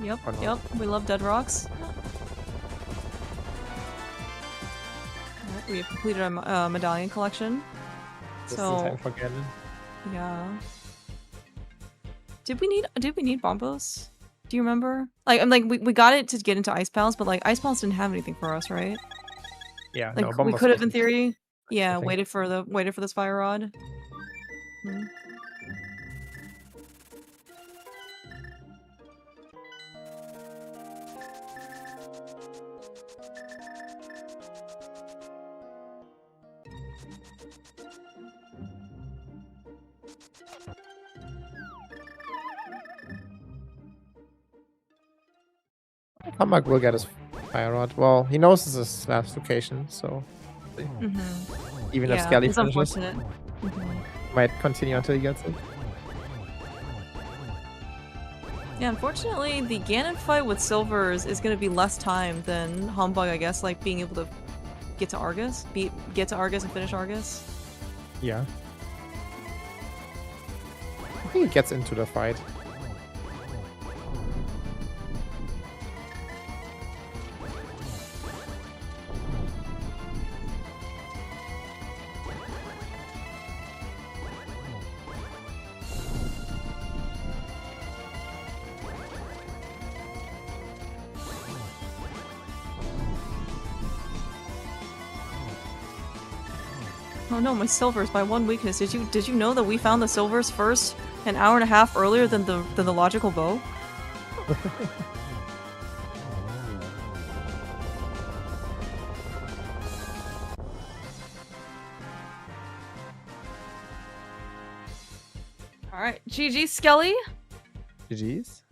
Speaker 2: Yep. We love dead rocks. Alright, we have completed our medallion collection.
Speaker 3: Just in time for Ganon.
Speaker 2: Yeah. Did we need bombos? Do you remember? Like, we got it to get into Ice Palace, but like Ice Palace didn't have anything for us, right?
Speaker 3: Yeah,
Speaker 2: like
Speaker 3: no, bomb
Speaker 2: we
Speaker 3: was
Speaker 2: could have, in
Speaker 3: supposed to be
Speaker 2: theory,
Speaker 3: I think.
Speaker 2: waited for this fire rod. Hmm.
Speaker 3: Humbug will get his fire rod. Well, he knows this is his last location, so even if
Speaker 2: Yeah,
Speaker 3: Skele
Speaker 2: it's
Speaker 3: finishes,
Speaker 2: unfortunate.
Speaker 3: might continue until he gets it.
Speaker 2: Yeah, unfortunately, the Ganon fight with Silvers is going to be less time than Humbug, I guess, like being able to get to Argus, get to Argus and finish Argus.
Speaker 3: Yeah. I think he gets into the fight.
Speaker 2: Oh no, my Silvers by one weakness. Did you know that we found the Silvers first an hour and a half earlier than the logical bow? Alright, GG Skele.
Speaker 3: GG's.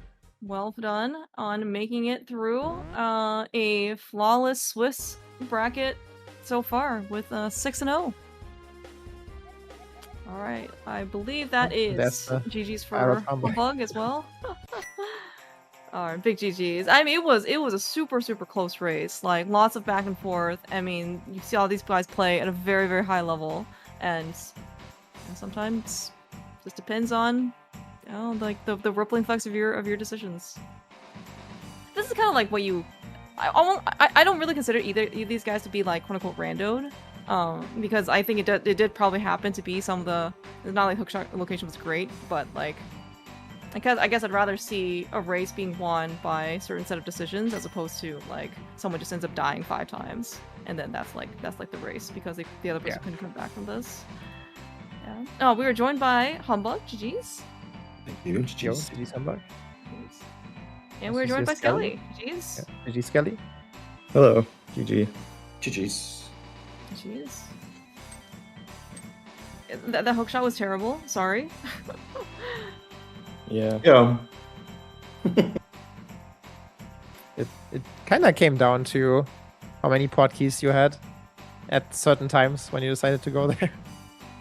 Speaker 2: Well done on making it through a flawless Swiss bracket so far with 6-0. Alright, I believe that is GG's for Humbug as well. Alright, big GG's. I mean, it was a super close race. Like, lots of back and forth. I mean, you see all these guys play at a very high level, and sometimes it just depends on, you know, like the rippling effects of your decisions. This is kind of like what you. I don't really consider either of these guys to be like quote unquote randoed. Because I think it did probably happen to be some of the. It's not like hookshot location was great, but like, I guess I'd rather see a race being won by a certain set of decisions as opposed to like someone just ends up dying 5 times and then that's like the race because the other person couldn't come back from this. Yeah. Oh, we were joined by Humbug. GG's.
Speaker 4: Thank you.
Speaker 3: GG's Humbug.
Speaker 2: And we were joined by Skele. GG's.
Speaker 3: Yeah. GG Skele.
Speaker 4: Hello. GG. GG's.
Speaker 2: Jeez. That hookshot was terrible. Sorry.
Speaker 4: Yeah.
Speaker 3: It kind of came down to how many port keys you had at certain times when you decided to go there,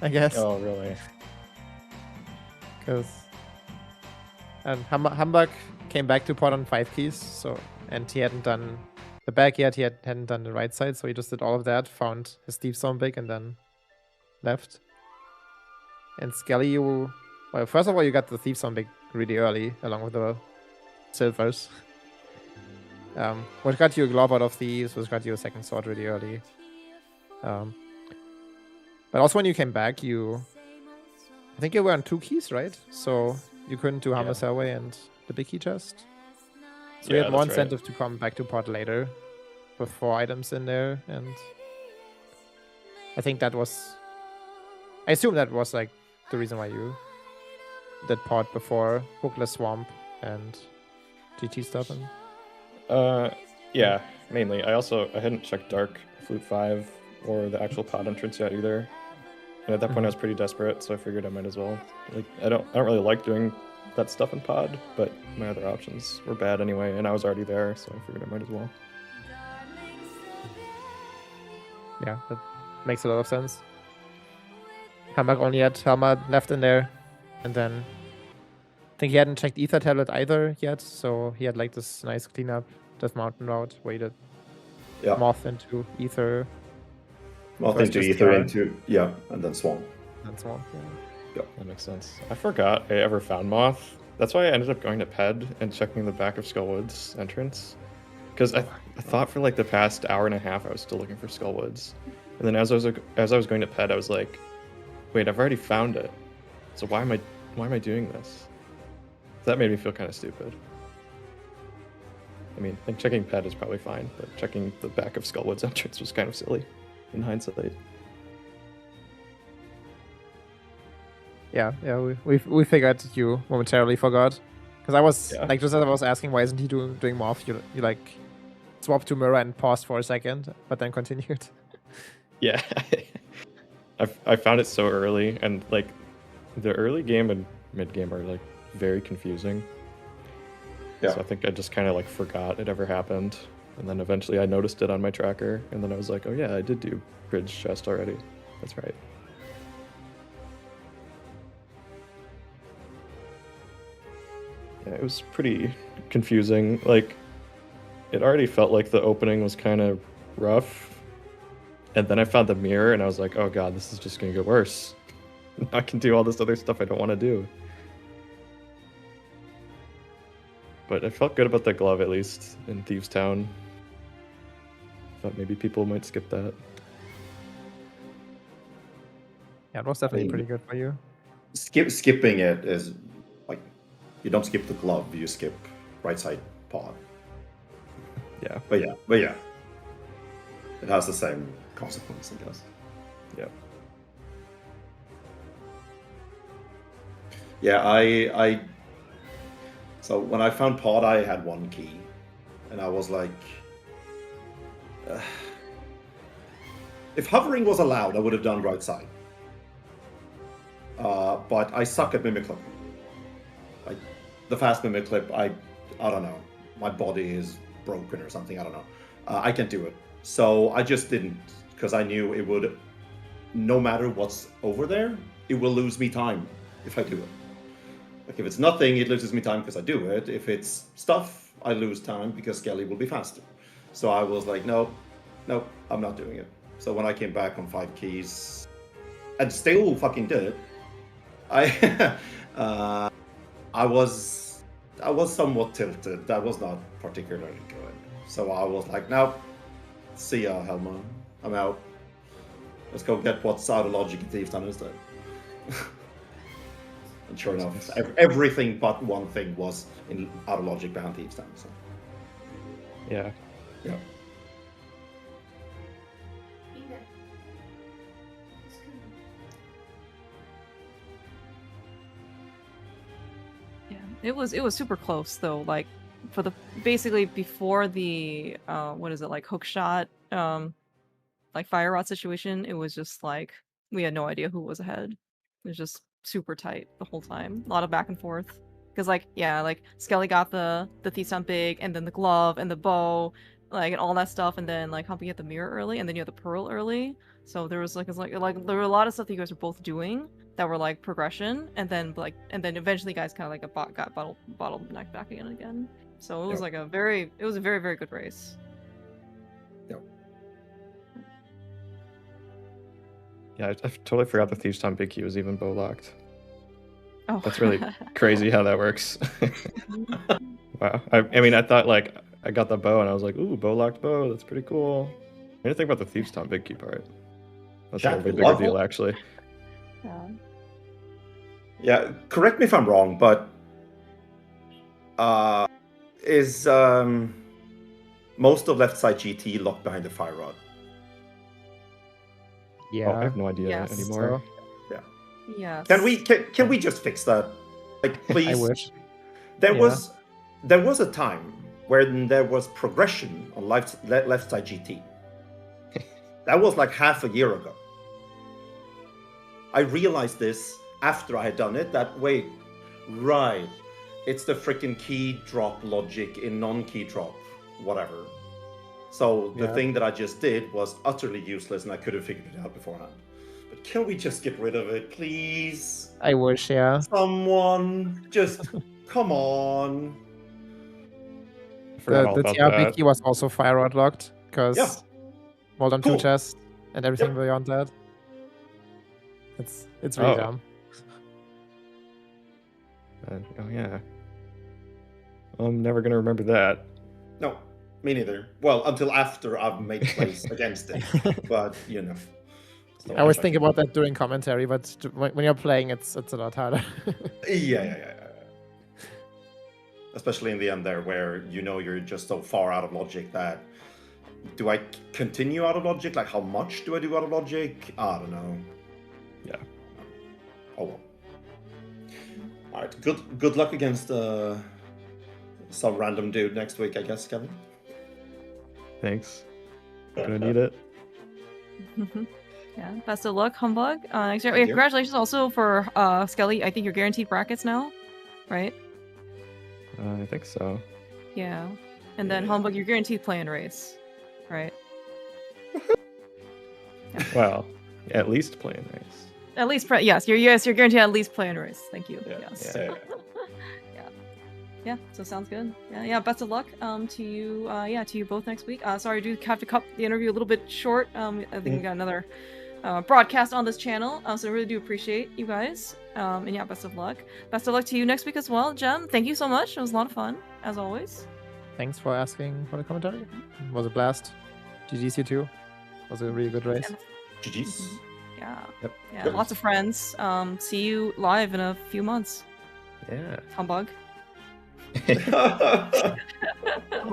Speaker 3: I guess.
Speaker 4: Oh, really?
Speaker 3: Because Humbug came back to port on 5 keys, so and he hadn't done the back yet, he hadn't done the right side, so he just did all of that, found his deep zone big, and then left. And Skele, well, first of all, you got the thief zone big really early, along with the silvers. What got you a glob out of thieves, which got you a second sword really early. But also when you came back, I think you were on 2 keys, right? So you couldn't do Hammer Selway and the big key chest. So you had more incentive to come back to port later with 4 items in there, and I think that was... I assume that was like the reason why you did port before Hookless Swamp and GT stuff. And...
Speaker 4: yeah, mainly. I hadn't checked Dark, Flute 5, or the actual pod entrance yet either. And at that point I was pretty desperate, so I figured I might as well. Like, I don't really like doing that stuff in pod, but my other options were bad anyway, and I was already there, so I figured I might as well.
Speaker 3: Yeah, that makes a lot of sense. Humbug only had Helma left in there, and then I think he hadn't checked Ether Tablet either yet, so he had like this nice cleanup, Death Mountain route, where he did Moth into Ether.
Speaker 4: Moth into Ether into, and then Swamp.
Speaker 3: And Swamp,
Speaker 4: yeah. That makes sense. I forgot I ever found Moth. That's why I ended up going to Ped and checking the back of Skullwood's entrance. Because I thought for like the past hour and a half I was still looking for Skullwoods. And then as I was going to Ped, I was like, wait, I've already found it. So why am I doing this? That made me feel kind of stupid. I mean, like checking ped is probably fine, but checking the back of Skullwood's entrance was kind of silly in hindsight.
Speaker 3: Yeah, we figured you momentarily forgot. Because I was like, just as I was asking, why isn't he doing morph? You like swapped to mirror and paused for a second, but then continued.
Speaker 4: Yeah, I found it so early, and like the early game and mid game are like very confusing. Yeah. So I think I just kind of like forgot it ever happened, and then eventually I noticed it on my tracker, and then I was like, oh yeah, I did do bridge chest already. That's right. Yeah, it was pretty confusing. Like, it already felt like the opening was kind of rough, and then I found the mirror, and I was like, oh god, this is just gonna get worse. I can do all this other stuff I don't want to do. But I felt good about the glove, at least, in Thieves Town. Thought maybe people might skip that.
Speaker 3: Yeah, it was definitely pretty good for you.
Speaker 5: Skipping it is, like, you don't skip the glove, you skip right side pod.
Speaker 4: Yeah.
Speaker 5: But yeah. It has the same consequence, I guess.
Speaker 4: Yeah.
Speaker 5: Yeah, so when I found pod, I had one key, and I was like, if hovering was allowed, I would have done right side. But I suck at mimic clip. The fast mimic clip, I don't know. My body is broken or something. I don't know. I can't do it. So I just didn't, because I knew it would, no matter what's over there, it will lose me time if I do it. Like, if it's nothing, it loses me time because I do it. If it's stuff, I lose time because Skele will be faster. So I was like, nope, I'm not doing it. So when I came back on 5 keys, and still fucking did it, I was somewhat tilted. That was not particularly good. So I was like, nope, see ya, Helma. I'm out. Let's go get what's out of logic in Thieves Town instead. And sure enough, everything but one thing was out of logic behind Thieves Town. So.
Speaker 4: Yeah.
Speaker 5: Yeah.
Speaker 2: Yeah, it was super close though. Like, for the basically before the what is it, like hook shot, like fire rod situation, it was just like we had no idea who was ahead. It was just super tight the whole time. A lot of back and forth. Because like, yeah, like Skele got the Thieves Town big, and then the glove and the bow, like, and all that stuff, and then like Humpy had the mirror early, and then you had the pearl early. So there was like there were a lot of stuff that you guys were both doing that were like progression, and then eventually guys kind of like got bottlenecked back again. So it was like a very very good race.
Speaker 4: Yeah, I totally forgot the Thieves Town Big Key was even bow locked.
Speaker 2: Oh.
Speaker 4: That's really crazy how that works. Wow. I mean, I thought like I got the bow and I was like, ooh, bow locked bow. That's pretty cool. I didn't think about the Thieves Town Big Key part. That's a bigger deal, actually.
Speaker 5: Yeah, correct me if I'm wrong, but is most of left side GT locked behind the fire rod?
Speaker 3: Yeah,
Speaker 4: I have no idea anymore.
Speaker 5: So, yeah.
Speaker 2: Yeah.
Speaker 5: Can we just fix that? Like, please.
Speaker 3: I wish.
Speaker 5: There was a time when there was progression on left side GT. That was like half a year ago. I realized this after I had done it. That wait, right, it's the freaking key drop logic in non-key drop, whatever. So the thing that I just did was utterly useless, and I could have figured it out beforehand. But can we just get rid of it, please?
Speaker 3: I wish, yeah.
Speaker 5: Someone, just come on.
Speaker 3: The TR key was also fire rod locked, because Vault on 2 chest and everything beyond that. It's really dumb.
Speaker 4: Oh yeah. I'm never gonna remember that.
Speaker 5: No. Me neither. Well, until after I've made plays against it. But, you know.
Speaker 3: I always think about that during commentary, but when you're playing, it's a lot harder.
Speaker 5: Yeah. especially in the end there, where you know you're just so far out of logic that do I continue out of logic? Like, how much do I do out of logic? I don't know.
Speaker 4: Yeah.
Speaker 5: Oh well. All right. Good luck against some random dude next week, I guess, Kevin.
Speaker 4: Thanks. Gonna need it.
Speaker 2: Yeah. Best of luck, Humbug. Next year.
Speaker 5: Thank you.
Speaker 2: Congratulations also for Skele. I think you're guaranteed brackets now, right?
Speaker 4: I think so.
Speaker 2: Yeah. And then Humbug, you're guaranteed playing race, right?
Speaker 4: Well, at least playing race.
Speaker 2: At least, yes, you're guaranteed at least playing race. Thank you.
Speaker 4: Yeah.
Speaker 2: Yes.
Speaker 4: Yeah.
Speaker 2: Yeah, so sounds good. Yeah, best of luck to you to you both next week. Sorry, I do have to cut the interview a little bit short. I think we got another broadcast on this channel, so I really do appreciate you guys. And yeah, best of luck. Best of luck to you next week as well, Jem. Thank you so much. It was a lot of fun, as always.
Speaker 3: Thanks for asking for the commentary. It was a blast. GG's you too. It was a really good race.
Speaker 5: GG's.
Speaker 2: Yeah.
Speaker 4: Yep.
Speaker 2: Yeah,
Speaker 5: Good.
Speaker 2: lots of friends. See you live in a few months.
Speaker 4: Yeah.
Speaker 2: Humbug.
Speaker 3: Humbug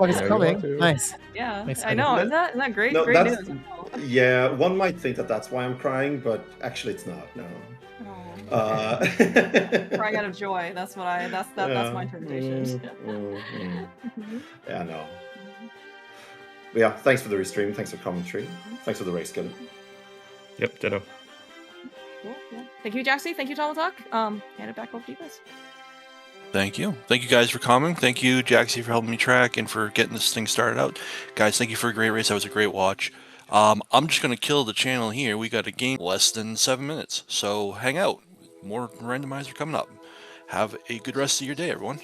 Speaker 3: is
Speaker 4: Yeah, you
Speaker 3: coming.
Speaker 4: want to.
Speaker 3: Nice.
Speaker 2: Yeah,
Speaker 3: Makes
Speaker 2: I
Speaker 3: sense.
Speaker 2: know. Isn't that great?
Speaker 5: No,
Speaker 2: Great
Speaker 5: that's-
Speaker 2: news.
Speaker 5: Yeah, one might think that that's why I'm crying, but actually it's not. No.
Speaker 2: Oh. Crying out of joy. That's what that's my interpretation.
Speaker 5: Yeah, no. But yeah, thanks for the restream. Thanks for commentary. Thanks for the race, Skele.
Speaker 4: Yep. Ditto.
Speaker 2: Cool, yeah. Thank you, Jaxie. Thank you, Talk. Hand it back over to you guys.
Speaker 6: Thank you. Thank you guys for coming. Thank you, Jaxie, for helping me track and for getting this thing started out. Guys, thank you for a great race. That was a great watch. I'm just going to kill the channel here. We got a game less than 7 minutes. So hang out. More randomizer coming up. Have a good rest of your day, everyone.